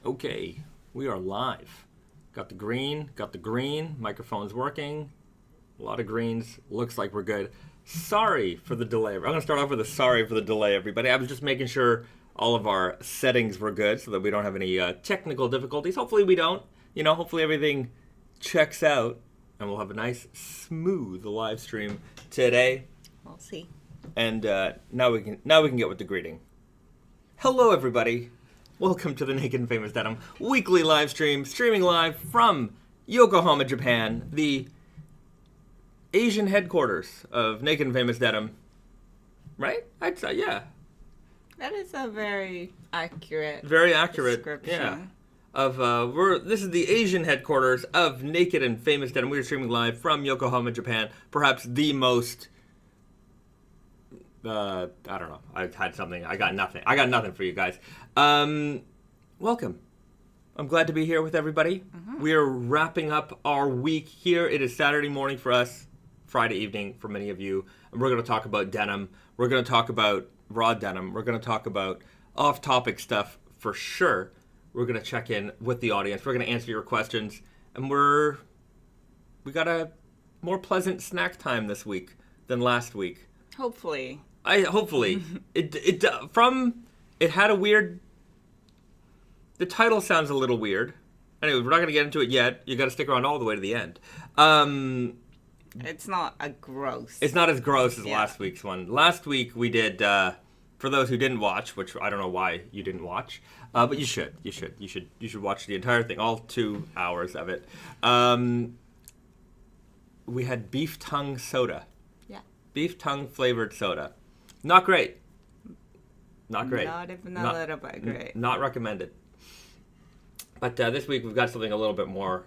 Okay, we are live. Got the green, microphone's working. A lot of greens, looks like we're good. Sorry for the delay. I'm going to start off with a sorry for the delay, everybody. I was just making sure all of our settings were good so that we don't have any technical difficulties. Hopefully we don't. Hopefully everything checks out and we'll have a nice, smooth live stream today. We'll see. And now we can get with the greeting. Hello, everybody. Welcome to the Naked Famous Denim weekly live stream, streaming live from Yokohama, Japan, the Asian headquarters of Naked Famous Denim. Right? I'd say, yeah. That is a very accurate description. Yeah. This is the Asian headquarters of Naked and Famous Denim. We are streaming live from Yokohama, Japan. Perhaps the most. I don't know. I had something. I got nothing. I got nothing for you guys. Welcome. I'm glad to be here with everybody. Mm-hmm. We are wrapping up our week here. It is Saturday morning for us, Friday evening for many of you. And we're going to talk about denim. We're going to talk about raw denim. We're going to talk about off-topic stuff for sure. We're going to check in with the audience. We're going to answer your questions. And we got a more pleasant snack time this week than last week. Hopefully. It had a weird. The title sounds a little weird. Anyway, we're not going to get into it yet. You got to stick around all the way to the end. It's not a gross. It's not as gross as last week's one. Last week we did. For those who didn't watch, which I don't know why you didn't watch, but you should. You should watch the entire thing, all 2 hours of it. We had beef tongue soda. Yeah. Beef tongue flavored soda. Not great. Not even a little bit great. Not recommended. But this week we've got something a little bit more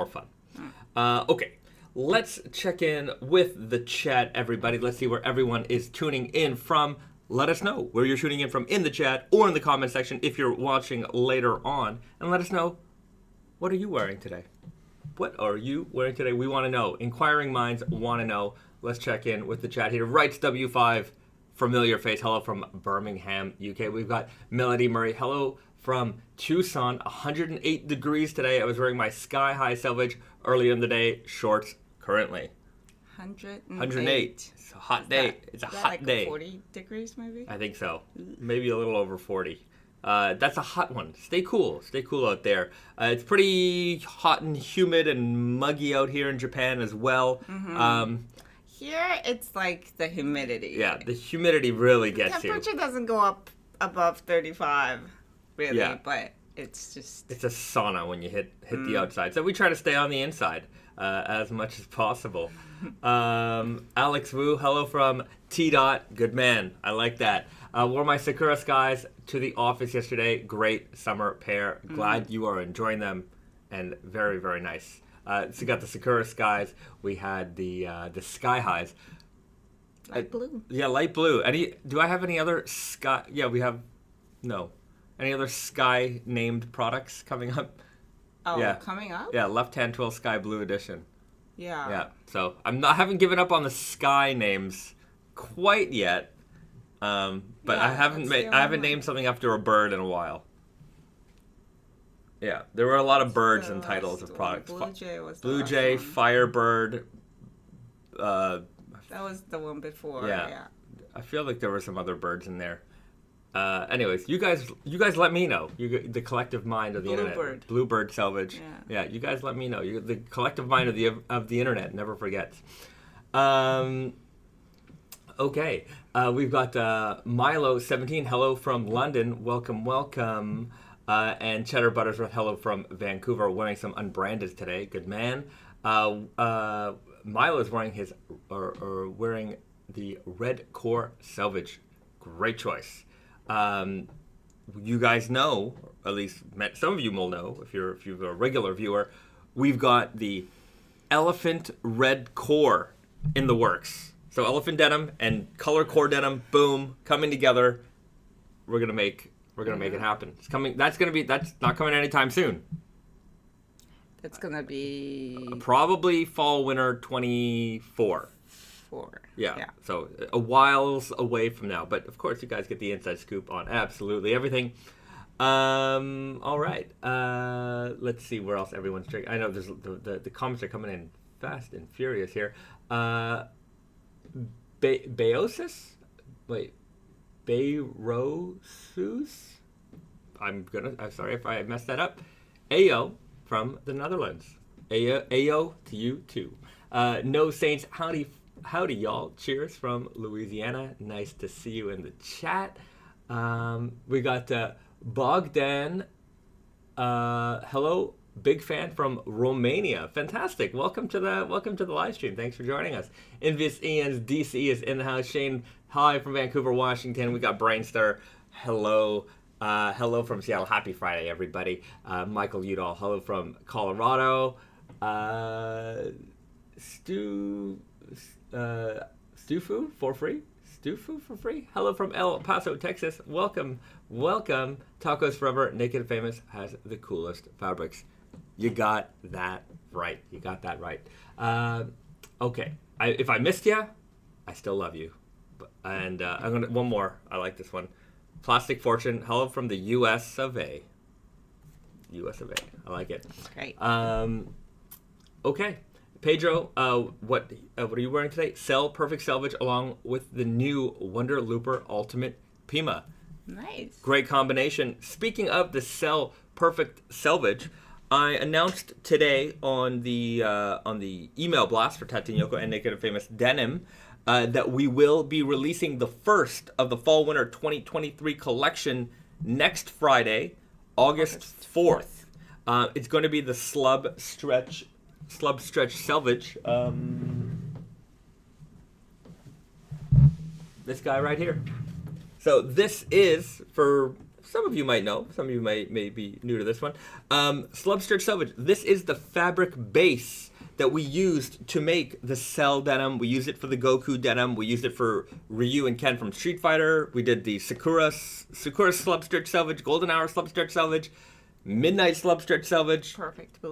fun. Okay, let's check in with the chat, everybody. Let's see where everyone is tuning in from. Let us know where you're tuning in from in the chat or in the comment section if you're watching later on. And let us know, what are you wearing today? What are you wearing today? We want to know. Inquiring minds want to know. Let's check in with the chat here. Writes W5, familiar face. Hello from Birmingham, UK. We've got Melody Murray. Hello from Tucson. 108 degrees today. I was wearing my sky-high Selvedge earlier in the day. Shorts currently. 108. It's a hot day. It's a hot day. 40 degrees maybe? I think so. Maybe a little over 40. That's a hot one. Stay cool. Stay cool out there. It's pretty hot and humid and muggy out here in Japan as well. Mm-hmm. Here, it's like the humidity. Yeah, the humidity really gets you. Temperature doesn't go up above 35, really, but it's just... It's a sauna when you hit the outside. So we try to stay on the inside as much as possible. Alex Wu, hello from T-Dot. Good man. I like that. Wore my Sakura Skies to the office yesterday. Great summer pair. Glad you are enjoying them. And very, very nice. So we got the Sakura Skies. We had the Sky Highs. Light blue. Yeah, light blue. Do I have any other sky? Yeah, we have. No. Any other sky named products coming up? Oh, yeah. Coming up? Yeah, Left Hand Twill Sky Blue Edition. Yeah. Yeah. So I haven't given up on the sky names quite yet. But I haven't named something after a bird in a while. Yeah, there were a lot of birds and titles of products. Blue Jay was Blue Jay, Firebird. That was the one before. Yeah. I feel like there were some other birds in there. Anyways, you guys let me know. The collective mind of the internet. Bluebird Selvedge. Yeah, you guys let me know. The collective mind of the internet never forgets. Okay, we've got Milo17. Hello from London. Welcome. And Cheddar Buttersworth, hello from Vancouver, wearing some unbranded today. Good man. Milo is wearing wearing the Red Core Selvedge. Great choice. You guys know, at least some of you will know, if you're a regular viewer, we've got the Elephant Red Core in the works. So Elephant Denim and Color Core Denim, boom, coming together. We're gonna make it happen. It's coming. That's not coming anytime soon. It's gonna be probably fall winter 24. Yeah. So a while's away from now, but of course you guys get the inside scoop on absolutely everything. All right. Let's see where else everyone's checking. I know there's the comments are coming in fast and furious here. Beosis? Wait. Beirosus? I'm sorry if I messed that up. Ayo from the Netherlands. Ayo to you too. No Saints, howdy y'all. Cheers from Louisiana. Nice to see you in the chat. We got Bogdan. Hello, big fan from Romania. Fantastic. Welcome to the live stream. Thanks for joining us. Invis Ian's DC is in the house. Shane, hi from Vancouver, Washington. We got Brainstar. Hello. Hello from Seattle. Happy Friday, everybody. Michael Udall. Hello from Colorado. Stufu for free. Stufu for free. Hello from El Paso, Texas. Welcome. Tacos Forever. Naked Famous has the coolest fabrics. You got that right. Okay. If I missed you, I still love you. And I'm gonna one more. I like this one. Plastic Fortune. Hello from the U.S. of A. U.S. of A. I like it. Great. Okay. Pedro, what are you wearing today? Perfect Selvedge along with the new Wonder Looper Ultimate Pima. Nice. Great combination. Speaking of the Perfect Selvedge, I announced today on the email blast for Tate Yoko and Naked Famous Denim that we will be releasing the first of the Fall/Winter 2023 collection next Friday, August 4th. It's going to be the Slub Stretch Selvedge. This guy right here. So this is, for some of you might know, some of you may be new to this one. Slub Stretch Selvedge. This is the fabric base that we used to make the Cell denim. We used it for the Goku denim. We used it for Ryu and Ken from Street Fighter. We did the Sakura Slub Stretch Selvedge, Golden Hour Slub Stretch Selvedge, Midnight Slub Stretch Selvedge,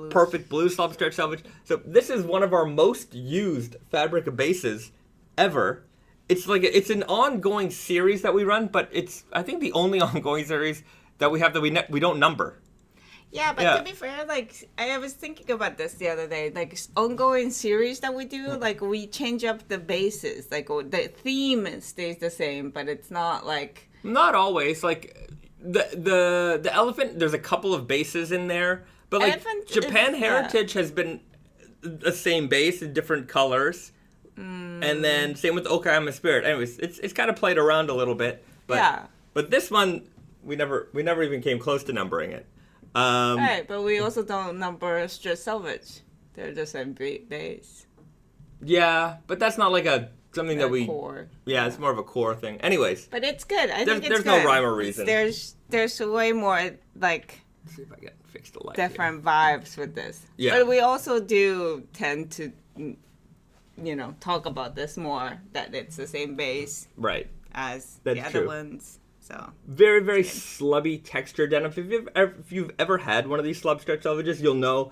Perfect Blue Slub Stretch Selvedge. So this is one of our most used fabric bases ever. It's an ongoing series that we run, but it's I think the only ongoing series that we have that we don't number. Yeah, but to be fair, I was thinking about this the other day. Ongoing series that we do, we change up the bases. The theme stays the same, but it's not like... Not always. The elephant, there's a couple of bases in there. But, Japan Heritage has been the same base in different colors. And then same with Okayama Spirit. Anyways, it's kind of played around a little bit. But this one, we never even came close to numbering it. Right, but we also don't number Stretch Selvedge. They're the same base. Yeah, but that's not something that we... Core. Yeah, it's more of a core thing. Anyways. But it's good. I think it's there's good. No rhyme or reason. There's way more, Let's see if I can fix the light different vibes with this. Yeah. But we also do tend to, talk about this more, that it's the same base. Right. As That's the true. other ones. So very, very slubby texture denim. If you've ever had one of these Slub Stretch Selvedges, you'll know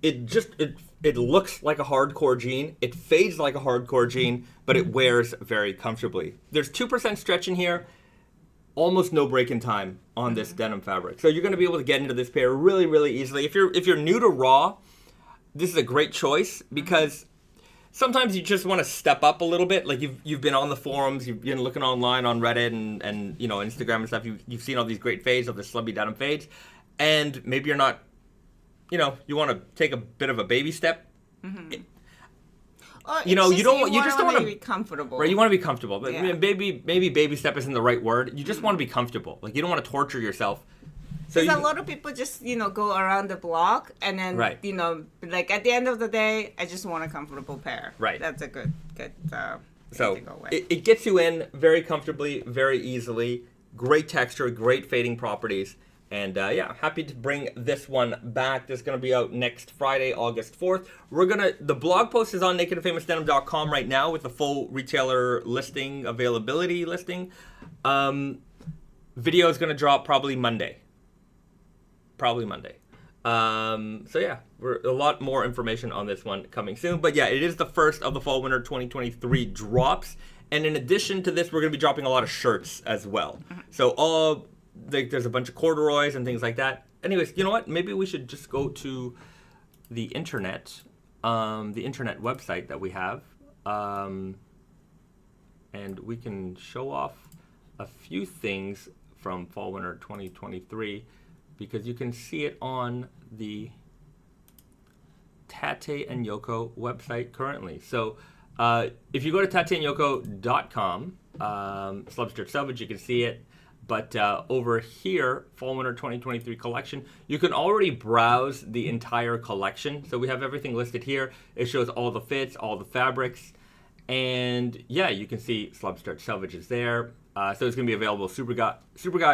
it looks like a hardcore jean. It fades like a hardcore jean, but it wears very comfortably. There's 2% stretch in here, almost no break in time on this denim fabric. So you're going to be able to get into this pair really, really easily. If you're new to raw, this is a great choice because sometimes you just want to step up a little bit. You've been on the forums, you've been looking online on Reddit and Instagram and stuff. You've seen all these great fades of the slubby denim fades, and maybe you're not, you want to take a bit of a baby step. Mm-hmm. You just don't want to be comfortable. Right, you want to be comfortable. But Yeah. maybe baby step isn't the right word. You just want to be comfortable. You don't want to torture yourself. Because a lot of people just, go around the block and then, Right. at the end of the day, I just want a comfortable pair. Right. That's a good So to go with. it gets you in very comfortably, very easily. Great texture, great fading properties. And happy to bring this one back. This is going to be out next Friday, August 4th. The blog post is on nakedandfamousdenim.com right now with the full retailer listing, availability listing. Video is going to drop probably Monday. We're a lot more information on this one coming soon. But yeah, it is the first of the Fall/Winter 2023 drops. And in addition to this, we're going to be dropping a lot of shirts as well. So there's a bunch of corduroys and things like that. Anyways, you know what? Maybe we should just go to the internet website that we have, and we can show off a few things from Fall Winter 2023 because you can see it on the Tate and Yoko website currently. So if you go to tateandyoko.com, Selvedge, you can see it. But over here, Fall Winter 2023 collection, you can already browse the entire collection. So we have everything listed here. It shows all the fits, all the fabrics. And yeah, you can see Selvedge is there. So it's going to be available Super Guy,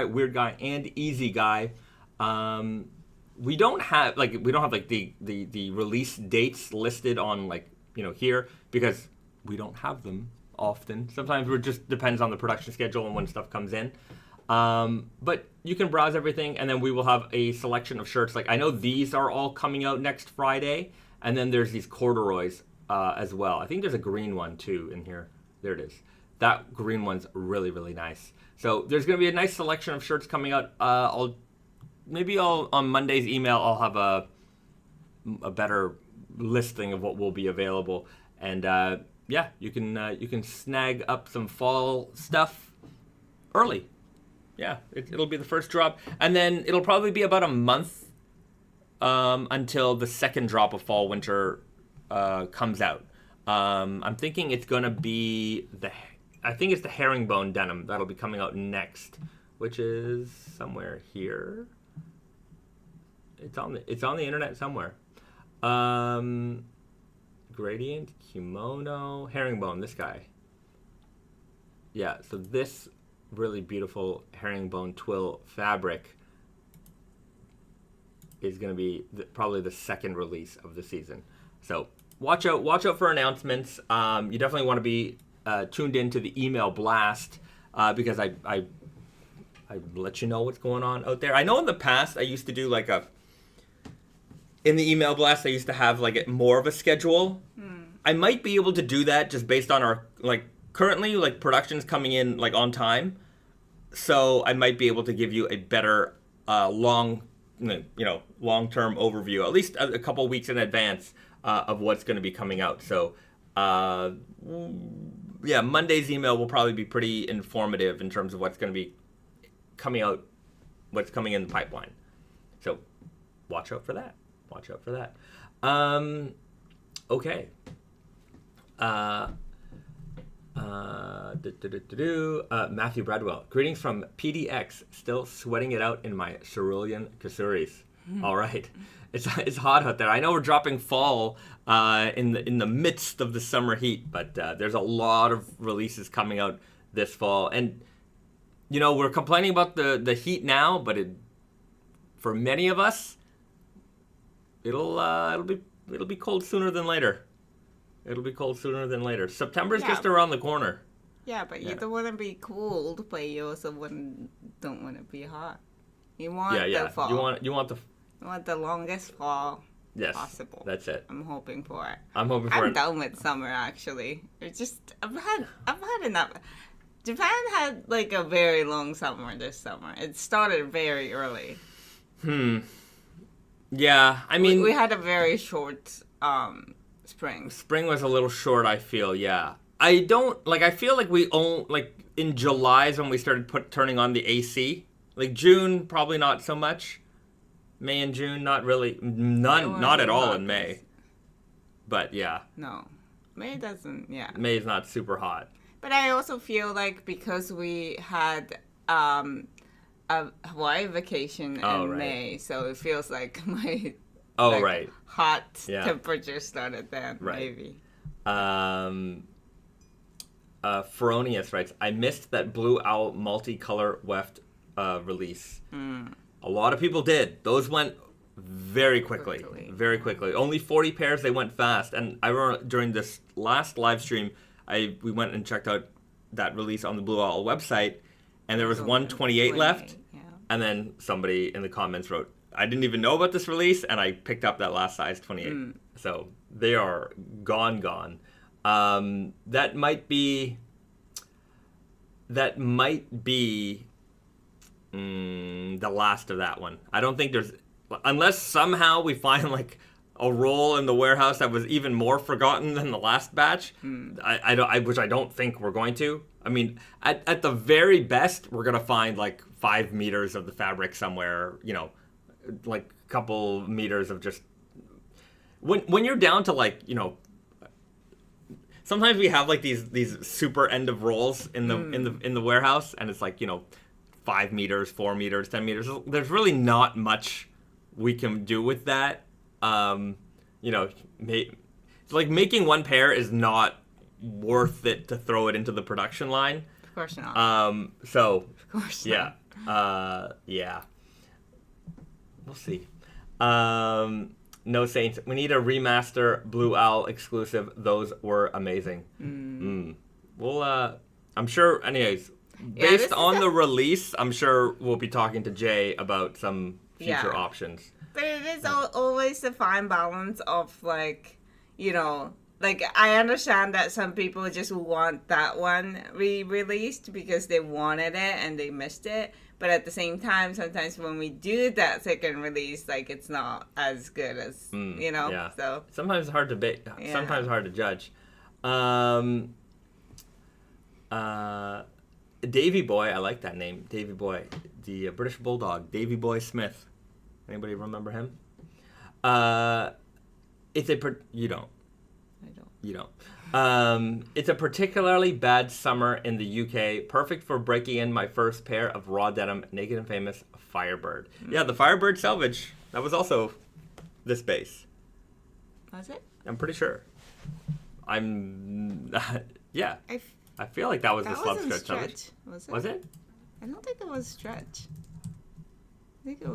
Weird Guy, and Easy Guy. We don't have the release dates listed on here because we don't have them often. Sometimes it just depends on the production schedule and when stuff comes in. But you can browse everything, and then we will have a selection of shirts. Like I know these are all coming out next Friday, and then there's these corduroys as well. I think there's a green one too in here. There it is. That green one's really, really nice. So there's going to be a nice selection of shirts coming out. On Monday's email, I'll have a better listing of what will be available. And you can snag up some fall stuff early. Yeah, it'll be the first drop. And then it'll probably be about a month until the second drop of Fall Winter comes out. I'm thinking it's going to be the herringbone denim that'll be coming out next, which is somewhere here. It's on the internet somewhere. Gradient, kimono, herringbone, this guy. Yeah, so this really beautiful herringbone twill fabric is going to be probably the second release of the season. So watch out for announcements. You definitely want to be tuned into the email blast because I let you know what's going on out there. I know in the past I used to do in the email blast I used to have more of a schedule. I might be able to do that just based on our currently production's coming in on time, so I might be able to give you a better long-term overview, at least a couple weeks in advance of what's going to be coming out. So Monday's email will probably be pretty informative in terms of what's going to be coming out, what's coming in the pipeline. So watch out for that. Okay. Matthew Bradwell. Greetings from PDX. Still sweating it out in my cerulean kasuris. All right. It's hot out there. I know we're dropping fall in the midst of the summer heat, but there's a lot of releases coming out this fall. And we're complaining about the heat now, but for many of us, it'll be cold sooner than later. September's just around the corner. Yeah, but you don't want to be cold, but you also don't want to be hot. You want the fall. You want the longest fall possible. That's it. I'm hoping for it. I'm done with summer actually. It's just I've had enough. Japan had a very long summer this summer. It started very early. Yeah, I mean we had a very short spring. Spring was a little short, I feel, yeah. I feel like we own, in July is when we started turning on the AC. June, probably not so much. May and June, not really. Not at all in May. But, yeah. No. May doesn't, yeah. May is not super hot. But I also feel because we had a Hawaii vacation in May, so it feels like my... hot temperature started then, maybe. Feronius writes, I missed that Blue Owl multicolor weft release. A lot of people did. Those went very quickly. Only 40 pairs, they went fast. And I remember during this last live stream, we went and checked out that release on the Blue Owl website, and there was 128 left. Yeah. And then somebody in the comments wrote, I didn't even know about this release, and I picked up that last size 28. So they are gone. That might be The last of that one. I don't think there's... Unless somehow we find, like, a roll in the warehouse that was even more forgotten than the last batch, which I don't think we're going to. I mean, at the very best, we're going to find, like, 5 meters of the fabric somewhere, you know, like a couple meters of just... When you're down to, like, you know... Sometimes we have, like, these super end of rolls in the warehouse, and it's like, you know, 5 meters, 4 meters, 10 meters. There's really not much we can do with that. You know, like making one pair is not worth it to throw it into the production line. Of course not. So of course yeah, not. yeah, we'll see. No Saints. We need a remaster Blue Owl exclusive. Those were amazing. Well, I'm sure. Anyways, based on the release, I'm sure we'll be talking to Jay about some future options. But it is always a fine balance of, like, you know, like, I understand that some people just want that one re-released because they wanted it and they missed it. But at the same time, sometimes when we do that second release, like, it's not as good as, you know? Yeah. So sometimes it's hard to sometimes hard to judge. Davy Boy, I like that name. Davy Boy. The British Bulldog. Davy Boy Smith. Anybody remember him? You don't. I don't. You don't. It's a particularly bad summer in the UK. Perfect for breaking in my first pair of raw denim, Naked and Famous Firebird. Yeah, the Firebird Selvedge. That was also this base. Was it? I'm pretty sure. Yeah. I feel like that was the Slub stretch. Stretch. Was it? Was it? I don't think it was stretch. I think it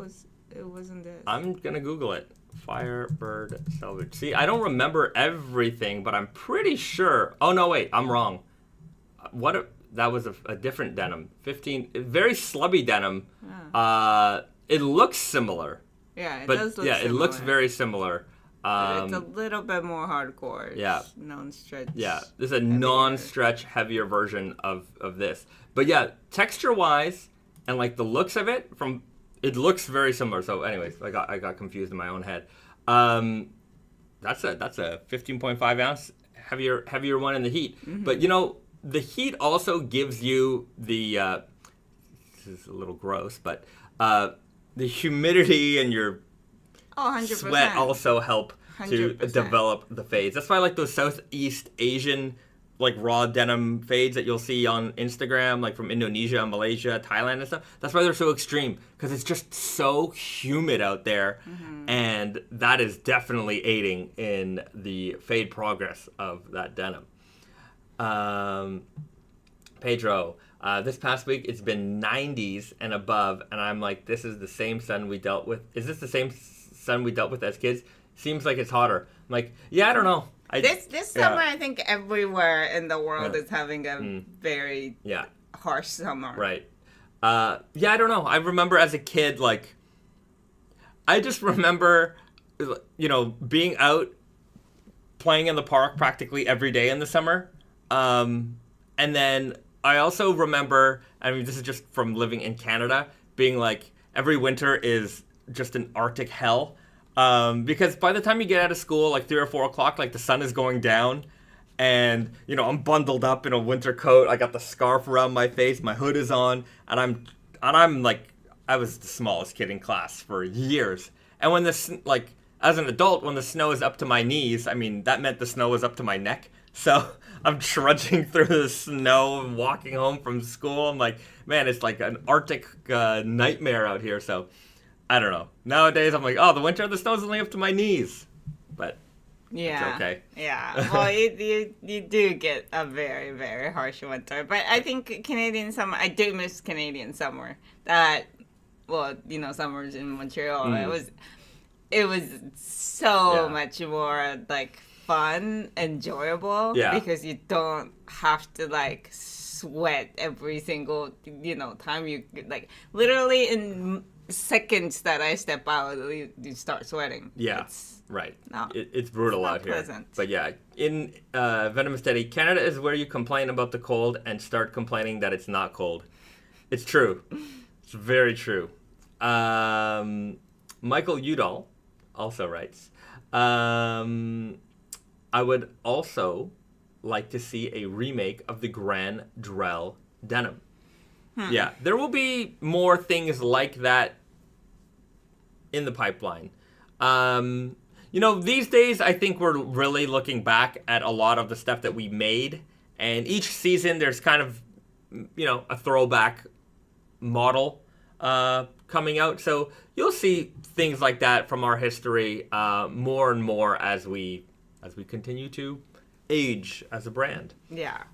wasn't this. I'm gonna Google it. Firebird Selvedge. See, I don't remember everything, but I'm pretty sure. Oh no, wait, I'm wrong. That was a different denim. 15, very slubby denim. It looks similar. Yeah, it does look similar. It looks very similar. It's a little bit more hardcore. Yeah. Non-stretch. Yeah, this is a non-stretch, heavier version of this. But yeah, texture-wise and like the looks of it, it looks very similar. So, anyways, I got confused in my own head. That's a 15.5 ounce heavier one in the heat. Mm-hmm. But you know, the heat also gives you the. This is a little gross, but the humidity and your 100%. sweat also help 100%. to develop the fades. That's why I like those Southeast Asian like raw denim fades that you'll see on Instagram, like from Indonesia, Malaysia, Thailand and stuff. That's why they're so extreme, because it's just so humid out there, and that is definitely aiding in the fade progress of that denim. Pedro, this past week it's been 90s and above, and I'm like, this is the same sun we dealt with. Is this the same sun we dealt with as kids? Seems like it's hotter. I'm like, yeah, I don't know. This summer, I think everywhere in the world is having a very harsh summer. Right. I don't know. I remember as a kid, like, I just remember, you know, being out playing in the park practically every day in the summer. And then I also remember, I mean, this is just from living in Canada, being like, every winter is just an Arctic hell. Because by the time you get out of school, like 3 or 4 o'clock, like the sun is going down, and you know I'm bundled up in a winter coat. I got the scarf around my face, my hood is on, and I'm like, I was the smallest kid in class for years. And when as an adult, when the snow is up to my knees, I mean that meant the snow was up to my neck. So I'm trudging through the snow and walking home from school. I'm like, man, it's like an Arctic nightmare out here. So. I don't know. Nowadays, I'm like, oh, the winter, the snow's only up to my knees. But it's okay. Yeah. Well, you do get a very, very harsh winter. But I think Canadian summer, I do miss Canadian summer. Summers in Montreal, it was so much more, like, fun, enjoyable. Yeah. Because you don't have to, like, sweat every single, time you, like, literally in seconds that I step out, you start sweating. Yeah, it's brutal out pleasant. Here. But yeah, in Venomous Teddy, Canada is where you complain about the cold and start complaining that it's not cold. It's true. It's very true. Michael Udall also writes, I would also like to see a remake of the Grand Drell denim. Yeah, there will be more things like that in the pipeline. These days, I think we're really looking back at a lot of the stuff that we made. And each season, there's kind of, a throwback model coming out. So you'll see things like that from our history more and more as we continue to age as a brand. Yeah.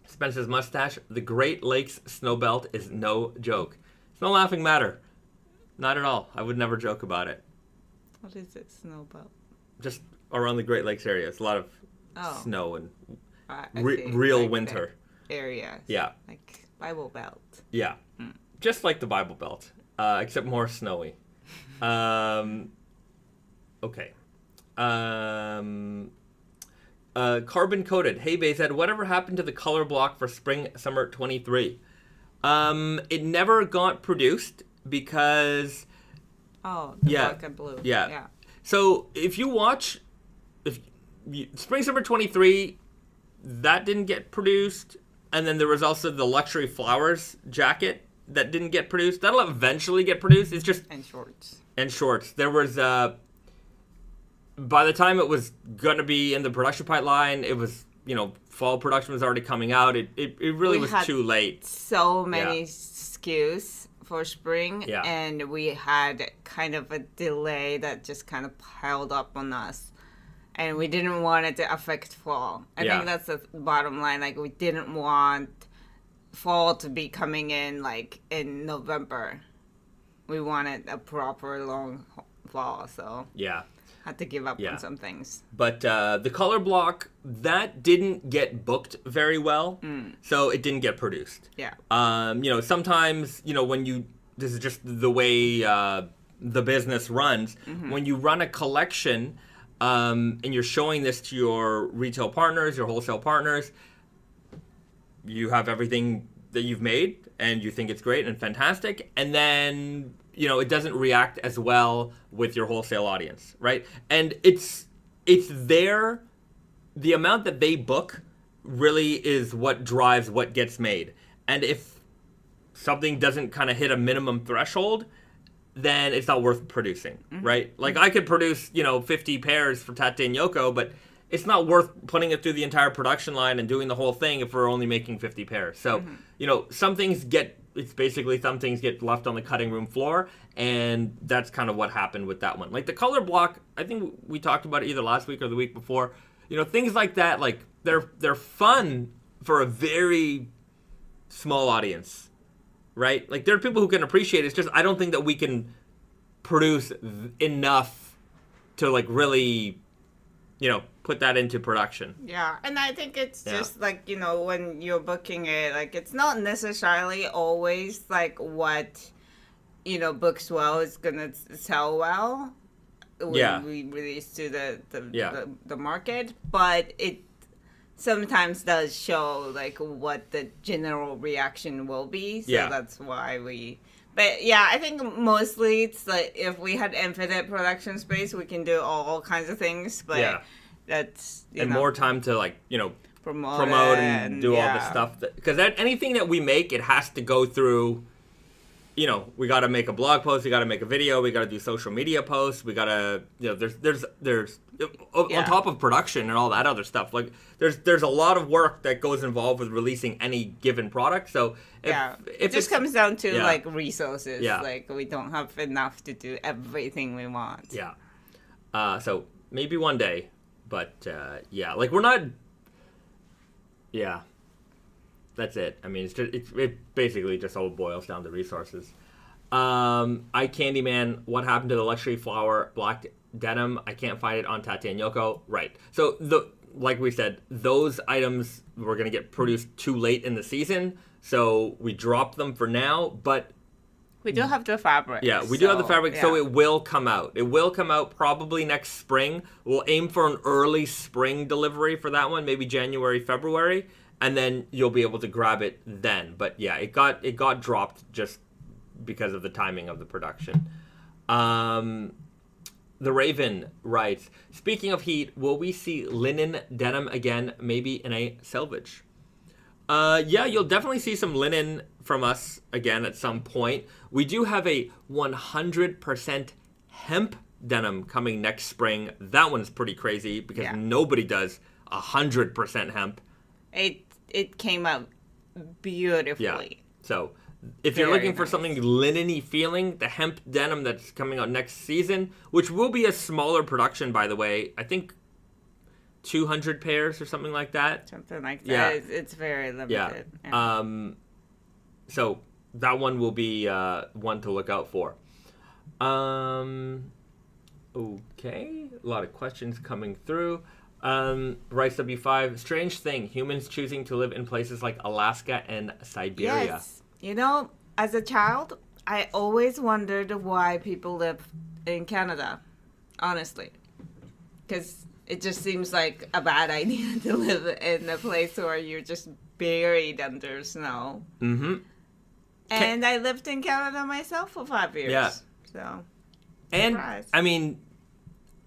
Spencer's mustache. The Great Lakes Snowbelt is no joke. It's no laughing matter. Not at all. I would never joke about it. What is it, snowbelt? Just around the Great Lakes area. It's a lot of snow and real like winter. Areas. Yeah. Like Bible Belt. Yeah. Just like the Bible Belt, except more snowy. Okay. Carbon coated. Hey, Bahzad, whatever happened to the color block for spring summer 23? It never got produced because. Oh, the black and blue. Yeah. So if you watch, spring summer 23, that didn't get produced, and then there was also the luxury flowers jacket that didn't get produced. That'll eventually get produced. It's just and shorts. There was by the time it was gonna be in the production pipeline, it was fall production was already coming out. It really was too late. So many SKUs for spring, Yeah. and we had kind of a delay that just kind of piled up on us, and we didn't want it to affect fall. I think that's the bottom line. Like, we didn't want fall to be coming in like in November. We wanted a proper long fall, so had to give up on some things. But the color block, that didn't get booked very well, so it didn't get produced. Yeah. Sometimes, this is just the way the business runs. When you run a collection and you're showing this to your retail partners, your wholesale partners, you have everything that you've made and you think it's great and fantastic, and then it doesn't react as well with your wholesale audience, right? And it's the amount that they book really is what drives what gets made. And if something doesn't kind of hit a minimum threshold, then it's not worth producing, right? Like, I could produce, 50 pairs for Tate Yoko, but it's not worth putting it through the entire production line and doing the whole thing if we're only making 50 pairs. So, some things get left on the cutting room floor, and that's kind of what happened with that one. Like the color block, I think we talked about it either last week or the week before. Things like that, like they're fun for a very small audience, right? Like, there are people who can appreciate it. It's just I don't think that we can produce enough to like really, put that into production. Yeah, and I think it's just like, when you're booking it, like, it's not necessarily always like what, books well is gonna sell well when we release to the market, but it sometimes does show like what the general reaction will be. So that's why we. But yeah, I think mostly it's like if we had infinite production space, we can do all kinds of things. But that's more time to like promote and do all the stuff because anything that we make, it has to go through. We got to make a blog post, we got to make a video, we got to do social media posts, we got to there's on top of production and all that other stuff. Like there's a lot of work that goes involved with releasing any given product. So if it just comes down to like resources. Like we don't have enough to do everything we want. So maybe one day, but like we're not. That's it. I mean, it basically just all boils down to resources. Candyman, what happened to the luxury flower black denim? I can't find it on Tate and Yoko. Right. So like we said, those items were going to get produced too late in the season, so we dropped them for now. But We do have the fabric. Yeah, we do have the fabric, so it will come out. It will come out probably next spring. We'll aim for an early spring delivery for that one, maybe January, February, and then you'll be able to grab it then. But yeah, it got dropped just because of the timing of the production. The Raven writes, speaking of heat, will we see linen denim again, maybe in a Selvedge? Yeah, you'll definitely see some linen from us again at some point. We do have a 100% hemp denim coming next spring. That one's pretty crazy because nobody does 100% hemp. It came out beautifully. Yeah. So if you're looking for something linen-y feeling, the hemp denim that's coming out next season, which will be a smaller production, by the way, I think 200 pairs or something like that. Something like that. Yeah. It's very limited. Yeah. So that one will be one to look out for. Okay. A lot of questions coming through. Rice W5. Strange thing. Humans choosing to live in places like Alaska and Siberia. Yes. You know, as a child, I always wondered why people live in Canada. Honestly. Because it just seems like a bad idea to live in a place where you're just buried under snow. Mm-hmm. And I lived in Canada myself for 5 years. Yeah. So, and, I mean,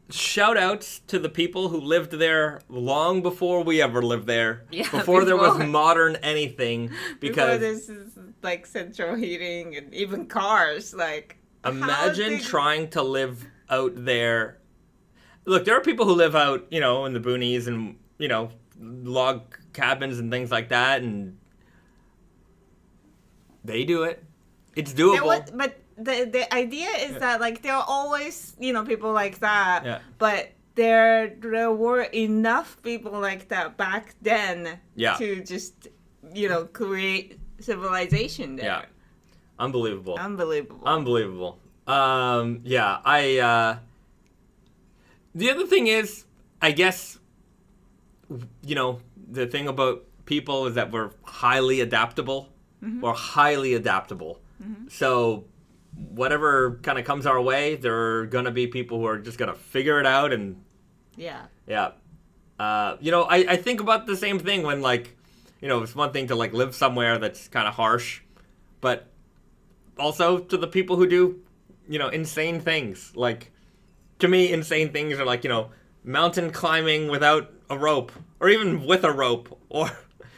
shout outs to the people who lived there long before we ever lived there. Yeah, before there was modern anything. Because before this is like central heating and even cars. Like, imagine trying to live out there. Look, there are people who live out, you know, in the boonies and, you know, log cabins and things like that, and they do it. It's doable. But the idea is that, like, there are always, you know, people like that, but there were enough people like that back then to just, you know, create civilization there. Yeah. Unbelievable. The other thing is, I guess, you know, the thing about people is that we're highly adaptable. Mm-hmm. We're highly adaptable. Mm-hmm. So whatever kind of comes our way, there are going to be people who are just going to figure it out. And yeah. You know, I think about the same thing when, like, you know, it's one thing to, like, live somewhere that's kind of harsh, but also to the people who do, you know, insane things. Like, to me, insane things are like, you know, mountain climbing without a rope, or even with a rope, or,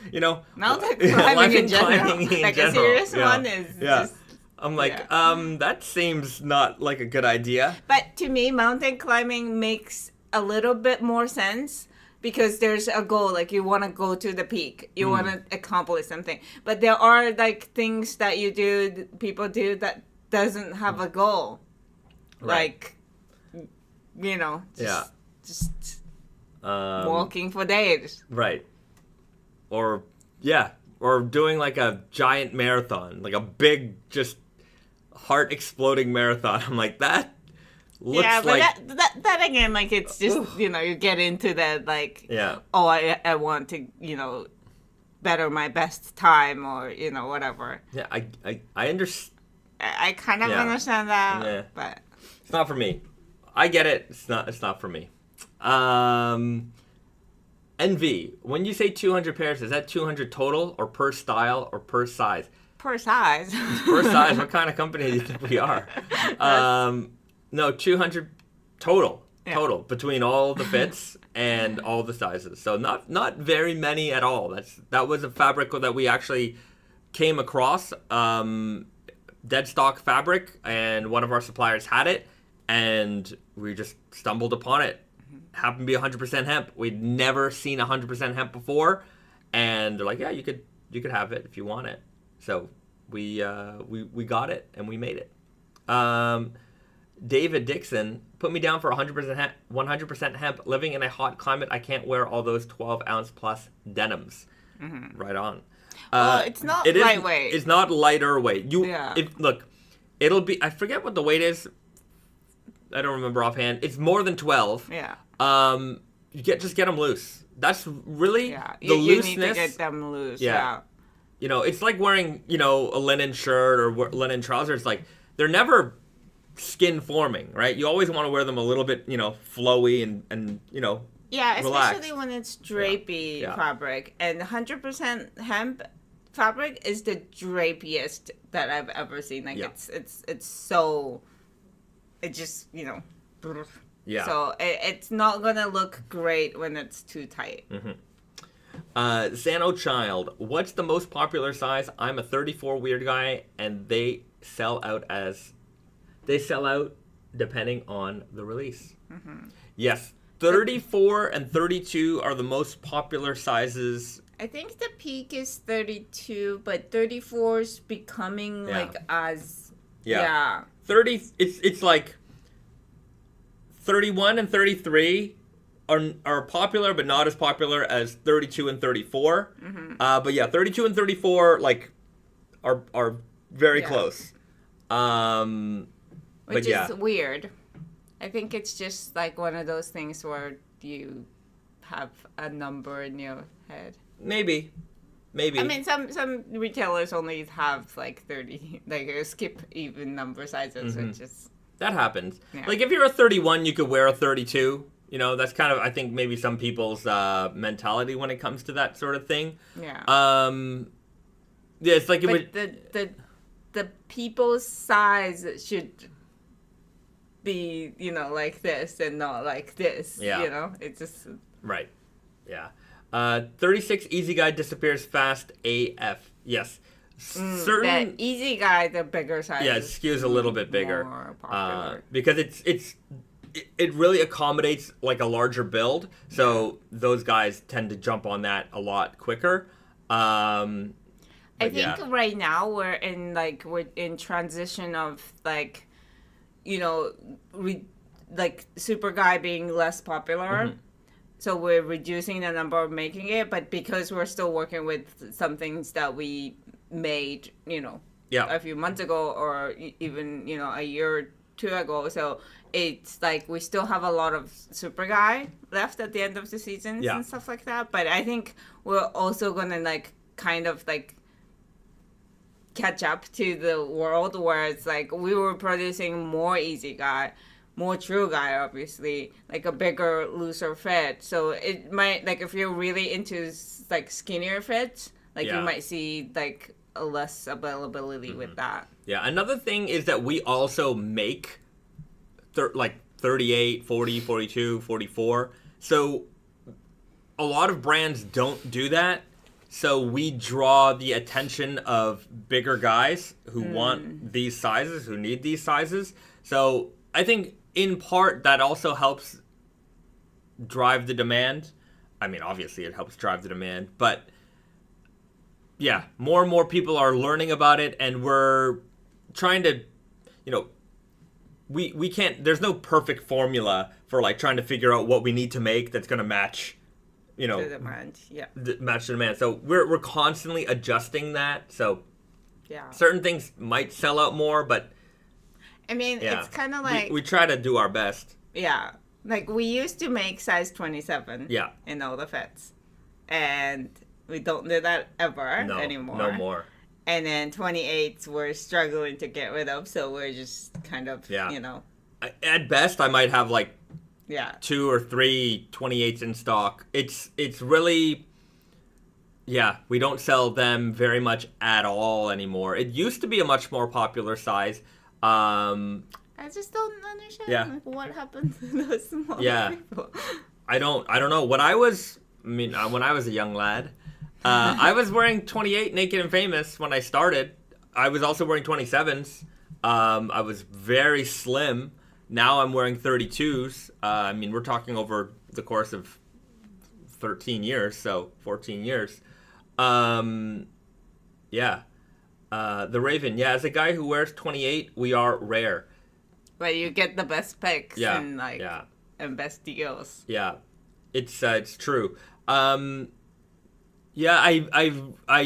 you know, mountain climbing in general. Like a serious one is just... I'm like, that seems not like a good idea. But to me, mountain climbing makes a little bit more sense because there's a goal. Like, you want to go to the peak. You want to accomplish something. But there are, like, things that people do that doesn't have a goal. Right. Like, you know, just walking for days. Right. Or doing like a giant marathon, like a big, just heart-exploding marathon. I'm like, that looks like... Yeah, but that again, like, it's just, you know, you get into that, like, I want to, you know, better my best time or, you know, whatever. Yeah, I understand. I kind of understand that, but... It's not for me. I get it. It's not for me. NV, when you say 200 pairs, is that 200 total or per style or per size? Per size. Per size. What kind of company do you think we are? No, 200 total. Yeah. Total between all the fits and all the sizes. So not very many at all. That was a fabric that we actually came across. Dead stock fabric, and one of our suppliers had it. And we just stumbled upon it. Happened to be 100% hemp. We'd never seen 100% hemp before, and they're like, "Yeah, you could have it if you want it." So we got it and we made it. David Dixon put me down for 100% hemp. Living in a hot climate, I can't wear all those 12-ounce plus denims. Mm-hmm. Right on. It's not lightweight. It's not lighter weight. Look, it'll be. I forget what the weight is. I don't remember offhand. It's more than 12. Yeah. Just get them loose. That's really the looseness. You need to get them loose. Yeah. You know, it's like wearing, you know, a linen shirt or linen trousers. Like, they're never skin forming, right? You always want to wear them a little bit, you know, flowy and you know, yeah, relaxed. especially when it's drapey fabric. And 100% hemp fabric is the drapiest that I've ever seen. Like, it's so, it just, you know. Yeah. So it's not gonna look great when it's too tight. Sano Child, what's the most popular size? I'm a 34 weird guy, and they sell out depending on the release. Yes, 34 and 32 are the most popular sizes. I think the peak is 32, but 34 is becoming like as 30. It's like 31 and 33 are popular, but not as popular as 32 and 34. But yeah, 32 and 34 like are very close. Which is weird. I think it's just like one of those things where you have a number in your head. Maybe. I mean, some retailers only have like 30, like skip even number sizes, which is... That happens. Yeah. Like, if you're a 31, you could wear a 32. You know, that's kind of, I think, maybe some people's mentality when it comes to that sort of thing. Yeah. Yeah, it's like... The people's size should be, you know, like this and not like this. Yeah. You know? It's just... Right. Yeah. 36 Easy Guy disappears fast AF. Yes. That Easy Guy, the bigger size. Yeah, it skews a little bit bigger. More popular. Because it really accommodates like a larger build. So those guys tend to jump on that a lot quicker. I think right now we're in transition of like, you know, like Super Guy being less popular. So we're reducing the number of making it, but because we're still working with some things that we made, you know, a few months ago or even, you know, a year or two ago. So it's like we still have a lot of Super Guy left at the end of the seasons and stuff like that. But I think we're also going to like kind of like catch up to the world where it's like we were producing more Easy Guy, more True Guy, obviously, like a bigger, looser fit. So it might, like, if you're really into like skinnier fits, like you might see like a less availability with that. Yeah, another thing is that we also make like 38, 40, 42, 44. So a lot of brands don't do that. So we draw the attention of bigger guys who want these sizes, who need these sizes. So I think in part that also helps drive the demand. I mean, obviously it helps drive the demand, but yeah, more and more people are learning about it, and we're trying to, you know, we can't, there's no perfect formula for like trying to figure out what we need to make that's going to match, you know, the demand. Match the demand. So we're constantly adjusting that. So certain things might sell out more, but I mean, it's kind of like we try to do our best. Yeah, like we used to make size 27 in all the fits, and we don't do that ever anymore. No more. And then 28s we're struggling to get rid of, so we're just kind of, you know. At best, I might have like 2 or 3 28s in stock. It's really, we don't sell them very much at all anymore. It used to be a much more popular size. I just don't understand like, what happened to those smaller people. I don't know. When I was a young lad, I was wearing 28 Naked and Famous when I started. I was also wearing 27s. I was very slim. Now I'm wearing 32s. I mean, we're talking over the course of 13 years, so 14 years. The Raven. Yeah, as a guy who wears 28, we are rare. But you get the best picks and and best deals. Yeah, it's true. I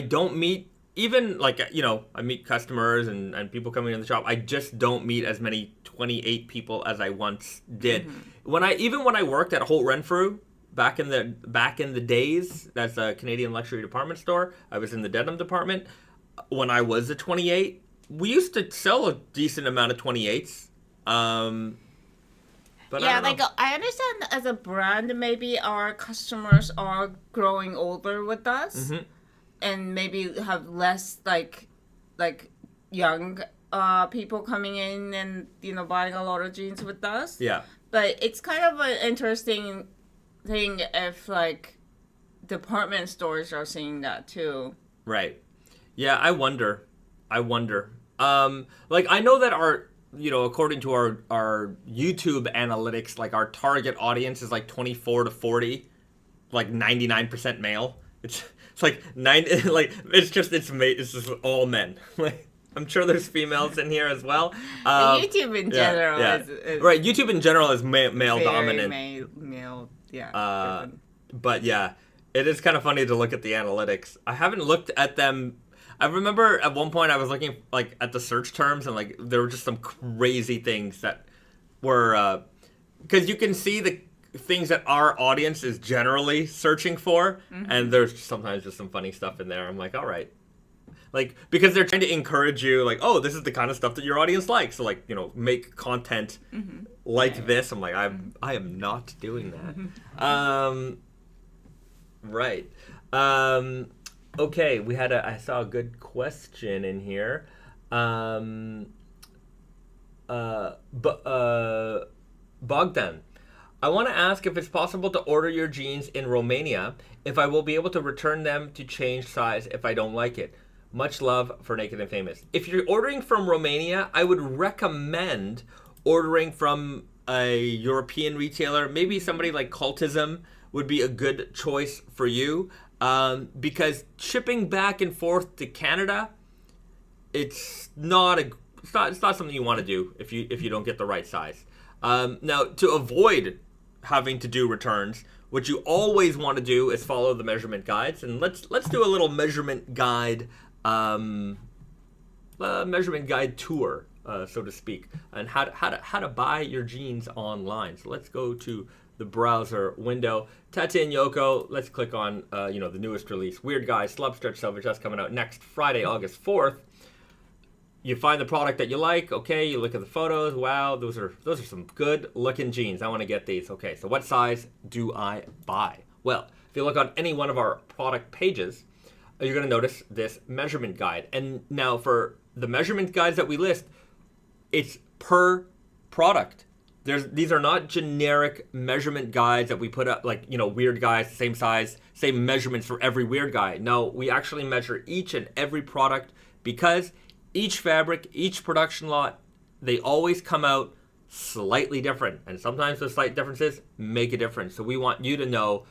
don't meet, even like, you know, I meet customers and people coming in the shop. I just don't meet as many 28 people as I once did. When I worked at Holt Renfrew back in the days. That's a Canadian luxury department store. I was in the denim department. When I was a 28, we used to sell a decent amount of 28s. But yeah, I I understand as a brand, maybe our customers are growing older with us, and maybe have less like young people coming in and buying a lot of jeans with us. Yeah. But it's kind of an interesting thing if like department stores are seeing that too. Right. Yeah, I wonder. I know that our, according to our YouTube analytics, like our target audience is like 24 to 40, like 99% male. It's like it's just all men. Like, I'm sure there's females in here as well. YouTube in general is right. YouTube in general is male dominant. Male, yeah. But yeah, it is kind of funny to look at the analytics. I haven't looked at them. I remember at one point I was looking like at the search terms, and like there were just some crazy things that were because you can see the things that our audience is generally searching for, and there's sometimes just some funny stuff in there. I'm like, all right. Like, because they're trying to encourage you, like, oh, this is the kind of stuff that your audience likes. So, like, make content like this. I'm like, I am not doing that. Right. Okay, I saw a good question in here. Bogdan, I want to ask if it's possible to order your jeans in Romania, if I will be able to return them to change size if I don't like it. Much love for Naked and Famous. If you're ordering from Romania, I would recommend ordering from a European retailer. Maybe somebody like Cultism would be a good choice for you, because shipping back and forth to Canada, it's not something you want to do if you don't get the right size. Now, to avoid having to do returns, what you always want to do is follow the measurement guides, and let's do a little measurement guide tour, so to speak, and how to buy your jeans online. So let's go to the browser window. Tate Yoko, let's click on the newest release, Weird Guy Slub Stretch Selvedge. That's coming out next Friday, August 4th. You find the product that you like. Okay, you look at the photos. Wow, those are some good looking jeans. I want to get these. Okay, so what size do I buy? Well, if you look on any one of our product pages, you're going to notice this measurement guide. And now for the measurement guides that we list, it's per product. These are not generic measurement guides that we put up, like, Weird Guys, same size, same measurements for every Weird Guy. No, we actually measure each and every product, because each fabric, each production lot, they always come out slightly different. And sometimes the slight differences make a difference. So we want you to know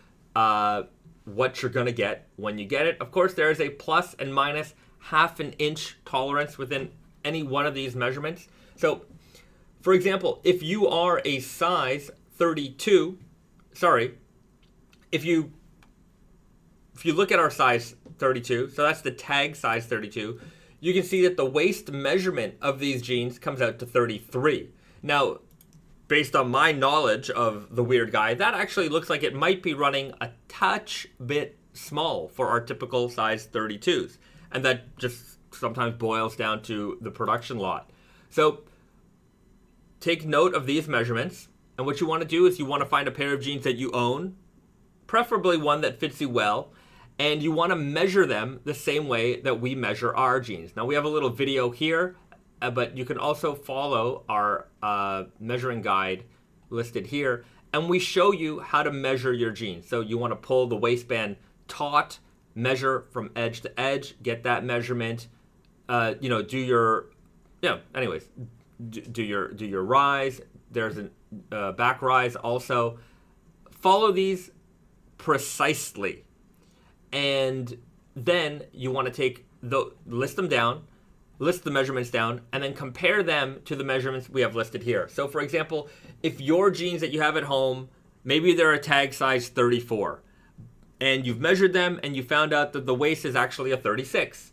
what you're going to get when you get it. Of course, there is a plus and minus half an inch tolerance within any one of these measurements. So, for example, if you are a size 32, if you look at our size 32, so that's the tag size 32, you can see that the waist measurement of these jeans comes out to 33. Now, based on my knowledge of the Weird Guy, that actually looks like it might be running a touch bit small for our typical size 32s. And that just sometimes boils down to the production lot. So take note of these measurements. And what you want to do is you want to find a pair of jeans that you own, preferably one that fits you well. And you want to measure them the same way that we measure our jeans. Now, we have a little video here, but you can also follow our measuring guide listed here, and we show you how to measure your jeans. So you want to pull the waistband taut, measure from edge to edge, get that measurement, do your rise. There's a back rise also. Follow these precisely. And then you want to list the measurements down, and then compare them to the measurements we have listed here. So, for example, if your jeans that you have at home, maybe they're a tag size 34, and you've measured them and you found out that the waist is actually a 36.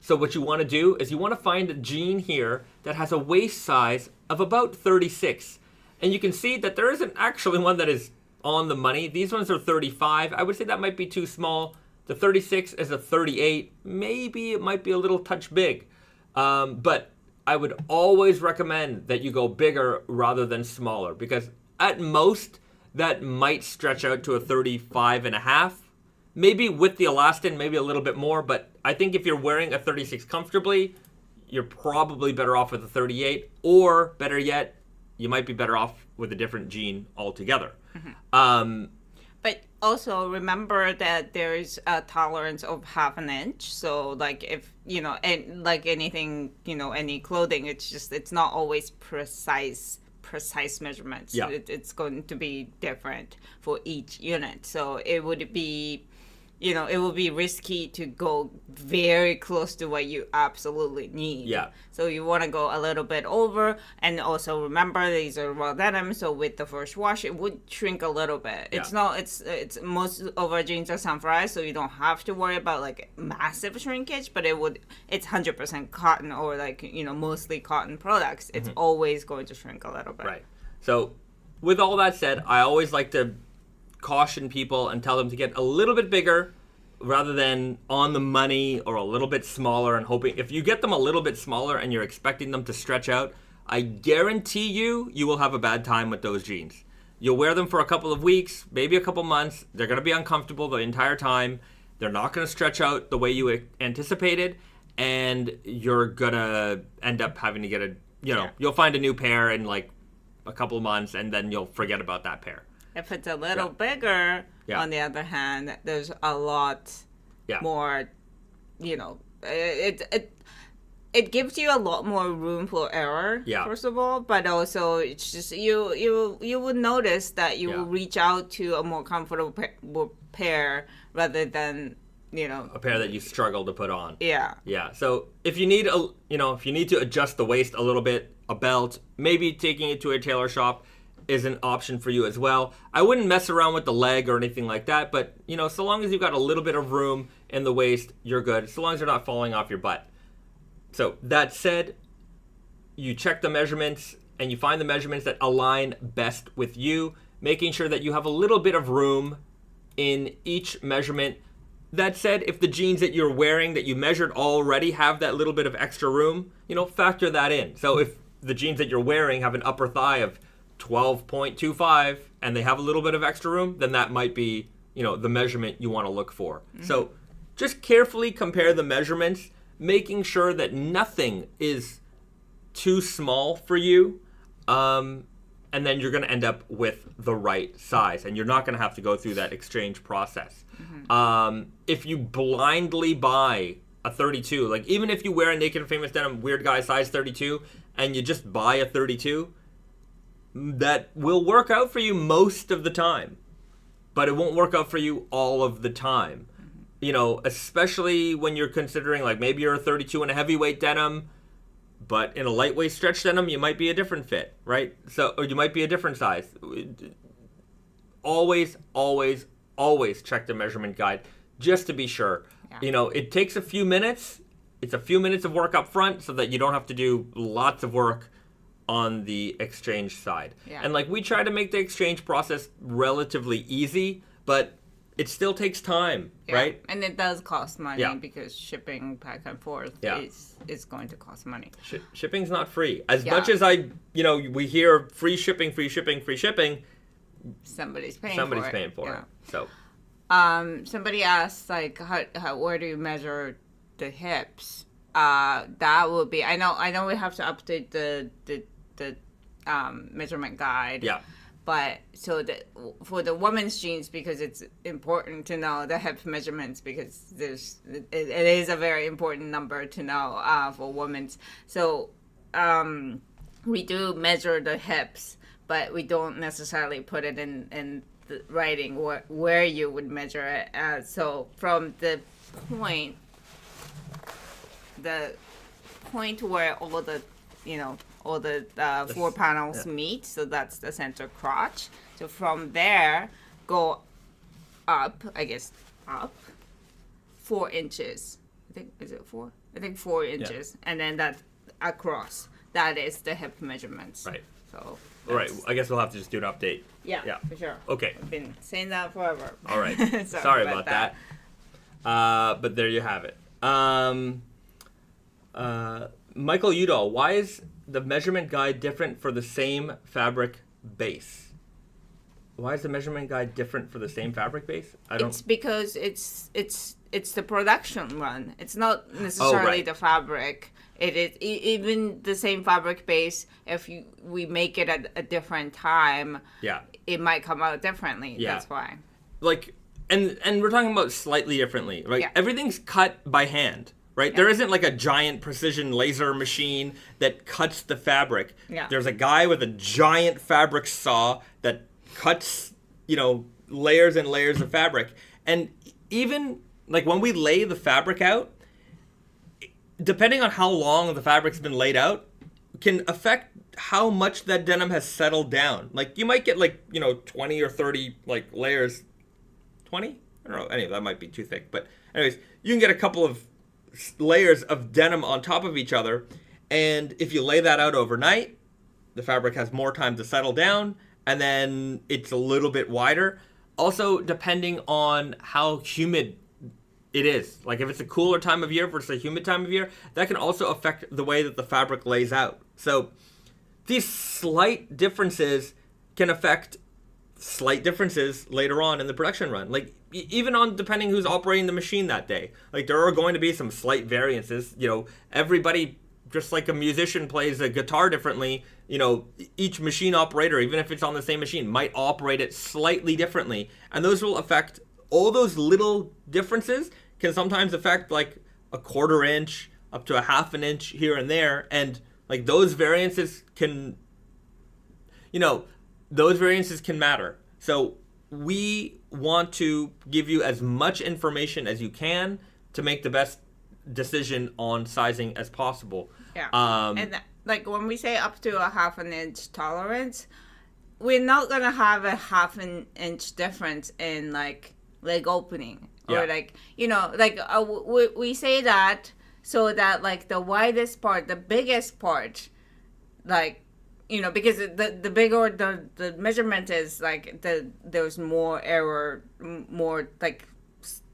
So what you want to do is you want to find a jean here that has a waist size of about 36. And you can see that there isn't actually one that is on the money. These ones are 35. I would say that might be too small. The 36 is a 38. Maybe it might be a little touch big. But I would always recommend that you go bigger rather than smaller, because at most that might stretch out to a 35 and a half. Maybe with the elastin, maybe a little bit more. But I think if you're wearing a 36 comfortably, you're probably better off with a 38, or better yet, you might be better off with a different jean altogether. But also remember that there's a tolerance of half an inch. So like if, and like anything, any clothing, it's not always precise measurements. Yeah. It's going to be different for each unit. So it would be, it will be risky to go very close to what you absolutely need. Yeah. So you want to go a little bit over, and also remember these are raw denim. So with the first wash, it would shrink a little bit. Yeah. It's not. It's most of our jeans are sun-fried, so you don't have to worry about like massive shrinkage. But it's 100% cotton, or like mostly cotton products. It's always going to shrink a little bit. Right. So with all that said, I always like to caution people and tell them to get a little bit bigger rather than on the money or a little bit smaller, and hoping if you get them a little bit smaller and you're expecting them to stretch out, I guarantee you will have a bad time with those jeans. You'll wear them for a couple of weeks, maybe a couple months. They're going to be uncomfortable the entire time. They're not going to stretch out the way you anticipated, and you're going to end up having to get you'll find a new pair in like a couple of months, and then you'll forget about that pair. If it's a little bigger, on the other hand, there's a lot more, it gives you a lot more room for error, first of all, but also it's just you would notice that you will reach out to a more comfortable pair rather than, a pair that you struggle to put on. Yeah. Yeah. So if you need if you need to adjust the waist a little bit, a belt, maybe taking it to a tailor shop is an option for you as well. I wouldn't mess around with the leg or anything like that, but so long as you've got a little bit of room in the waist, you're good. So long as you're not falling off your butt. So that said, you check the measurements and you find the measurements that align best with you, making sure that you have a little bit of room in each measurement. That said, if the jeans that you're wearing that you measured already have that little bit of extra room, factor that in. So if the jeans that you're wearing have an upper thigh of 12.25 and they have a little bit of extra room, then that might be, the measurement you want to look for. So just carefully compare the measurements, making sure that nothing is too small for you. And then you're going to end up with the right size, and you're not going to have to go through that exchange process. If you blindly buy a 32, like even if you wear a Naked Famous Denim Weird Guy size 32 and you just buy a 32, that will work out for you most of the time, but it won't work out for you all of the time. Especially when you're considering like maybe you're a 32 in a heavyweight denim, but in a lightweight stretch denim, you might be a different fit, right? So, or you might be a different size. Always, always, always check the measurement guide just to be sure. Yeah. It takes a few minutes. It's a few minutes of work up front so that you don't have to do lots of work on the exchange side. Yeah. And like we try to make the exchange process relatively easy, but it still takes time, right? And it does cost money because shipping back and forth is going to cost money. Shipping's not free. As much as we hear free shipping, somebody's paying for it. So somebody asked like how where do you measure the hips? That would be I know we have to update the measurement guide. Yeah. But so for the women's jeans, because it's important to know the hip measurements, because it is a very important number to know for women's. So we do measure the hips, but we don't necessarily put it in the writing where you would measure it. So from the point where all the four panels meet, so that's the center crotch. So from there, go up, 4 inches. Is it 4? I think 4 inches. And then that across, that is the hip measurements. Right. So. All right. I guess we'll have to just do an update. Yeah, for sure. Okay. I've been saying that forever. All right. Sorry about that. But there you have it. Michael Udall, why is the measurement guide different for the same fabric base? Why is the measurement guide different for the same fabric base? It's because it's the production run. It's not necessarily the fabric. It is even the same fabric base. If we make it at a different time, it might come out differently. Yeah. That's why. Like, and we're talking about slightly differently, right? Yeah. Everything's cut by hand, right? Yeah. There isn't like a giant precision laser machine that cuts the fabric. Yeah. There's a guy with a giant fabric saw that cuts, layers and layers of fabric. And even like when we lay the fabric out, depending on how long the fabric's been laid out, can affect how much that denim has settled down. Like you might get 20 or 30 like layers. 20? I don't know. Anyway, that might be too thick. But anyways, you can get a couple of layers of denim on top of each other. And if you lay that out overnight, the fabric has more time to settle down. And then it's a little bit wider. Also, depending on how humid it is. Like if it's a cooler time of year versus a humid time of year, that can also affect the way that the fabric lays out. So these slight differences can affect slight differences later on in the production run. Like even on depending who's operating the machine that day. Like there are going to be some slight variances. Everybody, just like a musician plays a guitar differently, each machine operator, even if it's on the same machine, might operate it slightly differently. And those will affect all those little differences can sometimes affect like a 1/4 inch up to a 1/2 inch here and there. And like those variances can, matter. So we want to give you as much information as you can to make the best decision on sizing as possible. Yeah. And like when we say up to a 1/2 inch tolerance, we're not gonna have a 1/2 inch difference in like leg opening or we say that so that like the widest part, the biggest part, like because the bigger the measurement is, like there's more error, more like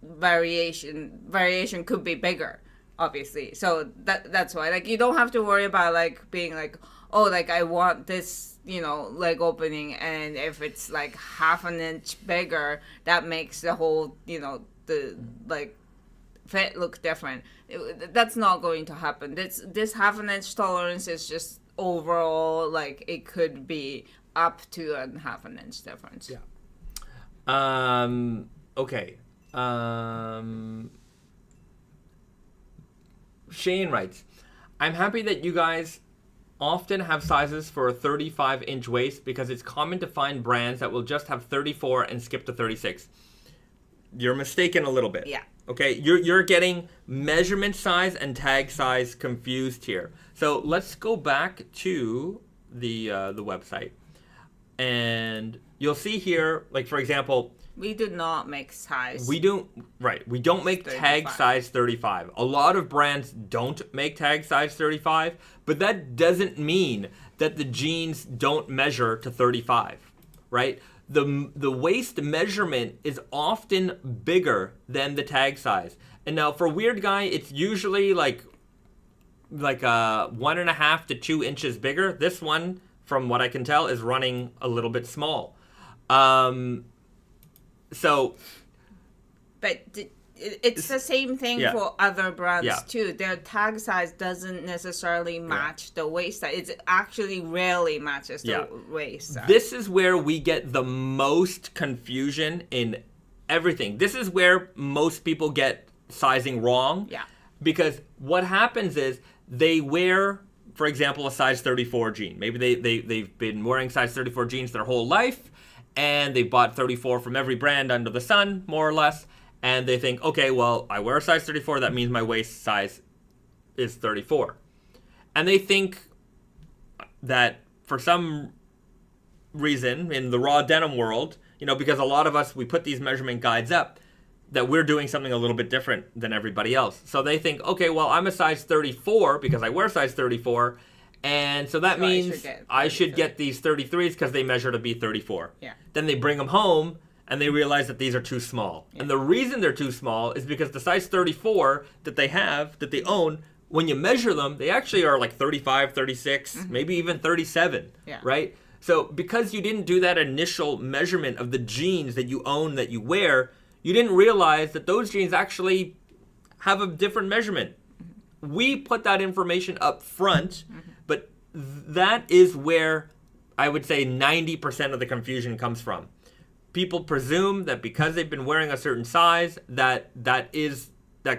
variation could be bigger, obviously. So that's why like you don't have to worry about like being like, oh, like I want this leg opening, and if it's like 1/2 inch bigger, that makes the whole the like fit look different. That's not going to happen. This 1/2 inch tolerance is just overall, like it could be up to a 1/2 inch difference. Yeah. Okay. Shane writes, I'm happy that you guys often have sizes for a 35-inch waist because it's common to find brands that will just have 34 and skip to 36. You're mistaken a little bit. Yeah. Okay, you're getting measurement size and tag size confused here. So let's go back to the website, and you'll see here, like for example, we do not make size. We don't make 35. Tag size 35. A lot of brands don't make tag size 35, but that doesn't mean that the jeans don't measure to 35, right? The waist measurement is often bigger than the tag size. And now for Weird Guy, it's usually like 1.5 to 2 inches bigger. This one, from what I can tell, is running a little bit small. But it's the same thing for other brands too. Their tag size doesn't necessarily match the waist size. It actually rarely matches the waist size. This is where we get the most confusion in everything. This is where most people get sizing wrong. Yeah. Because what happens is they wear, for example, a size 34 jean. Maybe they've been wearing size 34 jeans their whole life, and they bought 34 from every brand under the sun, more or less. And they think, okay, well, I wear a size 34, that means my waist size is 34. And they think that for some reason in the raw denim world, because a lot of us, we put these measurement guides up, that we're doing something a little bit different than everybody else. So they think, okay, well, I'm a size 34 because I wear size 34, And so that means I should get these 33s because they measure to be 34. Yeah. Then they bring them home and they realize that these are too small. Yeah. And the reason they're too small is because the size 34 that they have, that they own, when you measure them, they actually are like 35, 36, maybe even 37, right? So because you didn't do that initial measurement of the jeans that you own, that you wear, you didn't realize that those jeans actually have a different measurement. We put that information up front, but that is where I would say 90% of the confusion comes from. People presume that because they've been wearing a certain size, that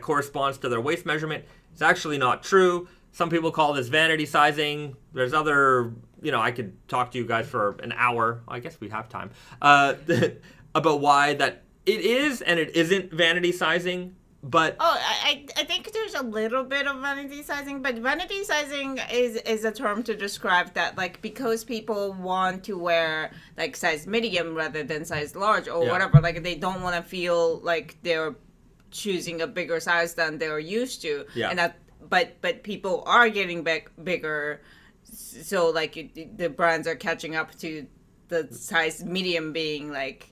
corresponds to their waist measurement. It's actually not true. Some people call this vanity sizing. There's other, I could talk to you guys for an hour. I guess we have time. About why that it is and it isn't vanity sizing. But I think there's a little bit of vanity sizing, but vanity sizing is a term to describe that, like, because people want to wear like size medium rather than size large or whatever, like they don't want to feel like they're choosing a bigger size than they're used to, and that but people are getting bigger, so like the brands are catching up to the size medium being like,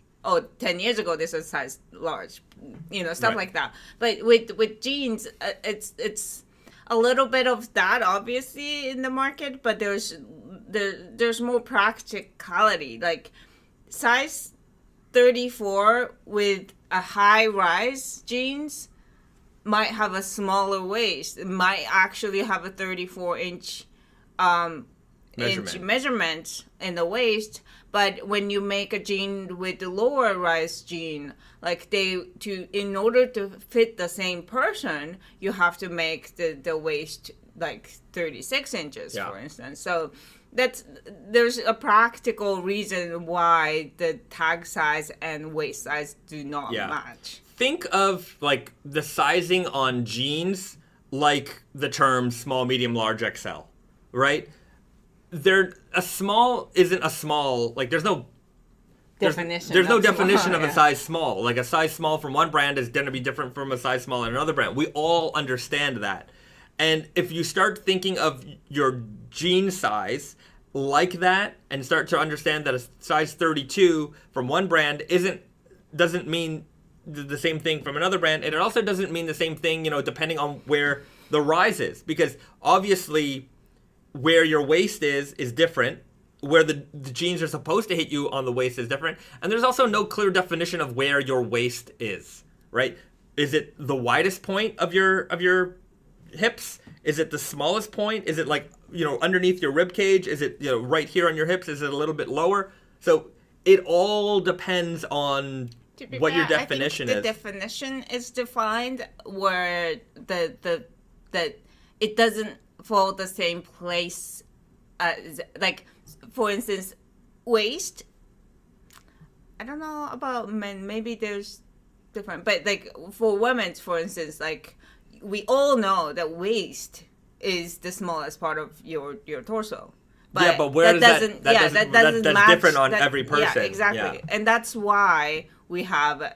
10 years ago this was size large, stuff like that. But with jeans, it's a little bit of that obviously in the market, but there's more practicality. Like size 34 with a high rise jeans might have a smaller waist. It might actually have a 34-inch measurement in the waist. But when you make a jean with the lower rise jean, like in order to fit the same person, you have to make the waist like 36 inches, for instance. So there's a practical reason why the tag size and waist size do not match. Think of like the sizing on jeans like the term small, medium, large, XL, right? A small isn't a small, like there's no definition. There's no definition of a size small. Like a size small from one brand is going to be different from a size small in another brand. We all understand that. And if you start thinking of your jean size like that and start to understand that a size 32 from one brand doesn't mean the same thing from another brand, and it also doesn't mean the same thing, depending on where the rise is, because obviously where your waist is different, where the jeans are supposed to hit you on the waist is different, and there's also no clear definition of where your waist is, right? Is it the widest point of your hips? Is it the smallest point? Is it like, underneath your rib cage? Is it, right here on your hips? Is it a little bit lower? So it all depends on what your definition is. The definition is defined where the it doesn't fall the same place as, like, for instance, waist. I don't know about men, maybe there's different, but like for women, for instance, like we all know that waist is the smallest part of your torso. But but where that's different on every person. Yeah, exactly. And that's why we have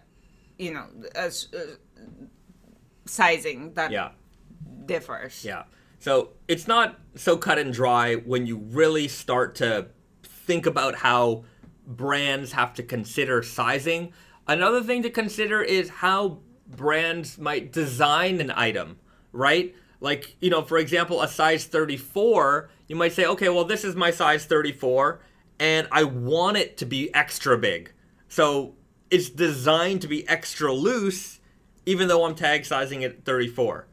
sizing that differs. Yeah. So it's not so cut and dry when you really start to think about how brands have to consider sizing. Another thing to consider is how brands might design an item, right? Like, for example, a size 34, you might say, okay, well, this is my size 34, and I want it to be extra big. So it's designed to be extra loose, even though I'm tag sizing it 34.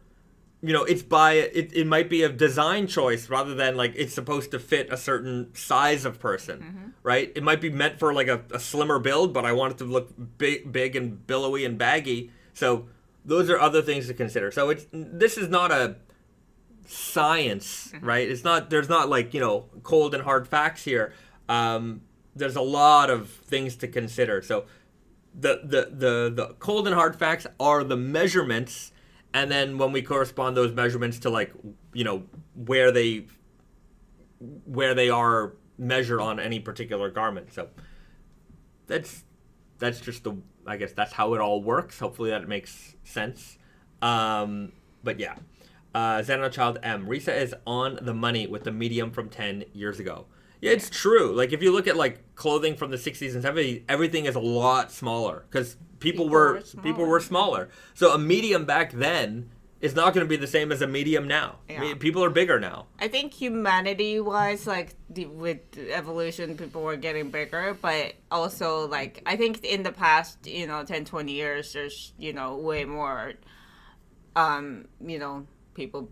It might be a design choice rather than like it's supposed to fit a certain size of person, right? It might be meant for like a slimmer build, but I want it to look big and billowy and baggy. So those are other things to consider. So this is not a science, right? There's not like, cold and hard facts here. There's a lot of things to consider. So the cold and hard facts are the measurements. And then when we correspond those measurements to like, where they are measured on any particular garment. So that's just I guess that's how it all works. Hopefully that makes sense. But yeah. Xano Child M. Risa is on the money with the medium from 10 years ago. Yeah, it's true. Like, if you look at, like, clothing from the 60s and 70s, everything is a lot smaller. Because people were smaller. So a medium back then is not going to be the same as a medium now. Yeah. I mean, people are bigger now. I think humanity-wise, like, with evolution, people were getting bigger. But also, like, I think in the past, 10, 20 years, there's, way more, people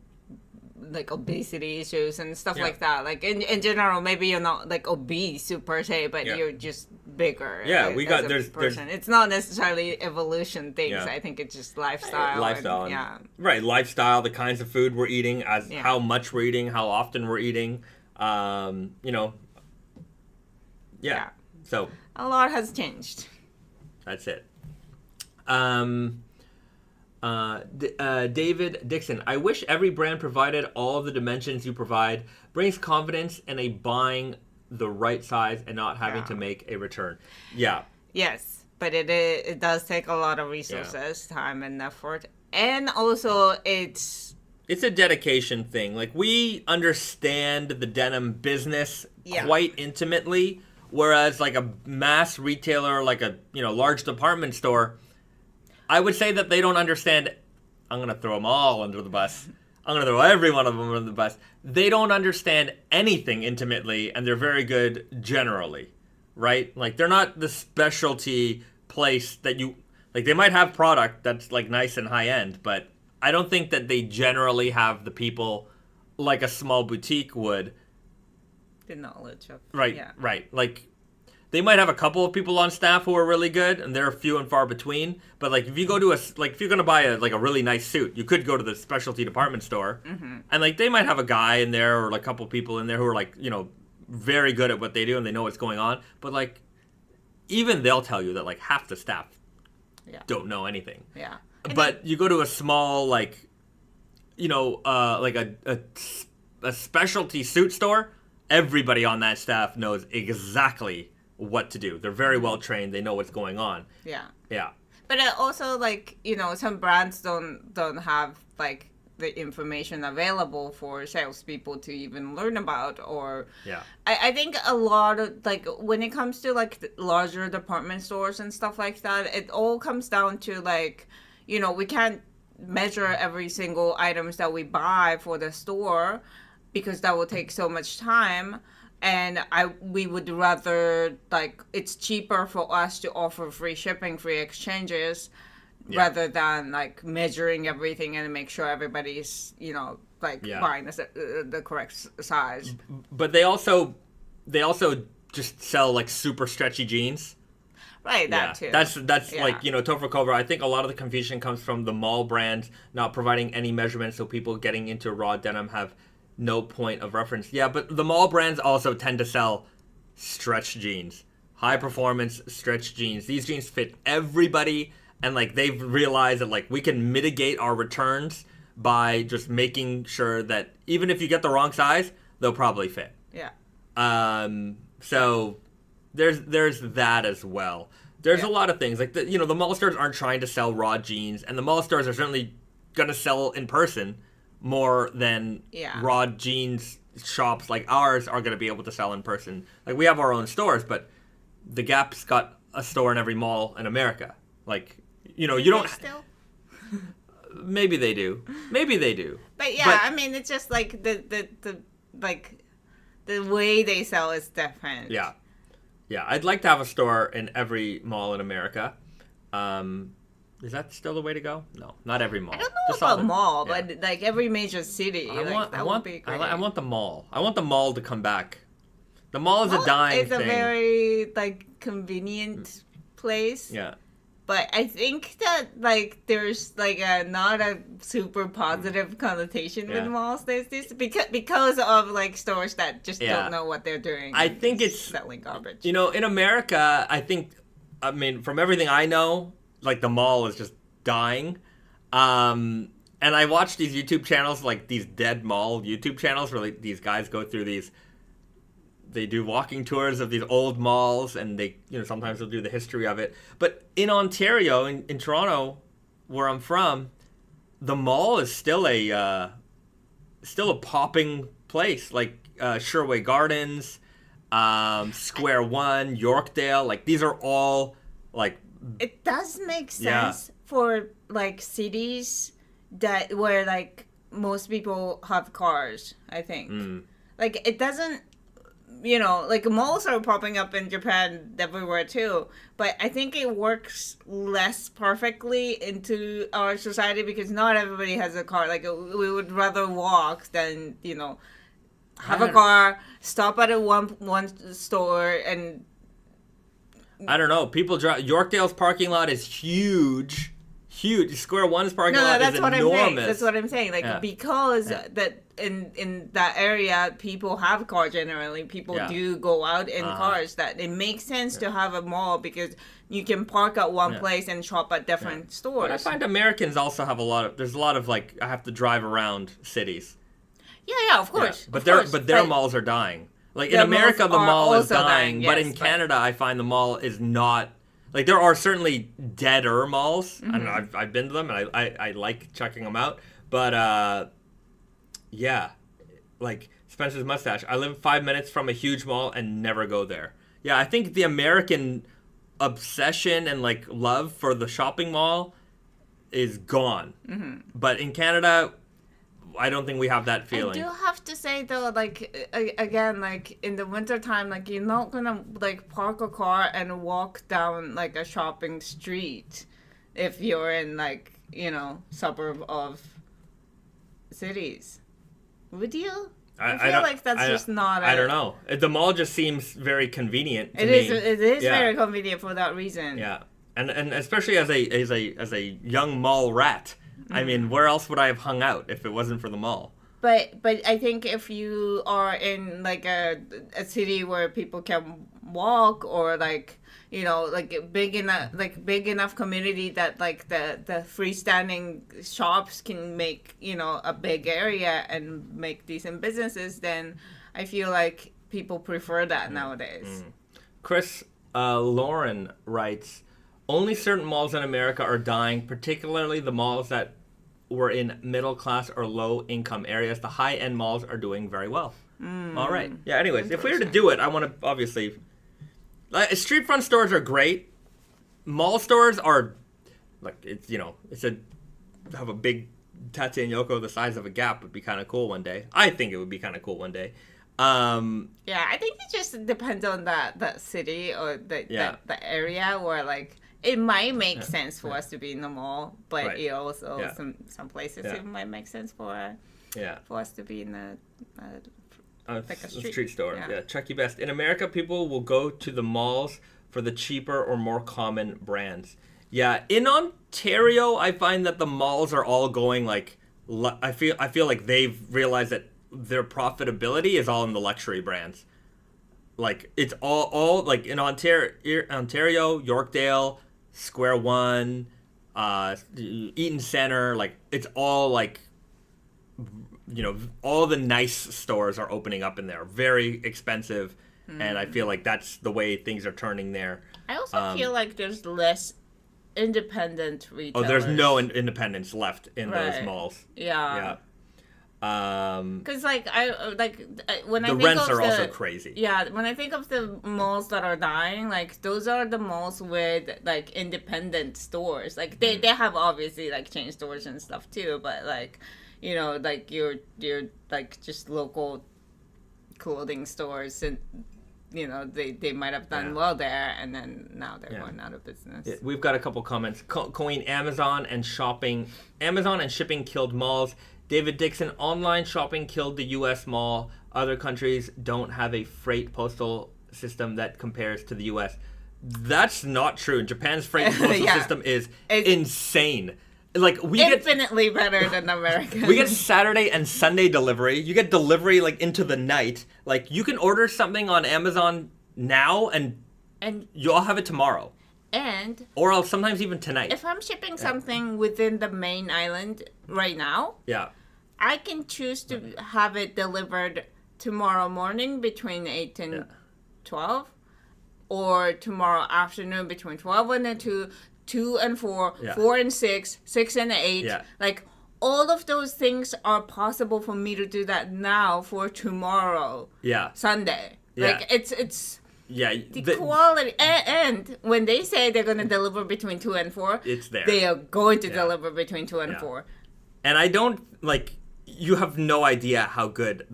like obesity issues and stuff like that. Like in general, maybe you're not like obese per se, but you're just bigger. Yeah, there's it's not necessarily evolution things. Yeah. I think it's just lifestyle. Right, lifestyle, the kinds of food we're eating, how much we're eating, how often we're eating. So a lot has changed. That's it. David Dixon, I wish every brand provided all of the dimensions you provide. Brings confidence in a buying the right size and not having to make a return. Yeah. Yes, but it does take a lot of resources, time and effort. And also it's a dedication thing. Like, we understand the denim business quite intimately, whereas like a mass retailer, like a large department store, I would say that they don't understand. I'm going to throw them all under the bus. I'm going to throw every one of them under the bus. They don't understand anything intimately, and they're very good generally, right? Like, they're not the specialty place that you... Like, they might have product that's, like, nice and high-end, but I don't think that they generally have the people like a small boutique would. The knowledge of... Right, right. Like... They might have a couple of people on staff who are really good, and they're few and far between. But like, if you go to if you're gonna buy a really nice suit, you could go to the specialty department store, and like they might have a guy in there or like a couple people in there who are like very good at what they do and they know what's going on. But like, even they'll tell you that like half the staff don't know anything. Yeah. But you go to a small like a specialty suit store, everybody on that staff knows exactly what to do. They're very well trained. They know what's going on. Yeah. Yeah. But also, like, some brands don't have like the information available for salespeople to even learn about. Or I think a lot of like when it comes to like the larger department stores and stuff like that, it all comes down to like we can't measure every single items that we buy for the store because that will take so much time. And we would rather, like, it's cheaper for us to offer free shipping, free exchanges, rather than, like, measuring everything and make sure everybody's, buying the correct size. But they also just sell, like, super stretchy jeans. Right, that too. That's like, Topher Cobra. I think a lot of the confusion comes from the mall brands not providing any measurements, so people getting into raw denim have no point of reference. Yeah, but the mall brands also tend to sell stretch jeans. High performance stretch jeans. These jeans fit everybody, and like they've realized that like we can mitigate our returns by just making sure that even if you get the wrong size, they'll probably fit. Yeah. So there's that as well. There's a lot of things like the mall stores aren't trying to sell raw jeans, and the mall stores are certainly gonna sell in person more than raw jeans shops like ours are going to be able to sell in person. Like, we have our own stores, but the Gap's got a store in every mall in America. Like, you don't... Still? Maybe they do. But I mean, it's just like the way they sell is different. Yeah. I'd like to have a store in every mall in America. Is that still the way to go? No, not every mall. I don't know about mall, but like every major city. I want the mall. I want the mall to come back. The mall is a dying thing. It's a very like convenient place. Yeah. But I think that like there's like not a super positive connotation with malls these days because of like stores that just don't know what they're doing. I think it's selling garbage. In America, I mean, from everything I know, like the mall is just dying. And I watch these YouTube channels, like these dead mall YouTube channels where like, these guys go through they do walking tours of these old malls, and they, sometimes they'll do the history of it. But in Ontario, in Toronto, where I'm from, the mall is still a still a popping place, like Sherway Gardens, Square One, Yorkdale. Like these are all like. It does make sense for like cities that where like most people have cars. I think like it doesn't. You know, like malls are popping up in Japan everywhere too, but I think it works less perfectly into our society because not everybody has a car. Like we would rather walk than, you know, have a car, stop at a one store and I don't know. People drive. Yorkdale's parking lot is huge. Square One's parking lot is enormous. That's what I'm saying. Like because that in that area people have cars generally. People do go out in cars. That it makes sense to have a mall because you can park at one place and shop at different stores. But I find Americans also have there's a lot of like I have to drive around cities. Yeah, of course. Yeah. But their malls are dying. Like in America the mall is dying, but in Canada I find the mall is not. Like, there are certainly deader malls. I don't know, I've been to them, and I like checking them out. But, yeah, like Spencer's Mustache. I live 5 minutes from a huge mall and never go there. Yeah, I think the American obsession and, like, love for the shopping mall is gone. But in Canada, I don't think we have that feeling. I do have to say though, like again, like in the wintertime, like you're not gonna like park a car and walk down like a shopping street if you're in like, you know, suburb of cities. Would you? I feel like that's just not. I don't know. The mall just seems very convenient to me. It is very convenient for that reason. Yeah, and especially as a young mall rat. I mean, where else would I have hung out if it wasn't for the mall? But I think if you are in like a city where people can walk or like, you know, like big enough community that like the freestanding shops can make, you know, a big area and make decent businesses, then I feel like people prefer that nowadays. Chris Lauren writes, only certain malls in America are dying, particularly the malls that were in middle class or low income areas. The high end malls are doing very well. All right. Yeah. Anyways, if we were to do it, I want to obviously. Street front stores are great. Mall stores are, like it's have a big Tate Yoko the size of a Gap would be kind of cool one day. I think it would be kind of cool one day. Yeah, I think it just depends on that city or the area where like. It might make sense for us to be in the mall, but it also some places it might make sense for us to be in like a street store. Yeah, Chucky Best. In America, people will go to the malls for the cheaper or more common brands. Yeah, in Ontario, I find that the malls are all going like I feel like they've realized that their profitability is all in the luxury brands. Like it's all like in Ontario, Yorkdale, Square One, Eaton Center, like it's all like, you know, all the nice stores are opening up in there. Very expensive, and I feel like that's the way things are turning there. I also feel like there's less independent retailers. Oh, there's no independence left in those malls. Yeah. Because when I the think rents of are also crazy. Yeah, when I think of the malls that are dying, like those are the malls with like independent stores. Like they have obviously like chain stores and stuff too, but like, you know, like your like just local clothing stores, and you know they might have done well there, and then now they're going out of business. Yeah, we've got a couple comments. Coin Amazon and shipping killed malls. David Dixon, online shopping killed the U.S. mall. Other countries don't have a freight postal system that compares to the U.S. That's not true. Japan's freight postal system is insane. Like we infinitely better than America. We get Saturday and Sunday delivery. You get delivery like into the night. Like you can order something on Amazon now and you'll have it tomorrow. Or else sometimes even tonight. If I'm shipping something within the main island right now, I can choose to have it delivered tomorrow morning between 8 and 12, or tomorrow afternoon between 12 and 2, 2 and 4, 4 and 6, 6 and 8. Like all of those things are possible for me to do that now for tomorrow. Yeah. Sunday. Yeah. Like it's Yeah. the quality, and when they say they're going to deliver between 2 and 4, it's there. they are going to deliver between 2 and 4. And I don't, like, you have no idea how good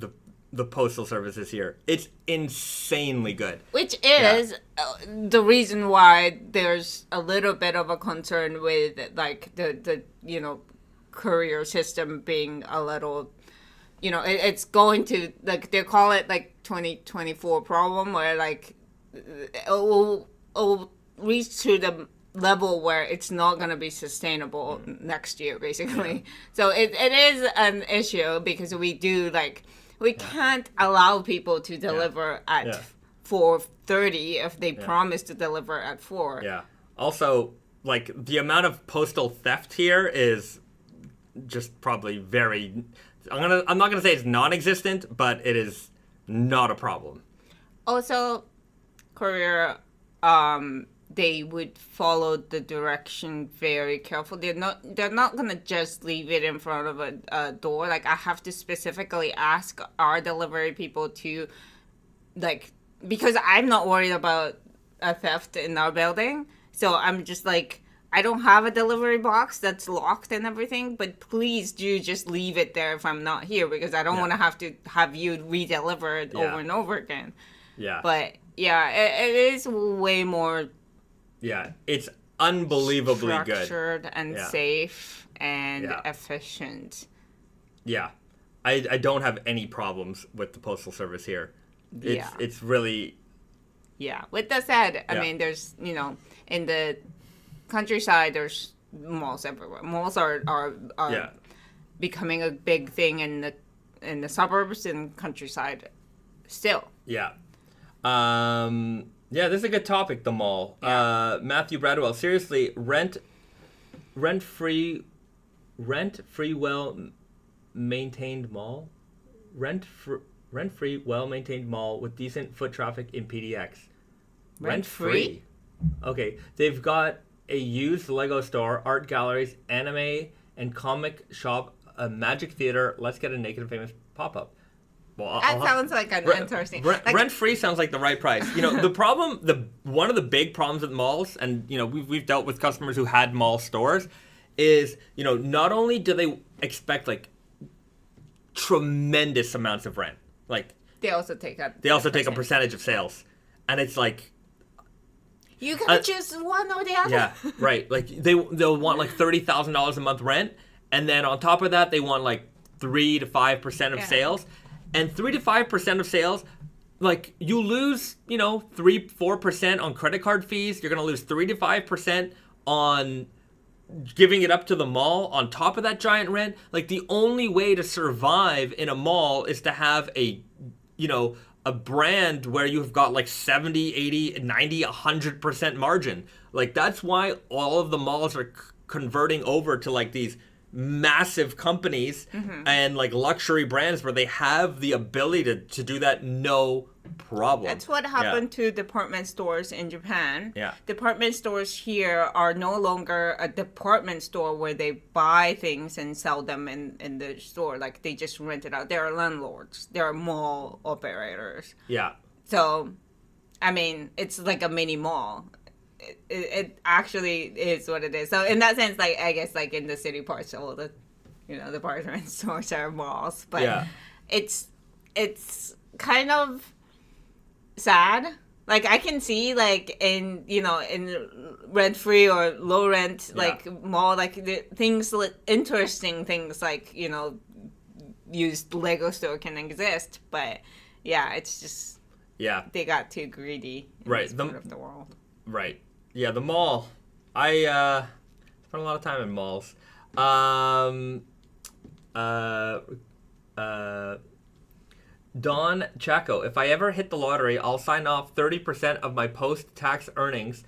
the postal service is here. It's insanely good. Which is the reason why there's a little bit of a concern with, like, the courier system being a little, it's going to, like, they call it, like, 2024 problem, where, like, it will reach to the level where it's not going to be sustainable next year, basically. Yeah. So it is an issue because we do, like, we can't allow people to deliver at 4:30 if they promise to deliver at 4. Yeah. Also, like, the amount of postal theft here is just probably very... I'm not gonna say it's non-existent, but it is not a problem. Also, courier, they would follow the direction very carefully. They're not gonna just leave it in front of a door. Like, I have to specifically ask our delivery people to, like, because I'm not worried about a theft in our building. So I'm just like, I don't have a delivery box that's locked and everything, but please do just leave it there if I'm not here, because I don't want to have you re-deliver it over and over again. Yeah. But yeah, it is way more... Yeah, it's unbelievably structured and safe and efficient. Yeah. I don't have any problems with the postal service here. It's really... Yeah. With that said, I mean, there's, in the countryside, there's malls everywhere. Malls are becoming a big thing in the suburbs and countryside still. Yeah. Yeah, this is a good topic, the mall. Yeah. Matthew Bradwell, seriously, rent-free, well-maintained mall? Rent-free, well-maintained mall with decent foot traffic in PDX. Rent-free? Okay, they've got a used Lego store, art galleries, anime and comic shop, a magic theater. Let's get a Naked Famous pop-up. Well, that sounds like an interesting... Rent-free sounds like the right price. The problem, one of the big problems with malls, and, we've dealt with customers who had mall stores, is, not only do they expect, like, tremendous amounts of rent, like... They also take a percentage of sales. And it's like... You gotta choose one or the other. Yeah, right. Like, they'll want, like, $30,000 a month rent, and then on top of that, they want, like, 3 to 5% of sales. And 3 to 5% of sales, like, you lose, 3-4% on credit card fees. You're going to lose 3 to 5% on giving it up to the mall on top of that giant rent. Like, the only way to survive in a mall is to have a brand where you've got, like, 70, 80, 90, 100% margin. Like, that's why all of the malls are converting over to, like, these massive companies and, like, luxury brands where they have the ability to do that no problem. That's what happened to department stores in Japan. Yeah. Department stores here are no longer a department store where they buy things and sell them in the store. Like, they just rent it out. They're landlords. They're mall operators. Yeah. So, I mean, it's like a mini mall. It actually is what it is. So in that sense, like, I guess, like, in the city parts, all the, department stores are malls. But it's kind of sad. Like, I can see, like, in rent-free or low-rent, like, mall, like, interesting things, like, used Lego store can exist. But, yeah, it's just... Yeah. They got too greedy in this part of the world. Right. Yeah, the mall. I spent a lot of time in malls. Don Chaco, if I ever hit the lottery, I'll sign off 30% of my post-tax earnings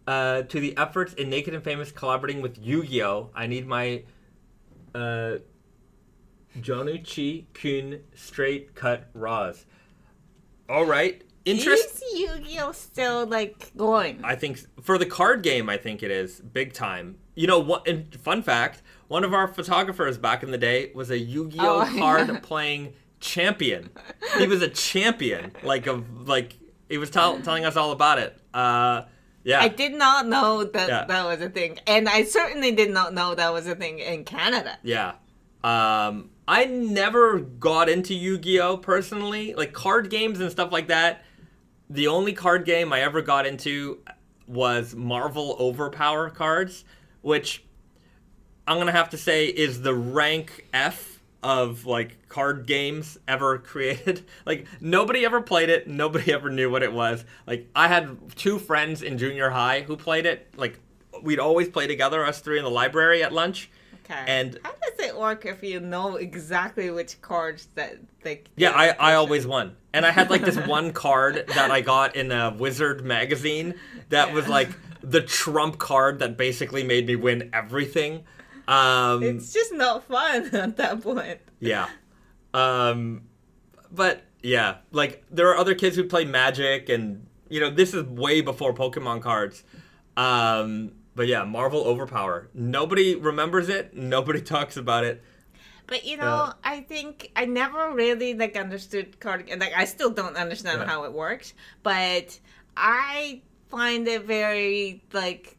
to the efforts in Naked and Famous collaborating with Yu-Gi-Oh! I need my Jonuchi Kun straight cut Raws. All right. Is Yu-Gi-Oh still like going? I think for the card game, I think it is big time. You know what? And fun fact: one of our photographers back in the day was a Yu-Gi-Oh card playing champion. He was a champion. He was telling us all about it. Yeah. I did not know that was a thing, and I certainly did not know that was a thing in Canada. Yeah. I never got into Yu-Gi-Oh personally, like card games and stuff like that. The only card game I ever got into was Marvel Overpower cards, which I'm gonna have to say is the rank F of like card games ever created. Like nobody ever played it, nobody ever knew what it was. Like I had 2 friends in junior high who played it. Like we'd always play together, us 3 in the library at lunch. Okay. And how does it work if you know exactly which cards that like? Yeah, I always won, and I had like this one card that I got in a Wizard magazine that was like the trump card that basically made me win everything. It's just not fun at that point. Yeah, but yeah, like there are other kids who play Magic, and you know this is way before Pokemon cards. But yeah, Marvel Overpower. Nobody remembers it. Nobody talks about it. But you know, I think I never really like understood card. Like I still don't understand how it works. But I find it very like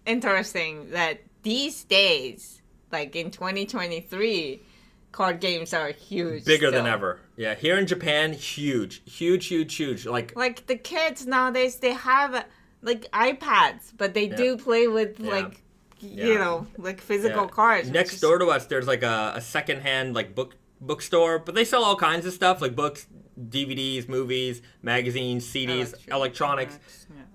interesting that these days, like in 2023, card games are huge. Bigger than ever. Yeah, here in Japan, huge. Like the kids nowadays, they have like iPads, but they do play with like you know, like physical cards. Next door to us, there's like a secondhand like bookstore, but they sell all kinds of stuff like books, DVDs, movies, magazines, CDs, electronics.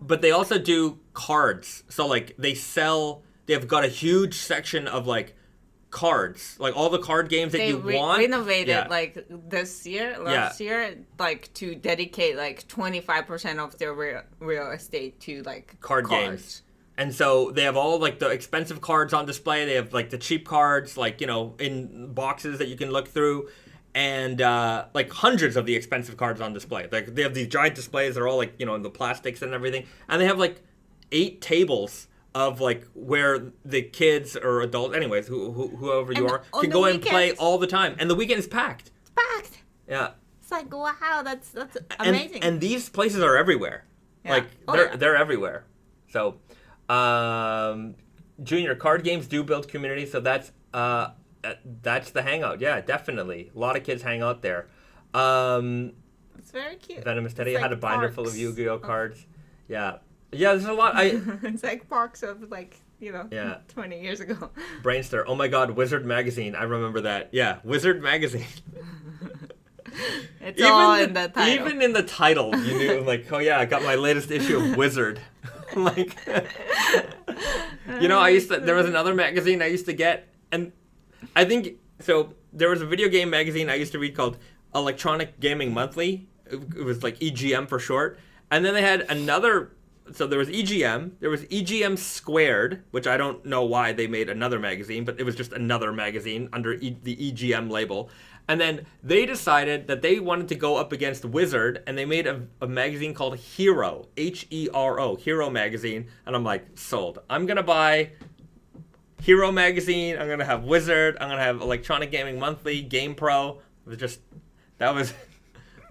But they also do cards. So like they've got a huge section of like cards, like all the card games that you want. Renovated like last year, like to dedicate like 25% of their real estate to like cards. Games. And so they have all like the expensive cards on display. They have like the cheap cards, like, you know, in boxes that you can look through, and like hundreds of the expensive cards on display. Like they have these giant displays. They're all like, you know, in the plastics and everything. And they have like 8 tables of like where the kids or adults, anyways, whoever you are, can go and play all the time. And the weekend is packed. It's packed. Yeah. It's like, wow, that's amazing. And these places are everywhere. Yeah. Like they're everywhere. So, junior card games do build community. So that's the hangout. Yeah, definitely. A lot of kids hang out there. It's very cute. Venomous Teddy had a binder full of Yu-Gi-Oh cards. Yeah. Yeah, there's a lot. It's like parks of like, you know, 20 years ago. Brainster. Oh my God, Wizard magazine. I remember that. Yeah, Wizard magazine. It's all in the title. Even in the title, you knew like, oh yeah, I got my latest issue of Wizard. Like, you know, there was another magazine I used to get, and I think so. There was a video game magazine I used to read called Electronic Gaming Monthly. It was like EGM for short, and then they had another. So there was EGM, there was EGM Squared, which I don't know why they made another magazine, but it was just another magazine under the EGM label. And then they decided that they wanted to go up against Wizard, and they made a magazine called Hero, Hero, Hero Magazine. And I'm like, sold. I'm going to buy Hero Magazine, I'm going to have Wizard, I'm going to have Electronic Gaming Monthly, Game Pro. That was...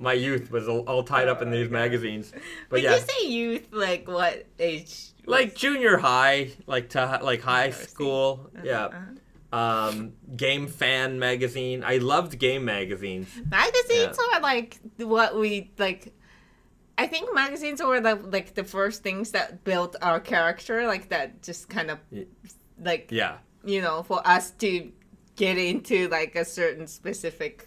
My youth was all tied up in these magazines. But you say youth, like what age? Like junior high, like high school. Game Fan magazine. I loved game magazines. Magazines are like what we like. I think magazines were the first things that built our character, like that just kind of like you know, for us to get into like a certain specific.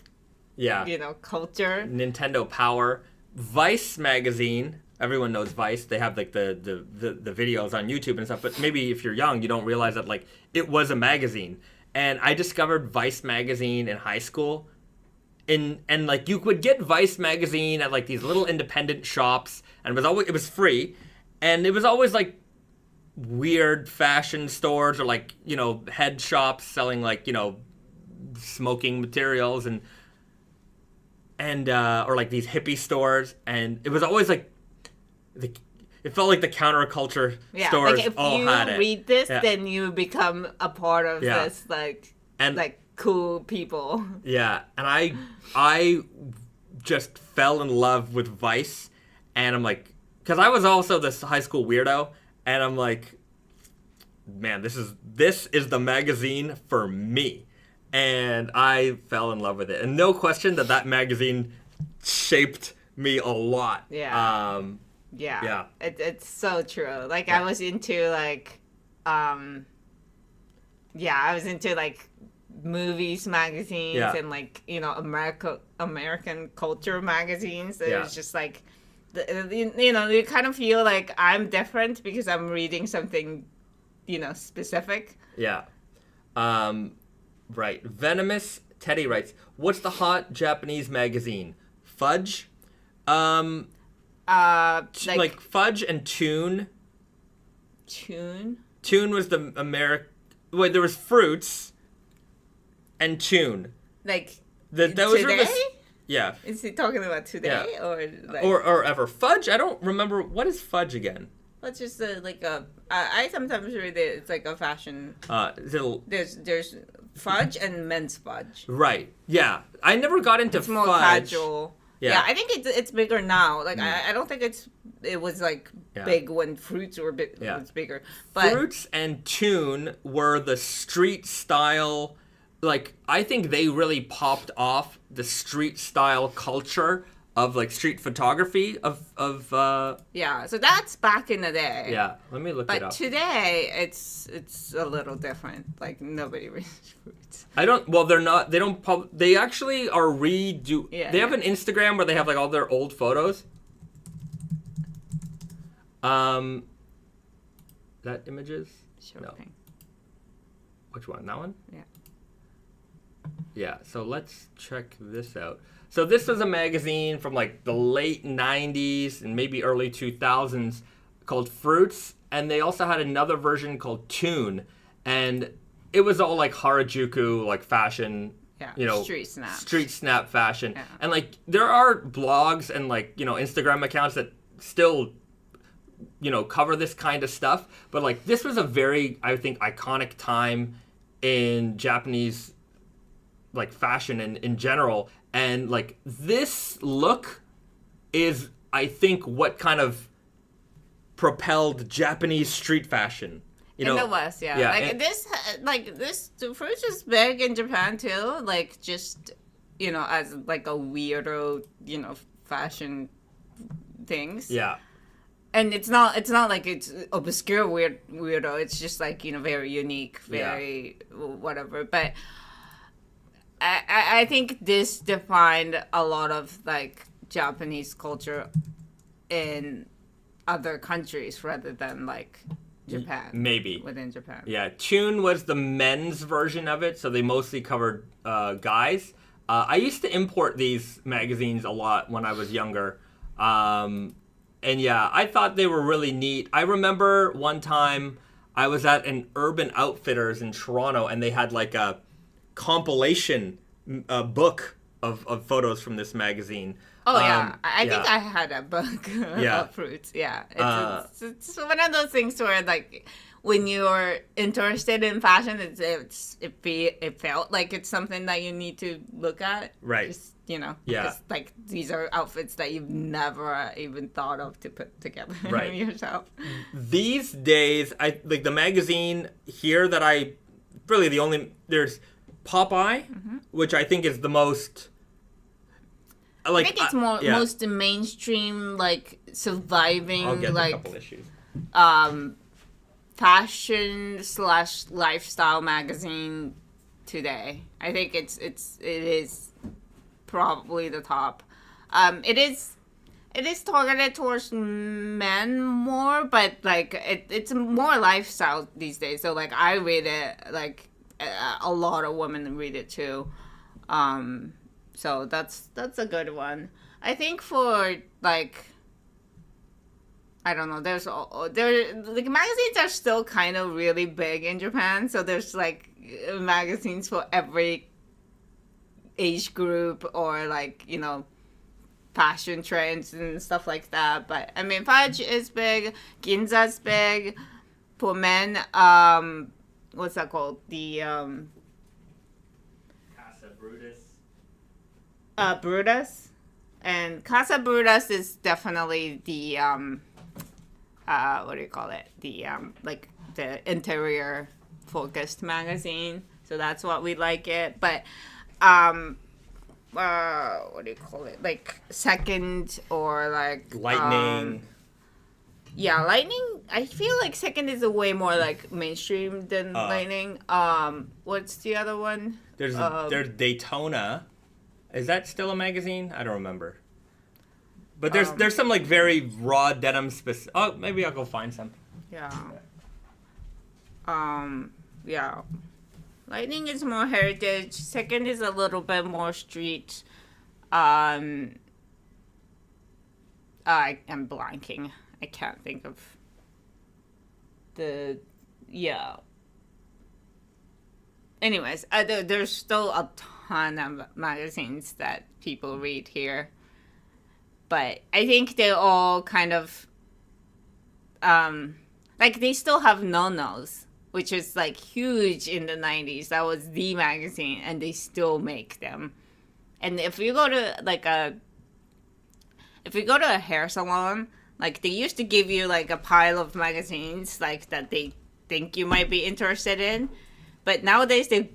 Yeah. You know, culture. Nintendo Power. Vice magazine. Everyone knows Vice. They have like the videos on YouTube and stuff. But maybe if you're young, you don't realize that like it was a magazine. And I discovered Vice magazine in high school. And like you could get Vice magazine at like these little independent shops, and it was free. And it was always like weird fashion stores or like, you know, head shops selling like, you know, smoking materials and and or like these hippie stores, and it was always like it felt like the counterculture stores like if all you had it. read this, then you become a part of this like cool people. Yeah, and I just fell in love with Vice, and I'm like, because I was also this high school weirdo, and I'm like, man, this is the magazine for me, and I fell in love with it, and no question that magazine shaped me a lot. Yeah. It's so true. Like I was into like I was into like movies magazines and like, you know, American culture magazines. It was just like you know, you kind of feel like I'm different because I'm reading something, you know, specific. Yeah. Right. Venomous Teddy writes, "What's the hot Japanese magazine? Fudge?" Like Fudge and Tune. Tune was the American. Wait, there was Fruits and Tune. Like those today? Yeah. Is he talking about today or like or ever? Fudge? I don't remember. What is Fudge again? It's just like a. I sometimes read it. It's like a fashion. There's Fudge and men's Fudge. Right. Yeah. I never got into it's more Fudge. Casual. Yeah, I think it's bigger now. Like I don't think it was like big when Fruits were was bigger. But Fruits and Tune were the street style. Like I think they really popped off the street style culture of like street photography of. Yeah, so that's back in the day. Yeah, let me look it up. But today it's a little different. Like nobody reads Fruits. I don't. Well, they're not. They don't. They actually are redo. Yeah, they have an Instagram where they have like all their old photos. That images. Sure. No. Which one? That one? Yeah. Yeah. So let's check this out. So this was a magazine from like the late '90s and maybe early 2000s called Fruits, and they also had another version called Tune, and it was all like Harajuku, like fashion, you know, street snap fashion. Yeah. And like there are blogs and like, you know, Instagram accounts that still, you know, cover this kind of stuff. But like this was a very, I think, iconic time in Japanese like fashion and in general. And like this look is, I think, what kind of propelled Japanese street fashion. You know, in the West, this Fruits is big in Japan too. Like just, you know, as like a weirdo, you know, fashion things. Yeah. And it's not like it's obscure weirdo. It's just like, you know, very unique, very whatever. But I think this defined a lot of like Japanese culture in other countries rather than like Japan. Maybe. Within Japan. Yeah. Tune was the men's version of it, so they mostly covered guys. I used to import these magazines a lot when I was younger. And yeah, I thought they were really neat. I remember one time I was at an Urban Outfitters in Toronto, and they had like a compilation book of photos from this magazine. Oh, yeah. I think I had a book of Fruits. Yeah. It's one of those things where, like, when you're interested in fashion, it felt like it's something that you need to look at. Right. Just, you know. Yeah. Because, like, these are outfits that you've never even thought of to put together yourself. These days, like, the magazine here that there's Popeye, which I think is the most... Like, I think it's most mainstream, like surviving, I'll get like a couple issues. Fashion/lifestyle magazine today. I think it is probably the top. It is targeted towards men more, but like it's more lifestyle these days. So like I read it, like a lot of women read it too. So that's a good one. I think for like, I don't know. Like magazines are still kind of really big in Japan. So there's like magazines for every age group or like, you know, fashion trends and stuff like that. But I mean, Fudge is big, Ginza's big. For men, what's that called? The Casa Brutus. Brutus, and Casa Brutus is definitely the what do you call it? The like the interior focused magazine. So that's what we like it. But what do you call it? Like Second or like Lightning. Yeah, Lightning. I feel like Second is a way more like mainstream than Lightning. What's the other one? There's Daytona. Is that still a magazine? I don't remember. But there's some like very raw denim specific. Oh, maybe I'll go find some. Yeah. Yeah. Lightning is more heritage. Second is a little bit more street. I'm blanking. I can't think of the, yeah. Anyways, there's still a ton of magazines that people read here. But I think they all kind of, like they still have No-Nos, which is like huge in the 90s. That was the magazine, and they still make them. And if you go to a hair salon, like, they used to give you, like, a pile of magazines, like, that they think you might be interested in. But nowadays, they're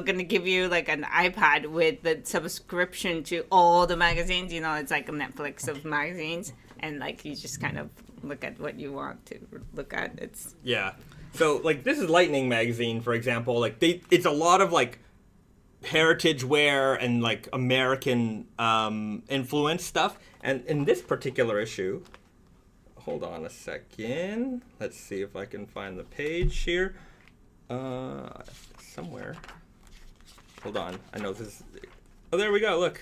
going to give you, like, an iPad with the subscription to all the magazines. You know, it's like a Netflix of magazines. And, like, you just kind of look at what you want to look at. It's... Yeah. So, like, this is Lightning magazine, for example. Like, it's a lot of, like, heritage wear and, like, American influence stuff. And in this particular issue... Hold on a second. Let's see if I can find the page here. Somewhere. Hold on. I know this is... Oh, there we go. Look.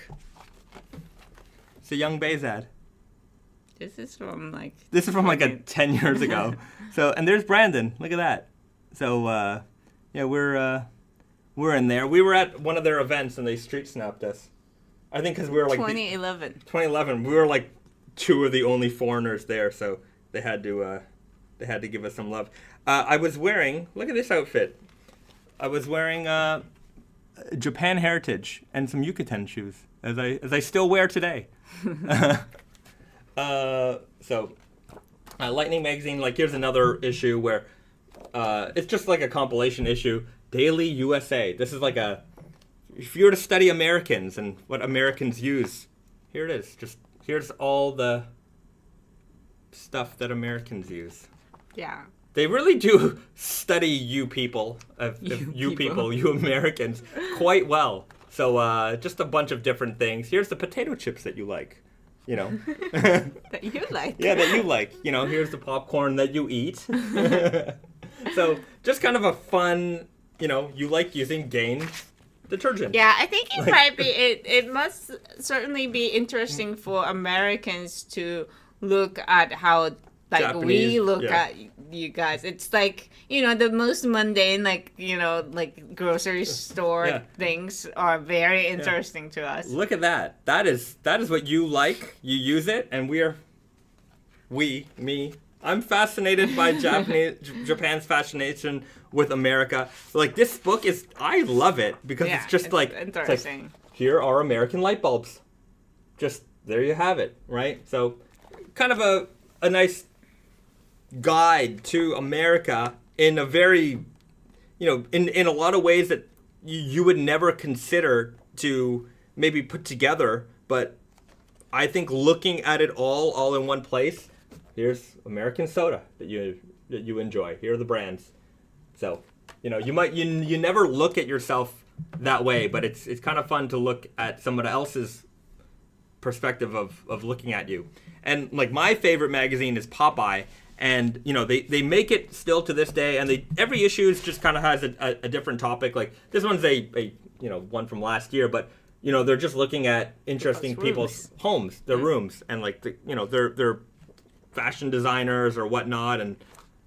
It's a young Bahzad. This is from like 10 years ago. So, and there's Brandon. Look at that. So, yeah, we're in there. We were at one of their events and they street snapped us. I think because we were like 2011. 2011. We were like two of the only foreigners there, so they had to give us some love. I was wearing, look at this outfit. I was wearing Japan Heritage and some Yucatan shoes, as I still wear today. So Lightning magazine, like, here's another issue where it's just like a compilation issue. Daily USA. This is like if you were to study Americans and what Americans use, here it is. Here's all the stuff that Americans use. Yeah. They really do study you people, you Americans, quite well. So just a bunch of different things. Here's the potato chips that you like, you know. That you like. Yeah, that you like. You know, here's the popcorn that you eat. So just kind of a fun, you know, you like using Gain detergent. Yeah, I think it might be. It must certainly be interesting for Americans to look at how like Japanese, we look at you guys. It's like, you know, the most mundane, like, you know, like grocery store things are very interesting to us. Look at that. That is what you like. You use it, and me. I'm fascinated by Japan's fascination with America. Like, this book I love it because it's just like interesting. It's like, here are American light bulbs. Just there you have it, right? So, kind of a nice guide to America in a very, you know, in a lot of ways that you would never consider to maybe put together. But I think looking at it all in one place. Here's American soda that you enjoy. Here are the brands. So, you know, you never look at yourself that way, but it's kind of fun to look at someone else's perspective of looking at you. And like, my favorite magazine is Popeye, and you know, they make it still to this day, and every issue just kind of has a different topic. Like, this one's a you know, one from last year, but you know, they're just looking at interesting people's homes, their rooms, and like you know, their fashion designers or whatnot, and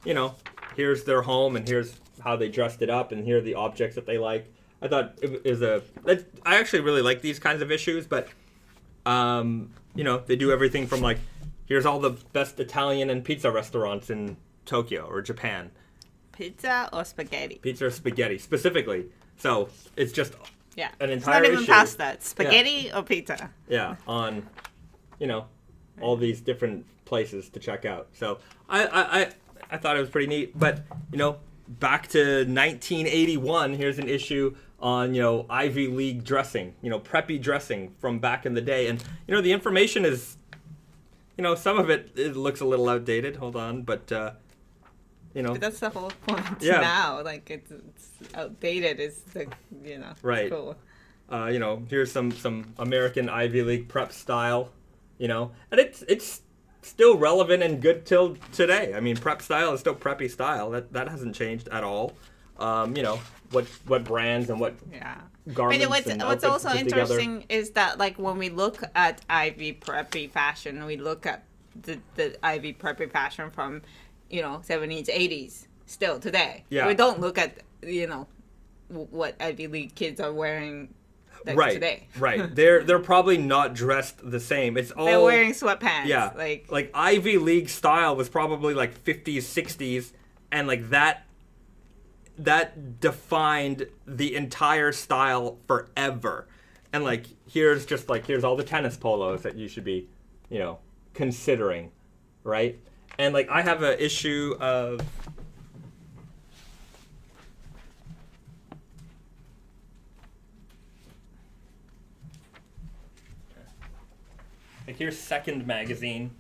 you know, here's their home and here's how they dressed it up and here are the objects that they like. I thought it was I actually really like these kinds of issues, but You know, they do everything from like, here's all the best Italian and pizza restaurants in Tokyo or Japan. Pizza or spaghetti? Pizza or spaghetti, specifically. So it's just an entire It's not even issue. pasta. It's spaghetti or pizza. Yeah, on, you know, all these different places to check out. So I thought it was pretty neat. But, you know, back to 1981, here's an issue on, you know, Ivy League dressing, you know, preppy dressing from back in the day. And, you know, the information is, you know, some of it looks a little outdated. Hold on, but, you know. But that's the whole point now. Like, it's outdated. It's, the, you know, right. Cool. You know, here's some American Ivy League prep style, you know. And it's still relevant and good till today. I mean, prep style is still preppy style. That hasn't changed at all. You know, what brands and what garments. But what's also interesting is that, like, when we look at Ivy preppy fashion, we look at the Ivy preppy fashion from, you know, 70s, 80s still today. Yeah. We don't look at, you know, what Ivy League kids are wearing today. Right. They're probably not dressed the same. It's all they're wearing sweatpants. Yeah. Like Ivy League style was probably like 50s, 60s, and like that defined the entire style forever. And like here's all the tennis polos that you should be, you know, considering, right? And like I have an issue of like here's Second magazine,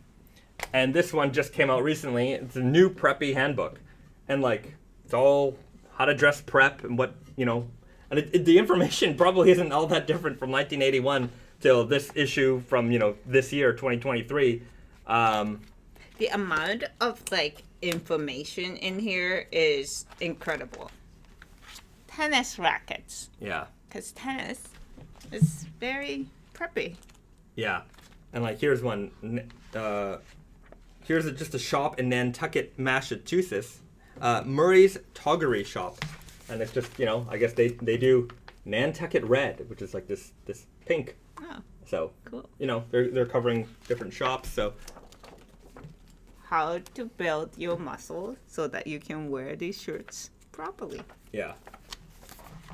and this one just came out recently. It's a new preppy handbook, and like it's all how to dress prep and what, you know, and the information probably isn't all that different from 1981 till this issue from, you know, this year 2023. The amount of like information in here is incredible. Tennis rackets. Yeah. Because tennis is very preppy. Yeah. And like here's one. Here's just a shop in Nantucket, Massachusetts. Murray's Toggery Shop. And it's just, you know, I guess they do Nantucket Red, which is like this pink. Oh. So, cool. You know, they're covering different shops, so. How to build your muscle so that you can wear these shirts properly. Yeah.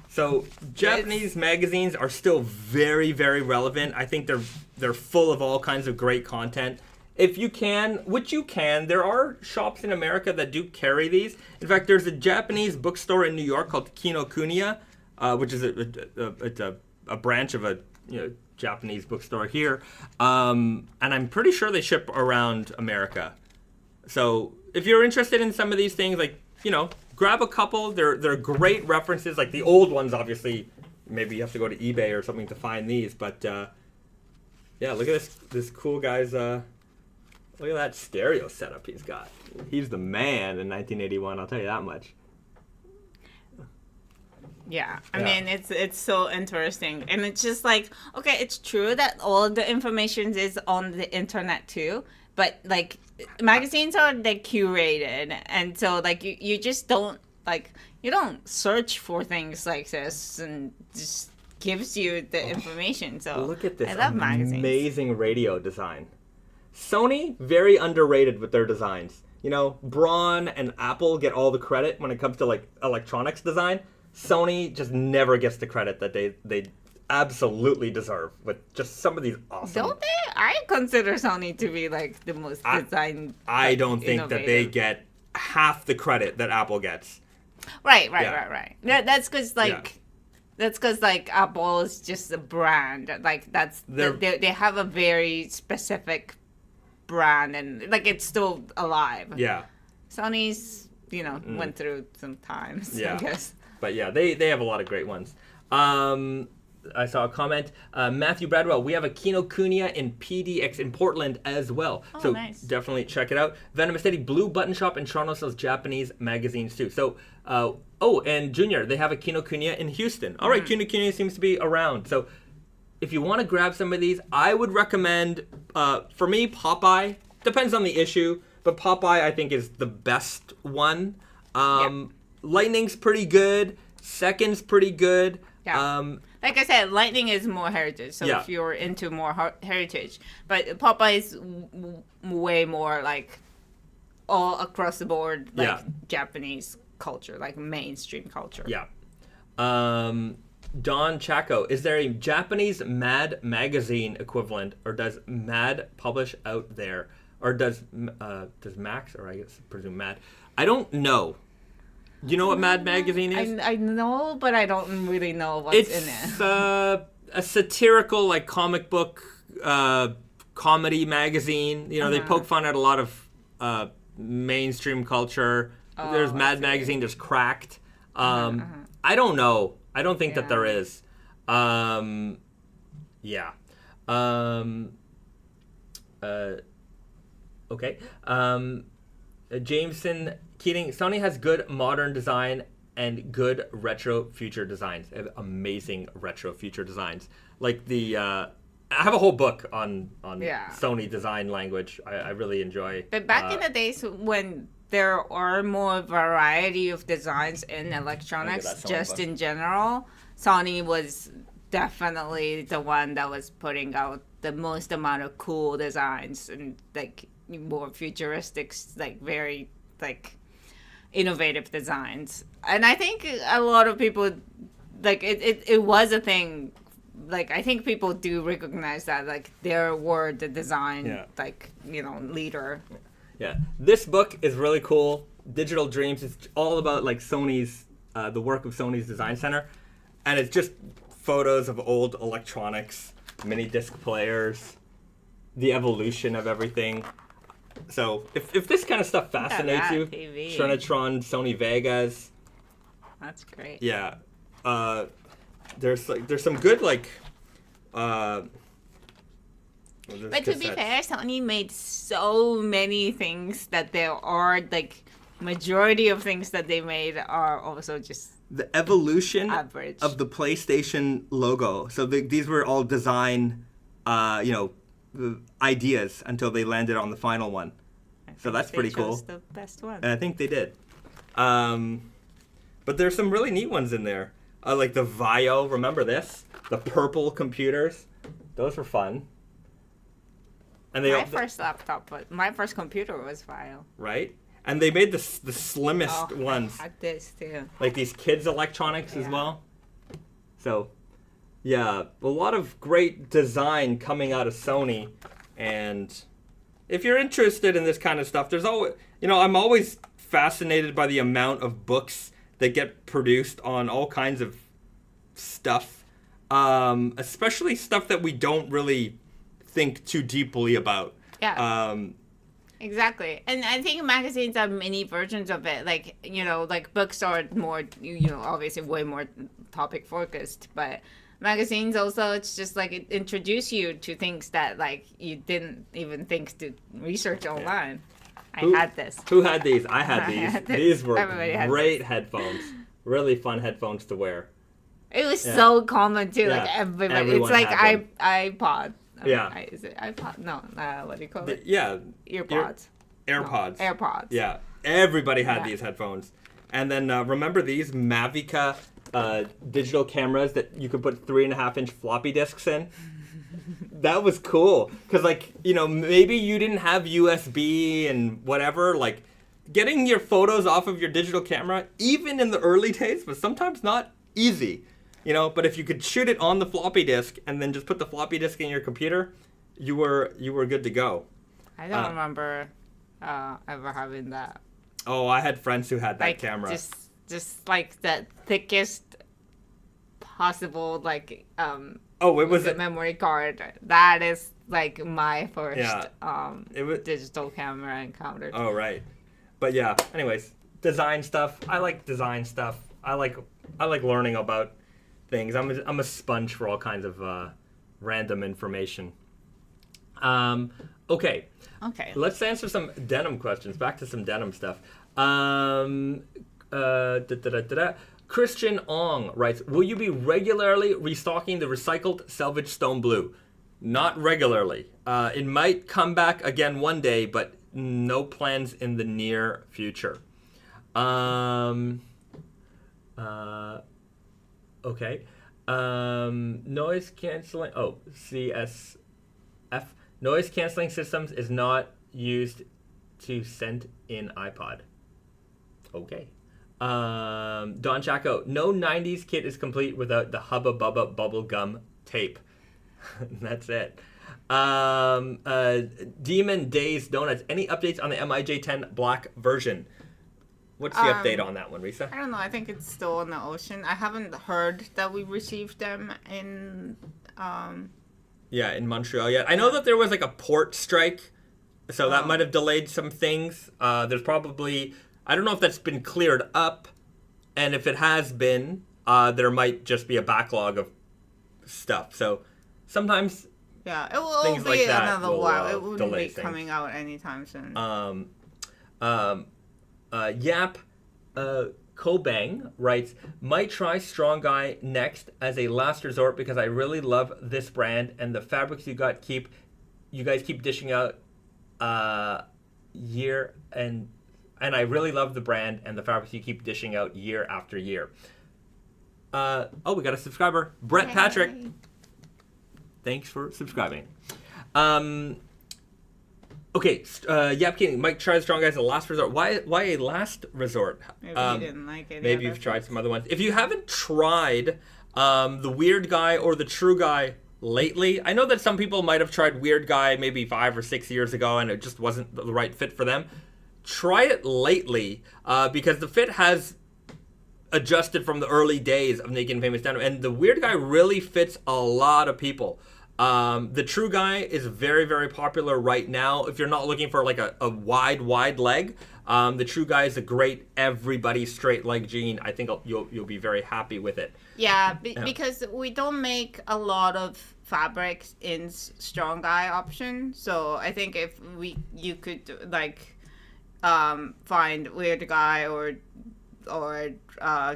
So Japanese magazines are still very, very relevant. I think they're full of all kinds of great content. If you can, which you can, there are shops in America that do carry these. In fact, there's a Japanese bookstore in New York called Kinokuniya, which is a branch of a, you know, Japanese bookstore here, and I'm pretty sure they ship around America. So if you're interested in some of these things, like, you know, grab a couple. They're great references. Like the old ones, obviously, maybe you have to go to eBay or something to find these. But yeah, look at this cool guy's. Look at that stereo setup he's got. He's the man in 1981. I'll tell you that much. Yeah, I mean, it's so interesting. And it's just like, okay, it's true that all the information is on the internet too, but like magazines are like curated, and so like you just don't like, you don't search for things like this, and just gives you the information. So look at this, I love magazines. Amazing radio design. Sony, very underrated with their designs. You know, Braun and Apple get all the credit when it comes to like electronics design. Sony just never gets the credit that they absolutely deserve with just some of these awesome. Don't they? I consider Sony to be like the most design. I don't think that they get half the credit that Apple gets. Right. That's because like Apple is just a brand. Like they have a very specific brand, and like it's still alive. Yeah. Sony's, you know, went through some times, I guess. But yeah, they have a lot of great ones. I saw a comment. Matthew Bradwell, we have a Kinokuniya in PDX in Portland as well. Oh, so nice. Definitely check it out. Venomous Eddie, Blue Button Shop in Toronto sells Japanese magazines too. So, and Junior, they have a Kinokuniya in Houston. All right, Kinokuniya seems to be around. So if you want to grab some of these, I would recommend, for me, Popeye. Depends on the issue, but Popeye I think is the best one. Lightning's pretty good. Second's pretty good. Yeah. Like I said, Lightning is more heritage. So if you're into more heritage, but Popeye is way more like all across the board, like Japanese culture, like mainstream culture. Yeah. Don Chaco, is there a Japanese Mad magazine equivalent, or does Mad publish out there, or does Max, or I guess presume Mad? I don't know. Do you know what Mad magazine is? I know, but I don't really know what's in it. It's a satirical, like, comic book comedy magazine. You know, they poke fun at a lot of mainstream culture. There's Mad magazine. There's Cracked. I don't know. I don't think that there is. Okay. Jameson Keating, Sony has good modern design and good retro future designs. They have amazing retro future designs. Like I have a whole book on Sony design language. I really enjoy. But back in the days when there are more variety of designs in electronics, just in general, Sony was definitely the one that was putting out the most amount of cool designs and like more futuristic, like very like innovative designs. And I think a lot of people, like it was a thing. Like I think people do recognize that like there were the design like leader. Yeah, this book is really cool. Digital Dreams. It's all about like Sony's, the work of Sony's design center, and it's just photos of old electronics, mini disc players, the evolution of everything. So if this kind of stuff fascinates you, TV. Trinitron, Sony Vegas. That's great. Yeah, there's some good like. But to be fair, Sony made so many things that there are like majority of things that they made are also just the evolution average of the PlayStation logo. So these were all design, ideas until they landed on the final one. So that's pretty cool. The best one. And I think they did. But there's some really neat ones in there. Like the Vio. Remember this? The purple computers. Those were fun. And my first computer was Vio. Right? And they made the slimmest ones. I had this too. Like these kids' electronics as well. So, yeah, a lot of great design coming out of Sony. And if you're interested in this kind of stuff, there's always, I'm always fascinated by the amount of books that get produced on all kinds of stuff. Especially stuff that we don't really think too deeply about. Yeah. Exactly. And I think magazines are mini versions of it. Like, like books are more, obviously way more topic focused, but magazines also, it's just like it introduce you to things that like you didn't even think to research online. I had this. Who had these? I had these. These were great headphones. Really fun headphones to wear. It was so common too. Like everybody. It's like iPod. Is it iPod? No. What do you call it? Earpods. AirPods. No, AirPods. Yeah. Everybody had these headphones. And then remember these Mavica digital cameras that you could put 3.5-inch floppy disks in? That was cool. Because, maybe you didn't have USB and whatever. Like, getting your photos off of your digital camera, even in the early days, was sometimes not easy. But if you could shoot it on the floppy disk and then just put the floppy disk in your computer, you were good to go. I don't remember ever having that. Oh, I had friends who had that camera. Just like the thickest possible it was a memory card. That is like my first digital camera encounter. Oh, right. But yeah, anyways, design stuff. I like design stuff. I like learning about things. I'm a sponge for all kinds of random information. Okay. Let's answer some denim questions. Back to some denim stuff. Christian Ong writes, will you be regularly restocking the recycled Selvedge Stone Blue? Not regularly. It might come back again one day, but no plans in the near future. Okay. Noise canceling. Oh, CSF. Noise canceling systems is not used to send in iPod. Okay. Don Chaco. No 90s kit is complete without the Hubba Bubba bubblegum tape. That's it. Demon Days Donuts. Any updates on the MIJ10 black version? What's the update on that one, Risa? I don't know. I think it's still in the ocean. I haven't heard that we received them in... in Montreal yet. I know that there was like a port strike, so that might have delayed some things. There's probably... I don't know if that's been cleared up, and if it has been, there might just be a backlog of stuff. So sometimes... Yeah, it will be like another while. It wouldn't be coming out anytime soon. Yap Kobang writes, might try Strong Guy next as a last resort because I really love this brand and the fabrics you guys keep dishing out year and I really love the brand and the fabrics you keep dishing out year after year. We got a subscriber, Brett Patrick. Thanks for subscribing. Okay, Yap King, Mike tries Strong Guy as a last resort. Why a last resort? Maybe you didn't like it. Maybe you've tried some other ones. If you haven't tried the Weird Guy or the True Guy lately, I know that some people might have tried Weird Guy maybe 5 or 6 years ago and it just wasn't the right fit for them. Try it lately because the fit has adjusted from the early days of Naked Famous Denim, and the Weird Guy really fits a lot of people. The True Guy is very, very popular right now. If you're not looking for like a wide leg, the True Guy is a great everybody straight leg jean. I think you'll be very happy with it. Yeah, because we don't make a lot of fabrics in Strong Guy option. So I think if you could like find Weird Guy or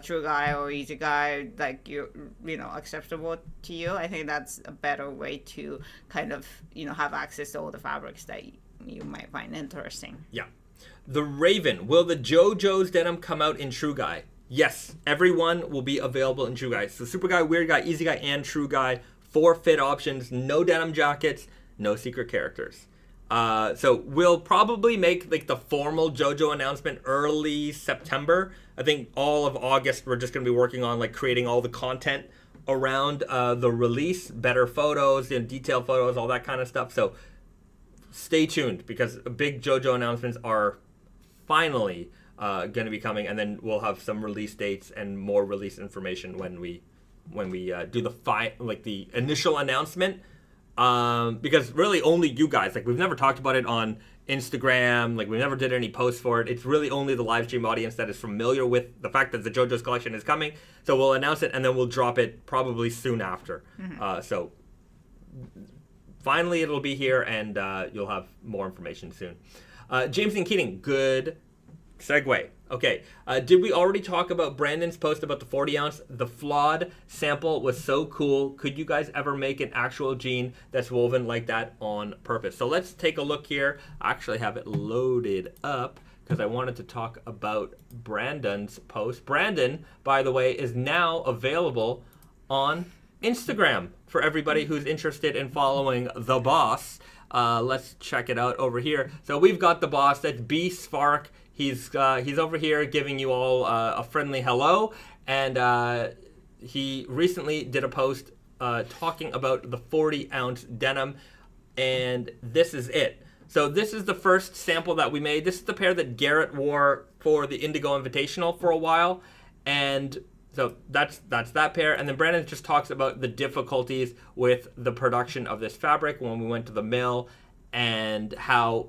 True Guy or Easy Guy, like you know, acceptable to you. I think that's a better way to kind of, you know, have access to all the fabrics that you might find interesting. Yeah. The Raven, will the JoJo's denim come out in True Guy? Yes, everyone will be available in True Guy. So Super Guy, Weird Guy, Easy Guy, and True Guy, 4 fit options, no denim jackets, no secret characters. So we'll probably make like the formal JoJo announcement early September. I think all of August we're just going to be working on like creating all the content around the release, better photos and detailed photos, all that kind of stuff. So stay tuned because big JoJo announcements are finally going to be coming, and then we'll have some release dates and more release information when we do the initial announcement. Because really only you guys, like we've never talked about it on Instagram, like we never did any posts for it. It's really only the live stream audience that is familiar with the fact that the JoJo's collection is coming. So we'll announce it and then we'll drop it probably soon after. Mm-hmm. So finally it'll be here and you'll have more information soon. James and Keating, good segue. Okay, did we already talk about Brandon's post about the 40 ounce? The flawed sample was so cool. Could you guys ever make an actual jean that's woven like that on purpose? So let's take a look here. I actually have it loaded up because I wanted to talk about Brandon's post. Brandon, by the way, is now available on Instagram for everybody who's interested in following the boss. Let's check it out over here. So we've got the boss. That's bsvarc. He's over here giving you all a friendly hello, and he recently did a post talking about the 40-ounce denim, and this is it. So this is the first sample that we made. This is the pair that Garrett wore for the Indigo Invitational for a while, and so that's that pair. And then Brandon just talks about the difficulties with the production of this fabric when we went to the mill, and how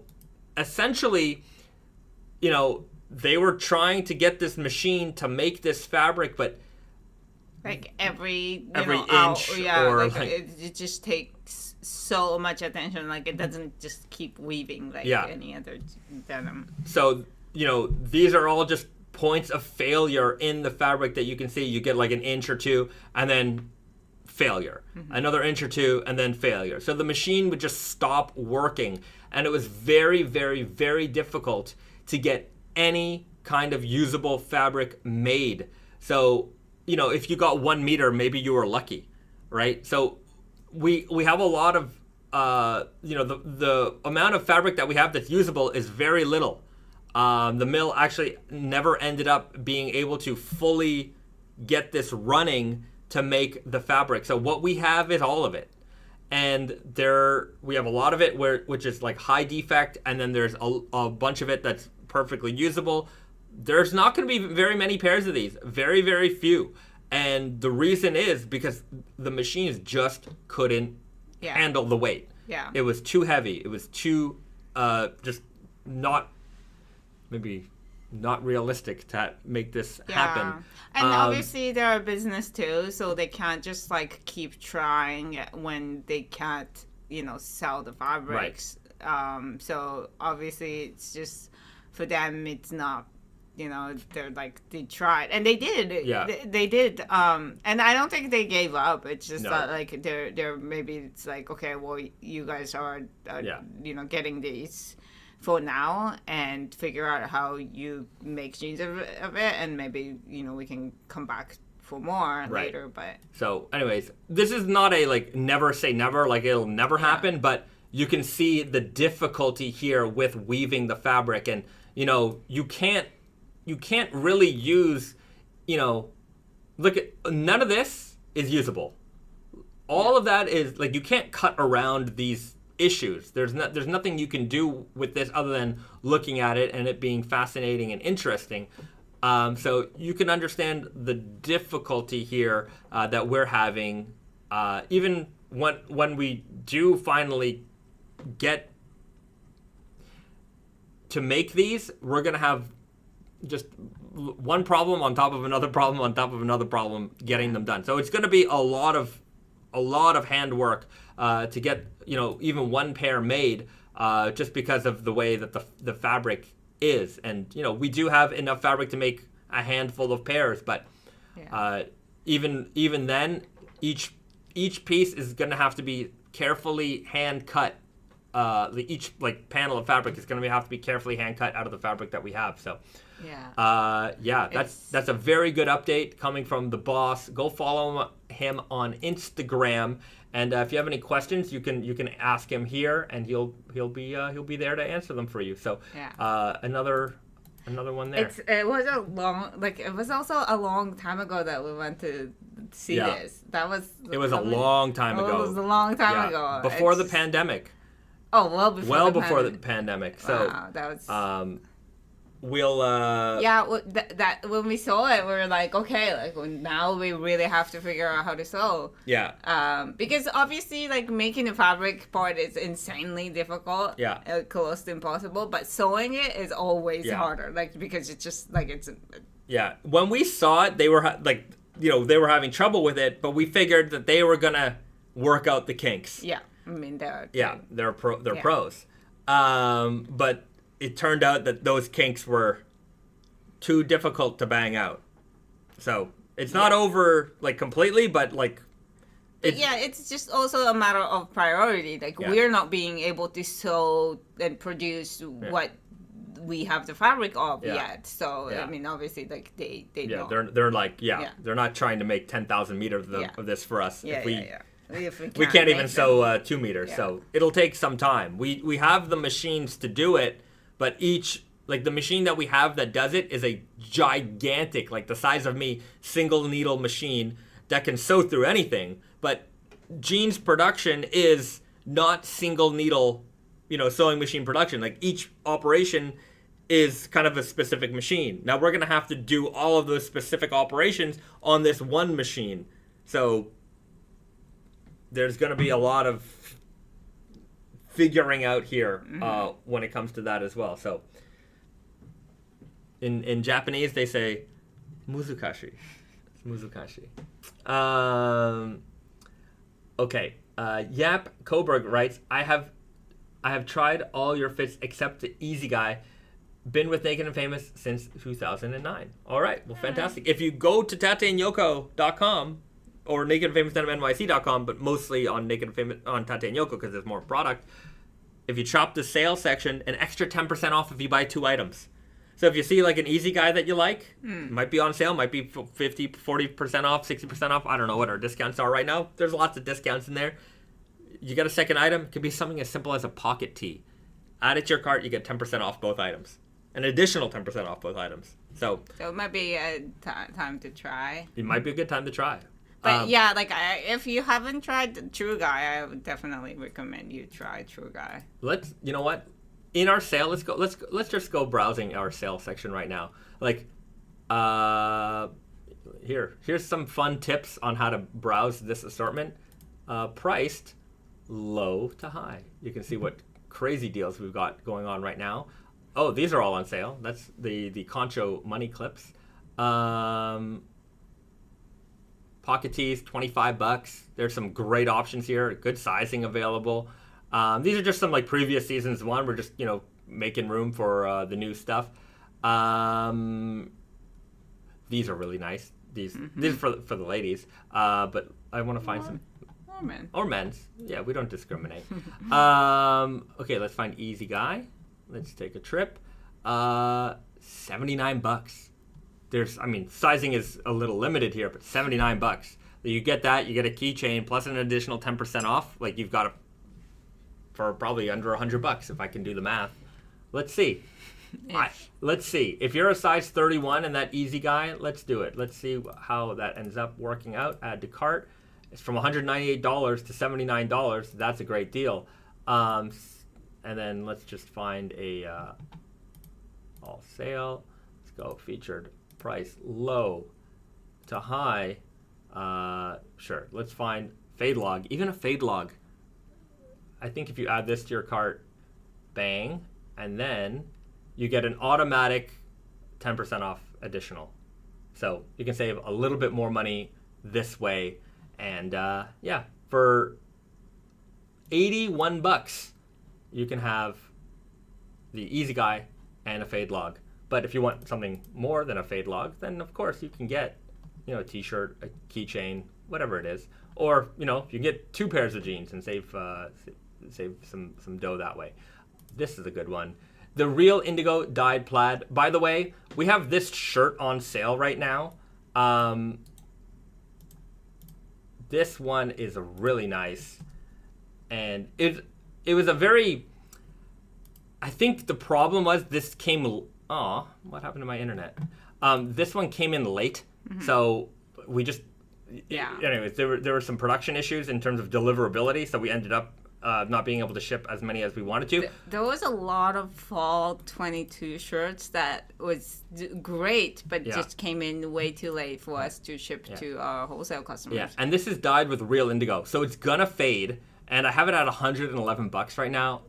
essentially, you know, they were trying to get this machine to make this fabric, but like every inch, or like it just takes so much attention. Like it doesn't just keep weaving like any other denim. So, you know, these are all just points of failure in the fabric that you can see. You get like an inch or two and then failure, another inch or two and then failure. So the machine would just stop working, and it was very, very, very difficult to get any kind of usable fabric made. So if you got 1 meter, maybe you were lucky, right? So we have a lot of, the amount of fabric that we have that's usable is very little. The mill actually never ended up being able to fully get this running to make the fabric. So what we have is all of it. And we have a lot of it which is like high defect, and then there's a bunch of it that's perfectly usable. There's not going to be very many pairs of these, very, very few. And the reason is because the machines just couldn't handle the weight. Yeah. It was too heavy. It was too, just not realistic to make this happen. And obviously they're a business too, so they can't just like keep trying when they can't, sell the fabrics. Right. So obviously it's just, for them it's not, they're like, they tried and they did. Yeah. They did. And I don't think they gave up. It's just that like they're maybe it's like, okay, well you guys are getting these for now, and figure out how you make jeans of it, and maybe we can come back for more later. But so anyways, this is not a like never say never, like it'll never happen, but you can see the difficulty here with weaving the fabric. And you can't really use, look at, none of this is usable. All of that is like, you can't cut around these issues. There's nothing you can do with this other than looking at it and it being fascinating and interesting. So you can understand the difficulty here that we're having, even when we do finally get to make these. We're gonna have just one problem on top of another problem on top of another problem getting them done. So it's going to be a lot of handwork to get even one pair made, just because of the way that the fabric is. And we do have enough fabric to make a handful of pairs, but even then, each piece is going to have to be carefully hand cut. Each panel of fabric is going to have to be carefully hand cut out of the fabric that we have. So that's a very good update coming from the boss. Go follow him on Instagram, and if you have any questions, you can ask him here, and he'll be there to answer them for you. So another one there. It was also a long time ago that we went to see this. It was a long time ago. It was a long time ago. Before the pandemic. Oh, well before the pandemic. So wow, that was. We'll. That when we saw it, we were like, okay, like now we really have to figure out how to sew. Yeah. Because obviously, like making the fabric part is insanely difficult. Yeah. Close to impossible, but sewing it is always harder. Like because it's just like it's. Yeah. When we saw it, they were they were having trouble with it, but we figured that they were gonna work out the kinks. Yeah. I mean, they're pros. But it turned out that those kinks were too difficult to bang out. So it's not over completely, but it's just also a matter of priority. We're not being able to sew and produce what we have the fabric of yet. So I mean, obviously, they know. They're not trying to make 10,000 meters of this for us. We can't even sew 2 meters, so it'll take some time. We have the machines to do it, but the machine that we have that does it is a gigantic, the size of me, single needle machine that can sew through anything. But jeans production is not single needle, sewing machine production. Each operation is kind of a specific machine. Now we're gonna have to do all of those specific operations on this one machine. So there's going to be a lot of figuring out here when it comes to that as well. So in Japanese, they say muzukashi. It's muzukashi. Okay. Yap Coburg writes, I have tried all your fits except the Easy Guy. Been with Naked and Famous since 2009. All right. Well, fantastic. If you go to tateandyoko.com, or nakedandfamousdenimnyc.com, but mostly on Naked and Famous on Tate and Yoko because there's more product. If you chop the sales section, an extra 10% off if you buy 2 items. So if you see like an easy guy that you like, might be on sale, might be 50, 40% off, 60% off. I don't know what our discounts are right now. There's lots of discounts in there. You get a second item. It could be something as simple as a pocket tee. Add it to your cart, you get 10% off both items. An additional 10% off both items. So it might be a time to try. It might be a good time to try. But if you haven't tried the True Guy, I would definitely recommend you try True Guy. You know what? In our sale, let's just go browsing our sale section right now. Like, here's some fun tips on how to browse this assortment. Priced low to high. You can see what crazy deals we've got going on right now. Oh, these are all on sale. That's the Concho money clips. Pocket tees, $25. There's some great options here. Good sizing available. These are just some like previous seasons one. We're just making room for the new stuff. These are really nice. These are for the ladies. But I want to find some. Or men's. Yeah, we don't discriminate. Okay, let's find easy guy. Let's take a trip. $79. Sizing is a little limited here, but $79. You get that, you get a keychain plus an additional 10% off. Like you've got for probably under $100 if I can do the math. Let's see. Let's see. If you're a size 31 and that easy guy, let's do it. Let's see how that ends up working out. Add to cart. It's from $198 to $79. That's a great deal. And then let's just find a all sale. Let's go featured price low to high. Sure. Let's find fade log. Even a fade log. I think if you add this to your cart, bang, and then you get an automatic 10% off additional. So you can save a little bit more money this way. And for $81, you can have the easy guy and a fade log. But if you want something more than a fade log, then of course you can get, a t-shirt, a keychain, whatever it is. Or, you can get 2 pairs of jeans and save some dough that way. This is a good one. The Real Indigo Dyed Plaid. By the way, we have this shirt on sale right now. This one is really nice. And it was a very... I think the problem was this came... Oh, what happened to my internet? This one came in late. So we just... Yeah. Anyways, there were some production issues in terms of deliverability. So we ended up not being able to ship as many as we wanted to. There was a lot of fall 22 shirts that was great, but just came in way too late for us to ship to our wholesale customers. Yeah, and this is dyed with Real Indigo, so it's gonna fade. And I have it at $111 right now.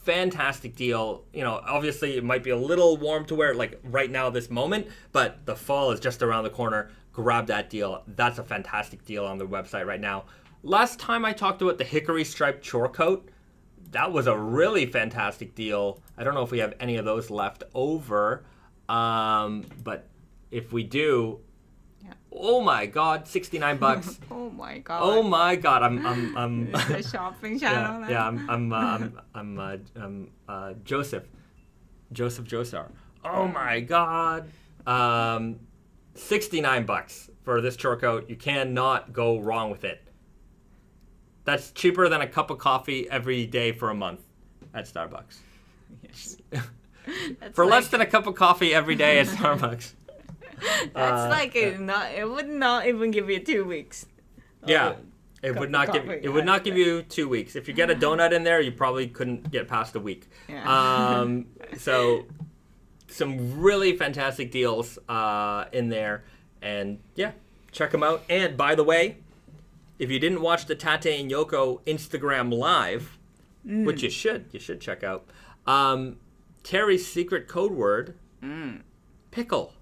Fantastic deal. Obviously it might be a little warm to wear it like right now this moment, but the fall is just around the corner. Grab that deal. That's a fantastic deal on the website right now. Last time I talked about the hickory striped chore coat, that was a really fantastic deal. I don't know if we have any of those left over, but if we do, oh my God, $69. Oh my God. Oh my God, I'm the shopping channel. I'm Joseph Josar. Oh my God, $69 for this chore coat. You cannot go wrong with it. That's cheaper than a cup of coffee every day for a month at Starbucks. Yes. For less than a cup of coffee every day at Starbucks. That's it would not even give you 2 weeks. Yeah, it would not give you 2 weeks. If you get a donut in there, you probably couldn't get past a week. Yeah. So some really fantastic deals in there, and check them out. And by the way, if you didn't watch the Tate and Yoko Instagram Live, which you should check out, Terry's secret code word, Pickle.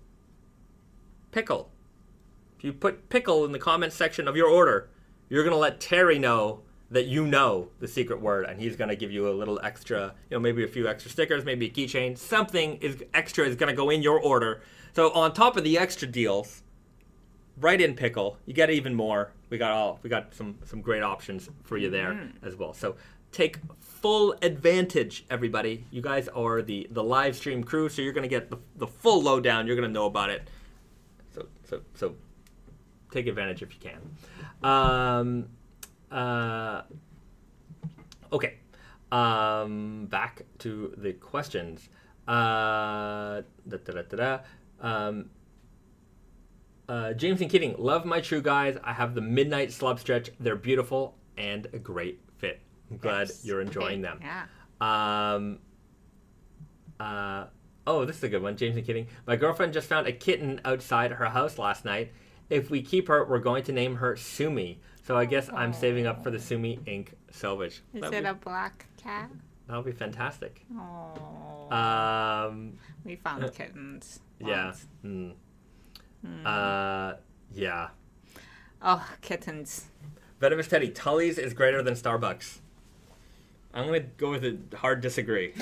Pickle. If you put Pickle in the comments section of your order, you're going to let Terry know that you know the secret word, and he's going to give you a little extra, maybe a few extra stickers, maybe a keychain. Something extra is going to go in your order. So on top of the extra deals, write in Pickle. You get even more. we got some great options for you there as well. So take full advantage, everybody. You guys are the live stream crew, so you're gonna get the full lowdown. You're gonna know about it. So take advantage if you can. Okay. Back to the questions. James and Keating, love my True Guys. I have the Midnight Slub Stretch. They're beautiful and a great fit. I'm glad you're enjoying them. Yeah. Oh, this is a good one. James and Keating. My girlfriend just found a kitten outside her house last night. If we keep her, we're going to name her Sumi. So I guess I'm saving up for the Sumi Inc. Selvage. Is it a black cat? That'll be fantastic. Oh. We found kittens. Yeah. Yeah. Oh, kittens. Venomous Teddy, Tully's is greater than Starbucks. I'm gonna go with a hard disagree.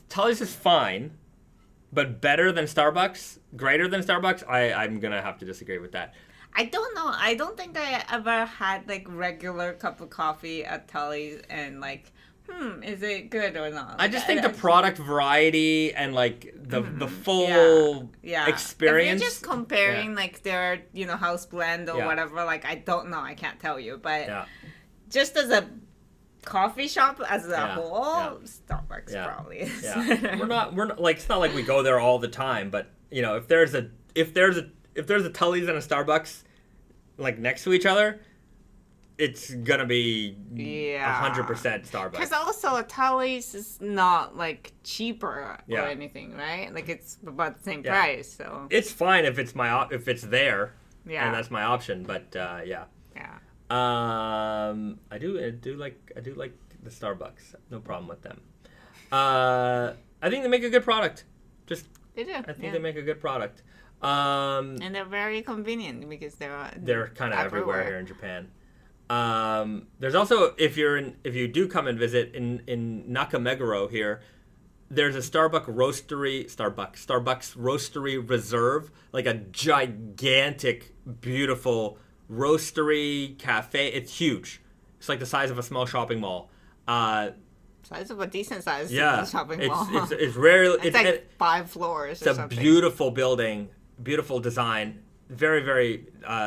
Tully's is fine, but better than Starbucks, greater than Starbucks. I'm gonna have to disagree with that. I don't know. I don't think I ever had like regular cup of coffee at Tully's and like, is it good or not? I just think the product variety and like the full experience. If you're just comparing like their house blend or whatever, like I don't know. I can't tell you, but just as a coffee shop as a whole, Starbucks probably is. Yeah. we're not like, it's not like we go there all the time, but if there's a Tully's and a Starbucks like next to each other, it's gonna be 100% Starbucks. Because also a Tully's is not like cheaper or anything, right? Like it's about the same price, so it's fine if it's if it's there, and that's my option. But I do like the Starbucks. No problem with them. I think they make a good product. They do. I think they make a good product. And they're very convenient because they're kind of everywhere here in Japan. There's also, if you do come and visit in Nakameguro here, there's a Starbucks roastery reserve, like a gigantic, beautiful roastery cafe. It's huge. It's like the size of a small shopping mall. Size of a decent sized shopping mall. It's rare. It's like 5 floors. It's a beautiful building, beautiful design. Very, very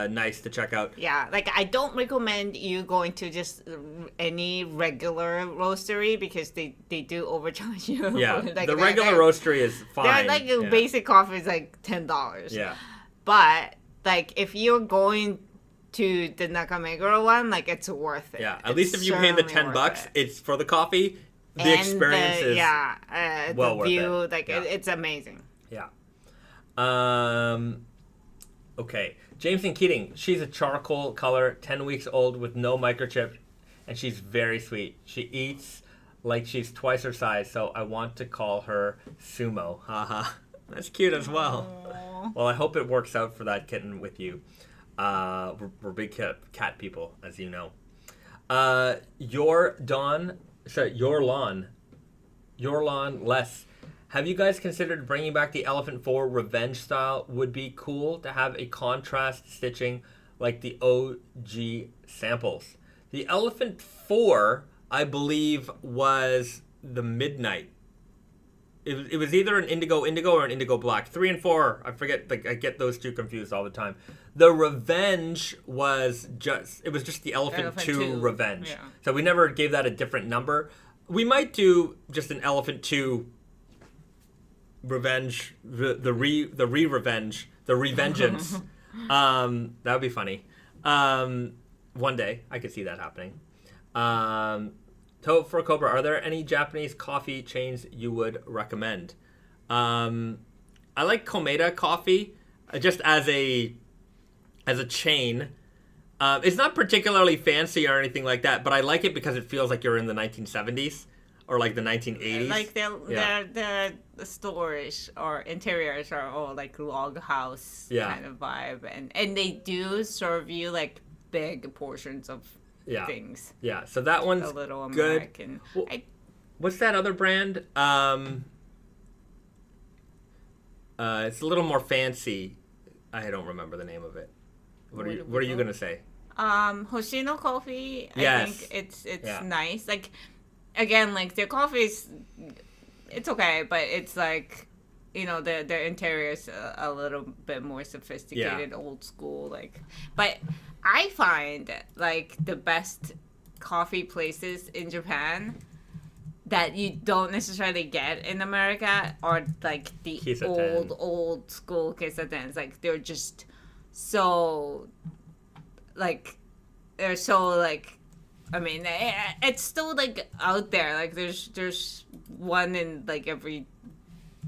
nice to check out. Yeah, like I don't recommend you going to just any regular roastery because they do overcharge you. Yeah, like, the regular roastery is fine. Like basic coffee is like $10. Yeah. But like if you're going to the Nakameguro one, like it's worth it. Yeah, at least if you pay the $10, it's for the coffee. The experience is well worth view, it. Like it's amazing. Yeah. Okay, James and Keating. She's a charcoal color, 10 weeks old with no microchip, and she's very sweet. She eats like she's twice her size, so I want to call her Sumo. Haha, that's cute as well. Aww. Well, I hope it works out for that kitten with you. We're big cat people, as you know. Your lawn, less. Have you guys considered bringing back the Elephant 4 Revenge style? Would be cool to have a contrast stitching like the OG samples. The Elephant 4, I believe, was the Midnight. It was either an indigo or an indigo black. 3 and 4, I forget. Like I get those two confused all the time. The Revenge was just the Elephant 2 Revenge. Yeah. So we never gave that a different number. We might do just an Elephant 2 Revenge, the Revengeance. That would be funny. One day I could see that happening. For Cobra, are there any Japanese coffee chains you would recommend? I like Komeda Coffee, just as a chain. It's not particularly fancy or anything like that, but I like it because it feels like you're in the 1970s. Or like the 1980s. Like the stores or interiors are all like log house kind of vibe. And they do serve you like big portions of things. Yeah, so that one's a little American. Well, what's that other brand? It's a little more fancy. I don't remember the name of it. What are you gonna say? Hoshino Coffee. Yes. I think it's nice. Like, again, like their coffee is, it's okay, but it's like, you know, their interior is a little bit more sophisticated, old school. Like, but I find like the best coffee places in Japan that you don't necessarily get in America are like the old school keisatens. Like they're just so like I mean, it's still like out there. Like there's one in like every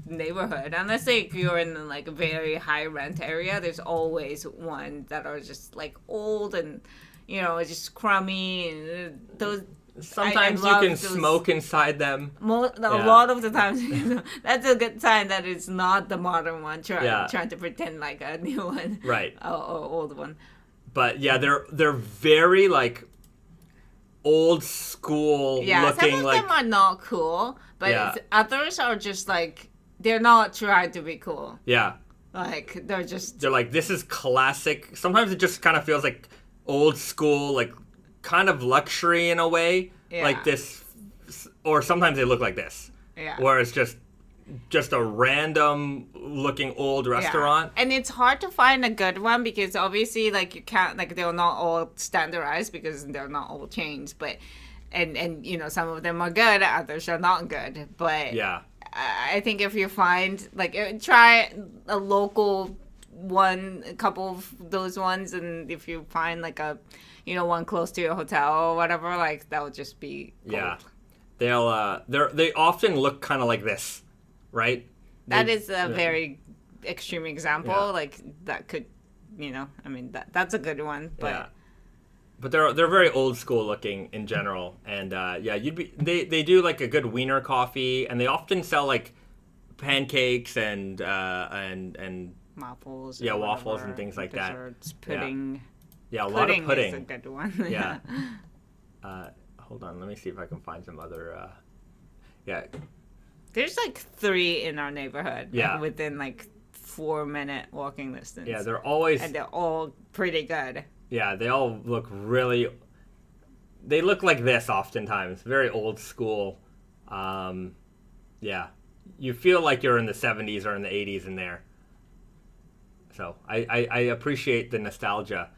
neighborhood, unless like you're in like a very high rent area. There's always one that are just like old and, you know, just crummy, and those sometimes you can smoke inside them. A lot of the times that's a good sign that it's not the modern one trying to pretend like a new one, right, or old one. But yeah, they're very like old school looking. Some of them are not cool, but others are just like, they're not trying to be cool. Yeah. Like, they're like, this is classic. Sometimes it just kind of feels like old school, like kind of luxury in a way. Yeah. Like this, or sometimes they look like this. Yeah. Where it's just a random looking old restaurant. And it's hard to find a good one because obviously, like, you can't, like, they're not all standardized because they're not all chains, but, and you know, some of them are good, others are not good. But yeah. I think if you find, like, try a local one, a couple of those ones, and if you find, like, a, you know, one close to your hotel or whatever, like, that would just be gold. Yeah. They often look kind of like this, right? That is a very extreme example. Yeah. Like, that could, you know, I mean, that's a good one, but... Yeah. But they're very old school looking in general, and they do like a good wiener coffee, and they often sell like pancakes and waffles. Yeah, waffles and things like desserts, that. Pudding. Yeah, a lot of pudding. Is a good one. Yeah. Hold on, let me see if I can find some other. There's like 3 in our neighborhood. Yeah. Like, within like 4-minute walking distance. Yeah, they're always. And they're all pretty good. Yeah, they all look really... They look like this oftentimes. Very old school. Yeah. You feel like you're in the 70s or in the 80s in there. So, I appreciate the nostalgia.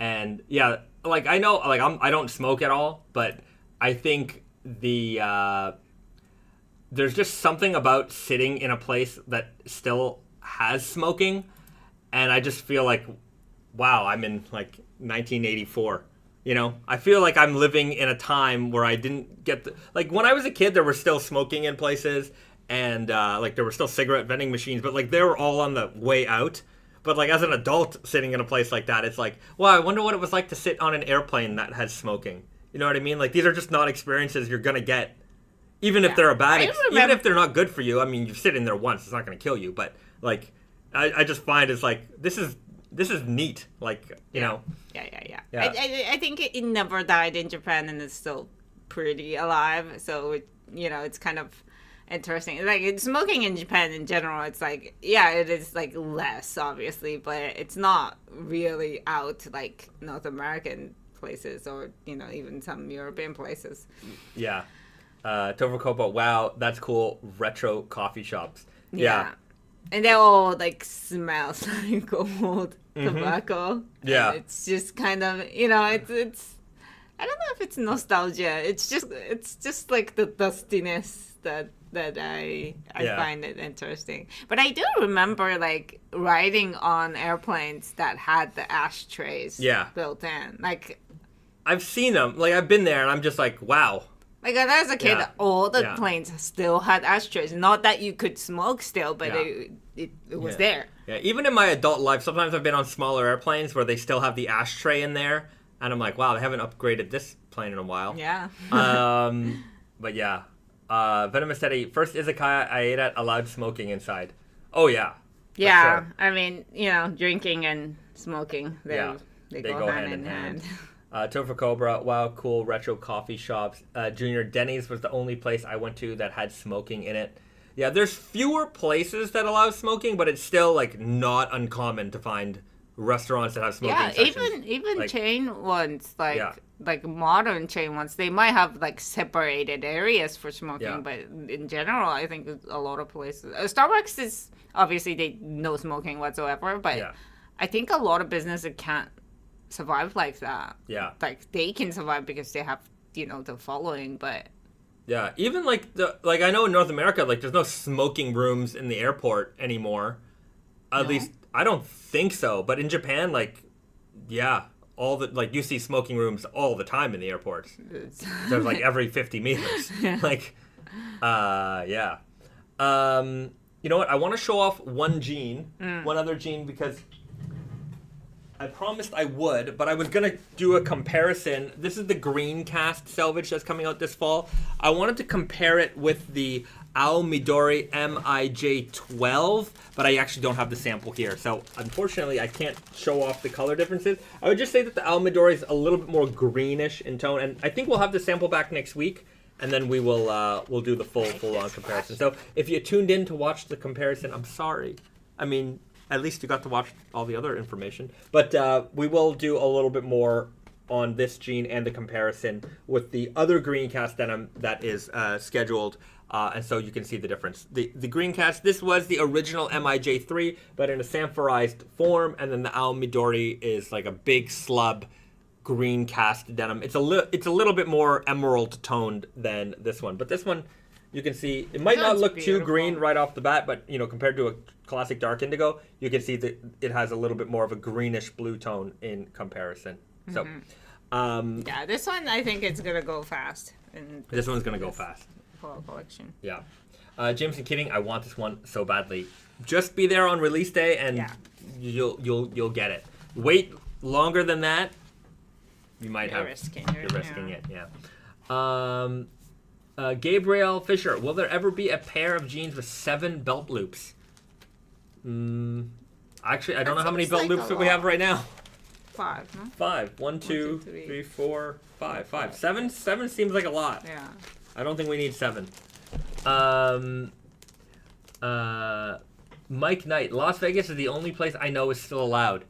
And, yeah, like, I know, like, I don't smoke at all, but I think there's just something about sitting in a place that still has smoking, and I just feel like, wow, I'm in, like... 1984, you know, I feel like I'm living in a time where I didn't get like when I was a kid there were still smoking in places, and like there were still cigarette vending machines, but like they were all on the way out. But like as an adult sitting in a place like that, it's like, wow, I wonder what it was like to sit on an airplane that has smoking. You know what I mean? Like these are just not experiences you're gonna get, even if they're a bad even if they're not good for you. I mean, you sit in there once, it's not gonna kill you, but like I just find it's like this is neat, like, you know. Yeah. I think it never died in Japan, and it's still pretty alive. So, you know, it's kind of interesting. Like, smoking in Japan in general, it's like, yeah, it is, like, less, obviously, but it's not really out, like, North American places or, you know, even some European places. Yeah. Tofukopa, wow, that's cool. Retro coffee shops. Yeah. And they all, like, smells like old tobacco. Yeah. And it's just kind of, you know, it's I don't know if it's nostalgia. It's just like the dustiness that I find it interesting. But I do remember, like, riding on airplanes that had the ashtrays built in. Like, I've seen them. Like, I've been there, and I'm just like, wow. Like, when I was a kid, all the planes still had ashtrays. Not that you could smoke still, but it was there. Yeah, even in my adult life, sometimes I've been on smaller airplanes where they still have the ashtray in there. And I'm like, wow, they haven't upgraded this plane in a while. Yeah. But yeah. Venomous Teddy, first izakaya I ate at allowed smoking inside. Oh, yeah. Yeah, sure. I mean, you know, drinking and smoking, they go hand in hand. Tofu Cobra, wow, cool retro coffee shops. Junior, Denny's was the only place I went to that had smoking in it. Yeah, there's fewer places that allow smoking, but it's still like not uncommon to find restaurants that have smoking sections. even like, chain ones, like Yeah. like modern chain ones, they might have like separated areas for smoking, Yeah. but in general, I think a lot of places, Starbucks is obviously they no smoking whatsoever, but Yeah. I think a lot of businesses can't survive like that. Yeah. Like they can survive because they have the following, but Yeah, even like I know in North America, like there's no smoking rooms in the airport anymore. At least I don't think so. But in Japan, like, yeah, all the like you see smoking rooms all the time in the airports. There's like every 50 meters. Like, yeah. You know what? I want to show off one other jean because I promised I would, but I was going to do a comparison. This is the Greencast Selvedge that's coming out this fall. I wanted to compare it with the Ao Midori MIJ12, but I actually don't have the sample here. So unfortunately, I can't show off the color differences. I would just say that the Ao Midori is a little bit more greenish in tone, and I think we'll have the sample back next week, and then we will we'll do the full-on comparison. So if you tuned in to watch the comparison, I'm sorry. I mean, at least you got to watch all the other information. But we will do a little bit more on this jean and the comparison with the other Greencast denim that is scheduled. And so you can see the difference. The Greencast, this was the original MIJ3, but in a samphorized form. And then the Ao Midori is like a big slub Greencast denim. It's a little bit more emerald toned than this one. But this one, you can see, it might not look too green right off the bat, but compared to a classic dark indigo, you can see that it has a little bit more of a greenish blue tone in comparison. So, yeah, this one I think it's gonna go fast. This one's gonna go fast. Fall collection. Yeah, Jameson kidding. I want this one so badly. Just be there on release day, and you'll get it. Wait longer than that, you might You're risking it. Yeah. Gabriel Fisher, will there ever be a pair of jeans with 7 belt loops? Actually, I don't know how many belt loops that we have right now. 5, no? 5. 1, 2, 3, 4, 5. 5. 7 seems like a lot. Yeah. I don't think we need 7. Mike Knight, Las Vegas is the only place I know is still allowed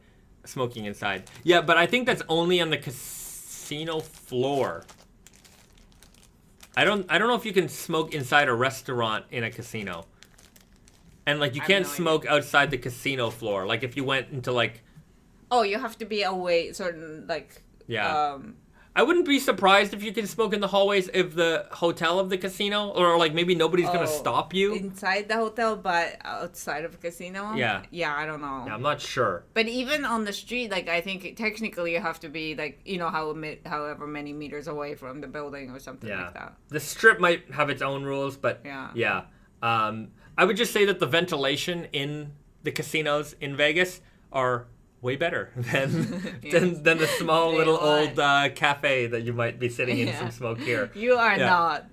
smoking inside. Yeah, but I think that's only on the casino floor. I don't know if you can smoke inside a restaurant in a casino. And like you can't smoke outside the casino floor. Like if you went into like you have to be away certain like I wouldn't be surprised if you can smoke in the hallways of the hotel of the casino, or like maybe nobody's gonna stop you inside the hotel, but outside of the casino. Yeah, I don't know. Yeah, I'm not sure. But even on the street, like I think technically you have to be like however many meters away from the building or something like that. The Strip might have its own rules, but yeah. I would just say that the ventilation in the casinos in Vegas are way better than than the small little old cafe that you might be sitting in some smoke here. You are not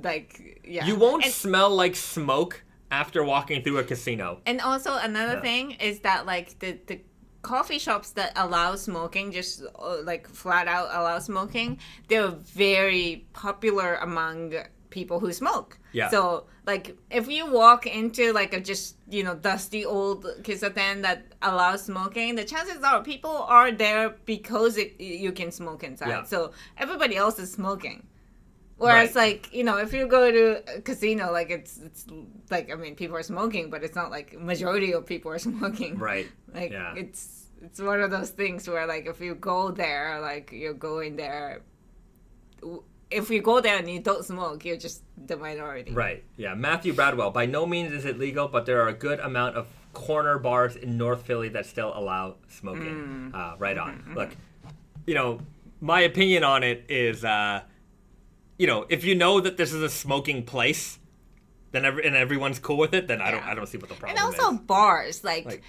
like You won't smell like smoke after walking through a casino. And also another thing is that like the coffee shops that allow smoking, just like flat out allow smoking, they're very popular among people who smoke. Yeah. So like if you walk into like a just dusty old kisaten that allows smoking, the chances are people are there because you can smoke inside. Yeah. So everybody else is smoking. Whereas like if you go to a casino, like it's like people are smoking, but it's not like majority of people are smoking. Right. Like it's one of those things where like if you go there, like you're going there. If you go there and you don't smoke, you're just the minority. Right. Yeah. Matthew Bradwell. By no means is it legal, but there are a good amount of corner bars in North Philly that still allow smoking. Right on. Look, my opinion on it is, if you know that this is a smoking place, then everyone's cool with it, then I don't see what the problem is. And also bars. Like,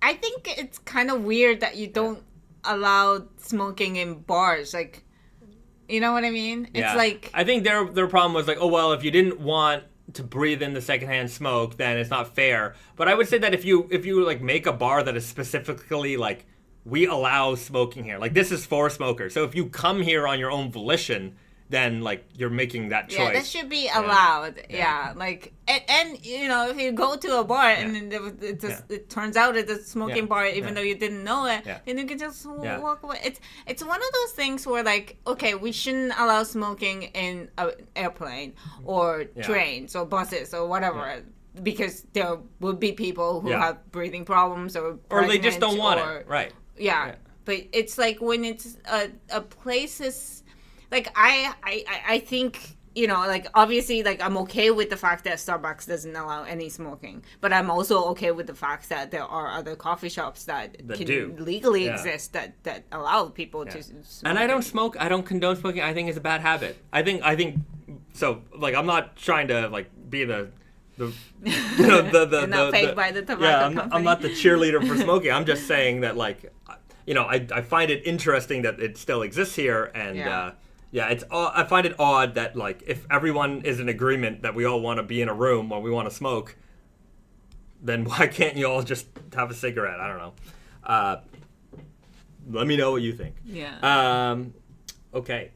I think it's kind of weird that you don't allow smoking in bars. Like, you know what I mean? It's like I think their problem was like, oh well, if you didn't want to breathe in the secondhand smoke, then it's not fair. But I would say that if you like make a bar that is specifically like, we allow smoking here, like this is for smokers. So if you come here on your own volition then like you're making that choice. Yeah, that should be allowed. Yeah, like and you know, if you go to a bar and then it turns out it's a smoking bar, even though you didn't know it, then you can just walk away. It's one of those things where like, okay, we shouldn't allow smoking in an airplane or trains or buses or whatever. Because there would be people who have breathing problems or they just don't want it, right? Yeah, but it's like when it's a place is like I think, you know, like obviously like I'm okay with the fact that Starbucks doesn't allow any smoking, but I'm also okay with the fact that there are other coffee shops that can legally exist that allow people to smoke. And I don't smoke. I don't condone smoking. I think it's a bad habit. I think so. Like I'm not trying to like be the you know, You're not paid by the tobacco company. I'm not the cheerleader for smoking. I'm just saying that, like, you know, I find it interesting that it still exists here, and I find it odd that like if everyone is in agreement that we all want to be in a room when we want to smoke, then why can't you all just have a cigarette? I don't know. Let me know what you think. Yeah. Okay.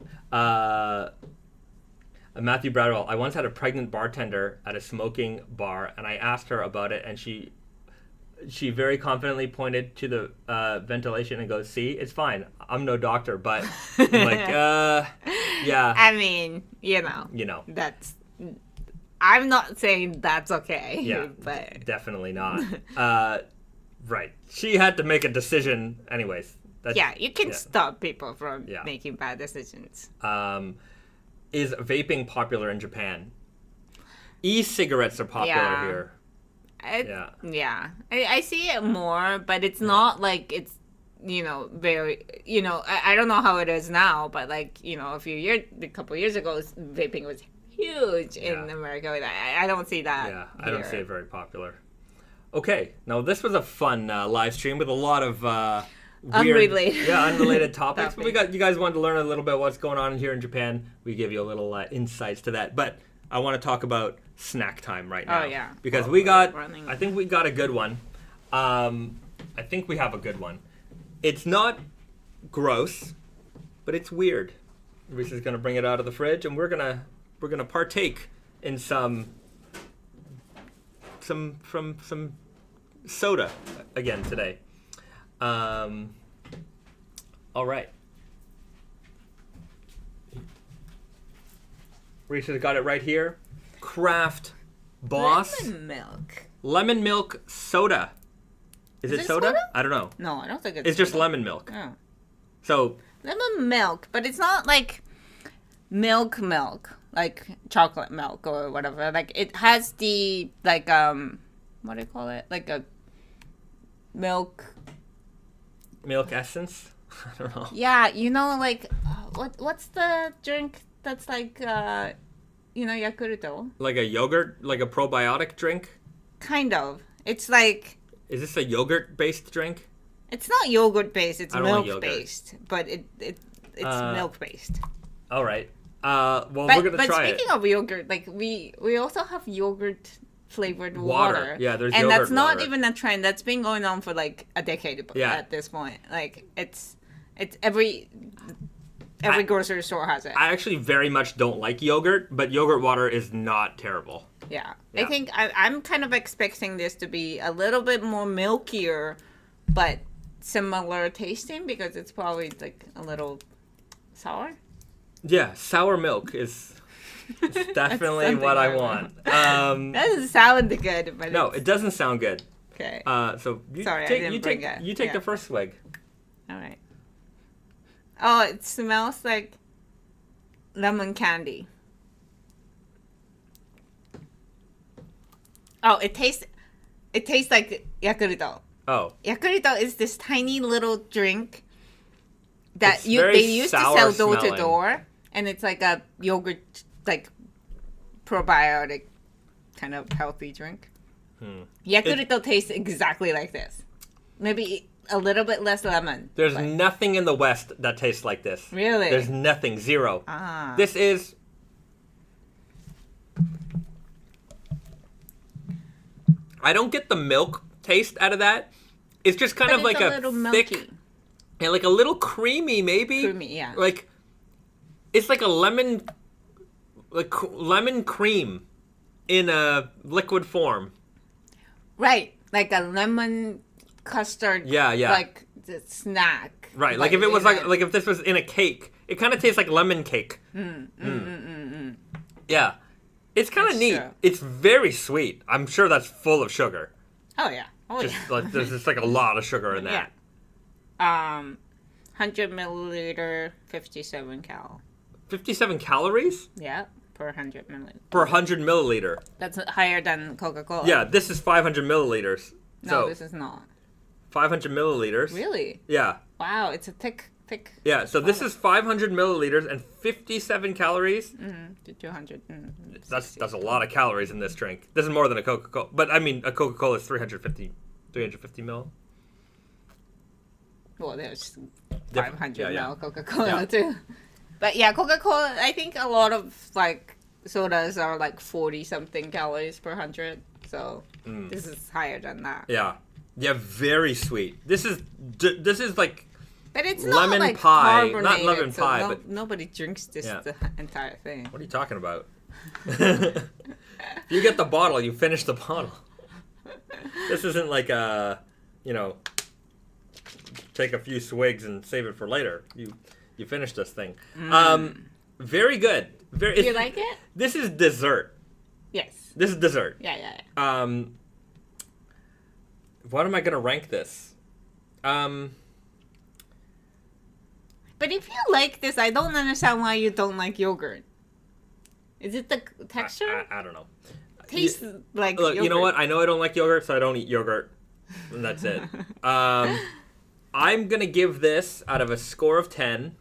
Matthew Bradwell, I once had a pregnant bartender at a smoking bar, and I asked her about it, and she very confidently pointed to the ventilation and goes, "See, it's fine. I'm no doctor, but I'm like, yeah." I mean, you know, that's. I'm not saying that's okay. Yeah, but definitely not. Right. She had to make a decision, anyways. You can stop people from making bad decisions. Is vaping popular in Japan? E-cigarettes are popular here. I see it more, but it's not like it's, you know, very, you know, I don't know how it is now, but like, you know, a couple years ago, vaping was huge in America. I don't see that. Yeah, I don't see it very popular. Okay, now this was a fun live stream with a lot of weird, unrelated topics. But you guys wanted to learn a little bit what's going on here in Japan. We give you a little insights to that. But I want to talk about snack time right now. Oh yeah, because I think we got a good one. I think we have a good one. It's not gross, but it's weird. Reese's gonna bring it out of the fridge, and we're gonna partake in some soda again today. All right. Risha's got it right here. Kraft Boss Lemon milk soda. Is it soda? I don't know. No, I don't think it's just lemon milk. Oh. So lemon milk, but it's not like milk, like chocolate milk or whatever. Like it has the like what do you call it? Like a milk essence. I don't know. Yeah, you know, like what's the drink that's like you know, Yakulto? Like a yogurt, like a probiotic drink? Kind of. It's like. Is this a yogurt-based drink? It's not yogurt-based. It's milk-based, but it's milk-based. All right. Well, we're gonna try it. But speaking of yogurt, like we also have yogurt flavored water. Yeah, there's and yogurt that's not water. Even a trend. That's been going on for like a decade at this point. Like it's every grocery store has it. I actually very much don't like yogurt, but yogurt water is not terrible. Yeah. I think I'm kind of expecting this to be a little bit more milkier, but similar tasting because it's probably like a little sour. Yeah, sour milk is definitely what I want. That doesn't sound good, but no, it doesn't sound good. Okay. So I didn't bring it. You take the first swig. All right. Oh, it smells like lemon candy. Oh, it tastes like Yakulto. Oh. Yakulto is this tiny little drink that they used to sell door to door, and it's like a yogurt, like probiotic kind of healthy drink. Yakulto tastes exactly like this. Maybe a little bit less lemon. There's nothing in the West that tastes like this. Really? There's nothing. Zero. Ah. This is... I don't get the milk taste out of that. It's just kind of like a little thick... milky. And like a little creamy, maybe? Creamy, yeah. Like, It's like a lemon cream in a liquid form. Right, like a lemon custard. Yeah. Like the snack. Right, like if it was like if this was in a cake, it kind of tastes like lemon cake. Yeah, it's kind of neat. True. It's very sweet. I'm sure that's full of sugar. Oh yeah. Like there's just like a lot of sugar in that. Yeah. 100 milliliter, 57 cal. 57 calories? Yeah, per 100 milliliter. Per 100 milliliter. That's higher than Coca-Cola. Yeah, this is 500 milliliters. No, this is not. 500 milliliters. Really? Yeah. Wow, it's a thick. Yeah, so this is 500 milliliters and 57 calories. To 200. That's a lot of calories in this drink. This is more than a Coca-Cola. But I mean, a Coca-Cola is 350 mil. Well, there's 500 Yeah. ml Coca-Cola too. But yeah, Coca-Cola, I think a lot of like sodas are like 40 something calories per 100. So this is higher than that. Yeah. Yeah, very sweet. This is like but it's lemon not like pie. carbonated, Not lemon so pie, but nobody drinks this the entire thing. what are you talking about? You get the bottle, you finish the bottle. This isn't like take a few swigs and save it for later. You finish this thing. Very good. Do you like it? This is dessert. Yes. This is dessert. Yeah. What am I gonna rank this? But if you like this, I don't understand why you don't like yogurt. Is it the texture? I don't know. Tastes like Look, yogurt. you know what? I know I don't like yogurt, so I don't eat yogurt. And that's it. I'm going to give this, out of a score of 10,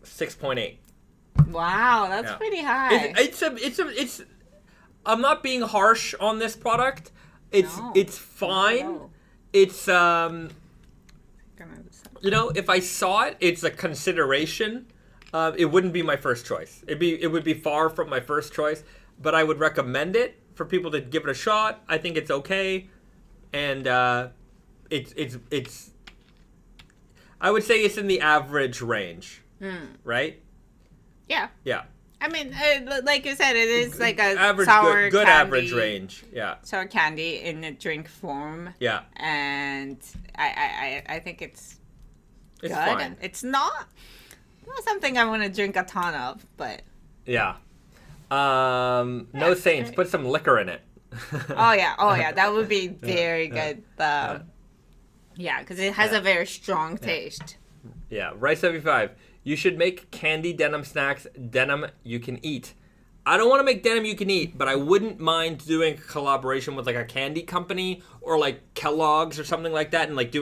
6.8. Wow, that's pretty high. It's I'm not being harsh on this product. It's fine. No. It's if I saw it, it's a consideration. It wouldn't be my first choice. It would be far from my first choice, but I would recommend it for people to give it a shot. I think it's okay, and it's I would say it's in the average range, right? Yeah. Yeah. I mean, like you said, it is like a average, sour good candy, average range. Yeah. sour candy in a drink form. Yeah. And I think it's good. Fine. It's not something I want to drink a ton of, but Yeah. No Saints. Put some liquor in it. oh yeah, that would be very good. Yeah, because it has a very strong taste. Yeah. Rice 75. You should make candy denim snacks, denim you can eat. I don't want to make denim you can eat, but I wouldn't mind doing a collaboration with like a candy company or like Kellogg's or something like that, and like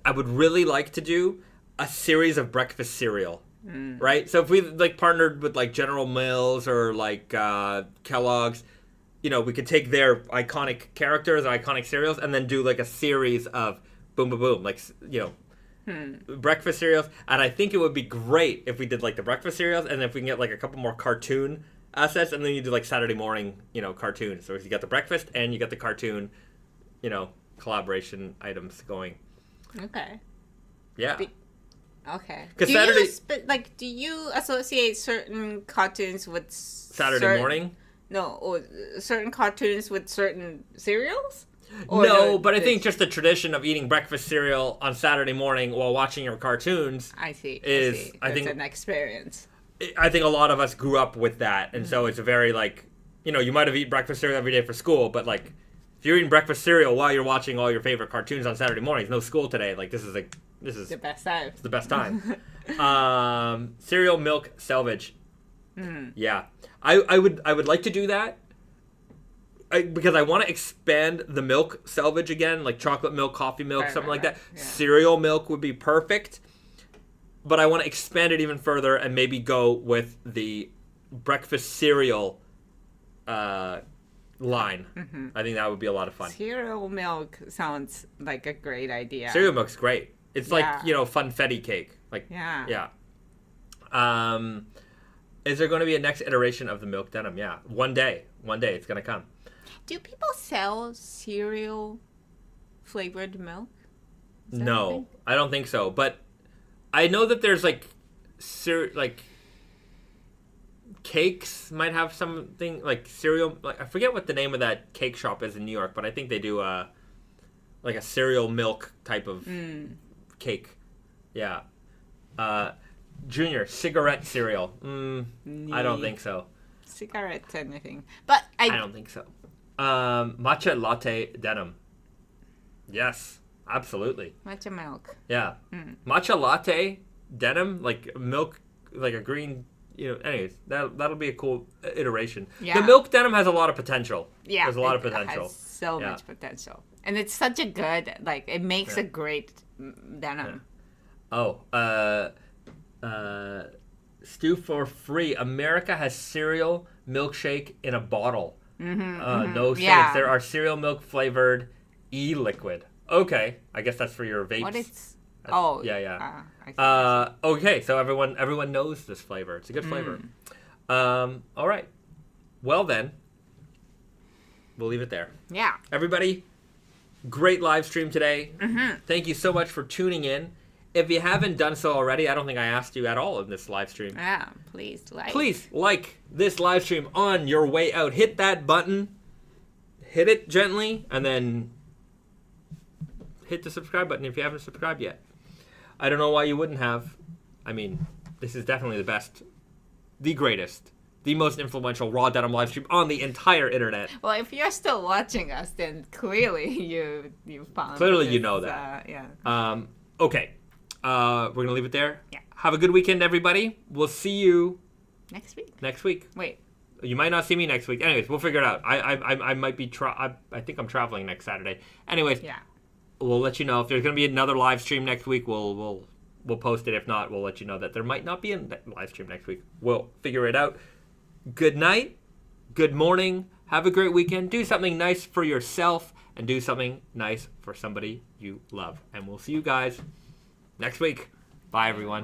I would really like to do a series of breakfast cereal, right? So if we like partnered with like General Mills or like Kellogg's, we could take their iconic characters, iconic cereals, and then do like a series of boom, boom, boom, like breakfast cereals. And I think it would be great if we did like the breakfast cereals, and if we can get like a couple more cartoon assets, and then you do like Saturday morning, cartoons. So if you got the breakfast and you got the cartoon, collaboration items going. Okay. Yeah. Okay. Because Saturday, do you associate certain cartoons with Saturday morning? No, or certain cartoons with certain cereals? Or no, but I think just the tradition of eating breakfast cereal on Saturday morning while watching your cartoons. I see. I think an experience. I think a lot of us grew up with that, and so it's a very you might have eaten breakfast cereal every day for school, but like if you're eating breakfast cereal while you're watching all your favorite cartoons on Saturday mornings, no school today, this is the best time. It's the best time. Cereal milk Selvedge. Yeah, I would like to do that. Because I want to expand the milk Selvedge again, like chocolate milk, coffee milk, something like that. Yeah. Cereal milk would be perfect. But I want to expand it even further and maybe go with the breakfast cereal line. Mm-hmm. I think that would be a lot of fun. Cereal milk sounds like a great idea. Cereal milk's great. It's like, funfetti cake. Yeah. Is there going to be a next iteration of the milk denim? Yeah. One day it's going to come. Do people sell cereal flavored milk? No, I don't think so. But I know that there's like cakes might have something like cereal. Like I forget what the name of that cake shop is in New York, but I think they do like a cereal milk type of cake. Yeah. Junior, cigarette cereal. I don't think so. Cigarette anything. But I don't think so. Matcha latte denim. Yes, absolutely. Matcha milk. Yeah. Matcha latte denim, like milk, like a green, anyways, that'll be a cool iteration. Yeah. The milk denim has a lot of potential. Yeah. There's a lot of potential. It has so much potential. And it's such a good, like, it makes a great denim. Yeah. Stew for free. America has cereal milkshake in a bottle. No shakes. Yeah. There are cereal milk flavored e-liquid. Okay, I guess that's for your vapes. What it's? Yeah. Okay, so everyone knows this flavor. It's a good flavor. All right. Well then, we'll leave it there. Yeah. Everybody, great live stream today. Thank you so much for tuning in. If you haven't done so already, I don't think I asked you at all in this live stream. Yeah, please like. Please like this live stream on your way out. Hit that button. Hit it gently, and then hit the subscribe button if you haven't subscribed yet. I don't know why you wouldn't have. I mean, this is definitely the best, the greatest, the most influential Raw Denim live stream on the entire internet. Well, if you're still watching us, then clearly you found. Clearly, you know that. Yeah. Okay. We're gonna leave it there. Yeah. Have a good weekend, everybody. We'll see you next week. Wait. You might not see me next week. Anyways, we'll figure it out. I might be I think I'm traveling next Saturday. Anyways. Yeah. We'll let you know if there's gonna be another live stream next week. We'll post it. If not, we'll let you know that there might not be a live stream next week. We'll figure it out. Good night. Good morning. Have a great weekend. Do something nice for yourself and do something nice for somebody you love. And we'll see you guys next week. Bye, everyone.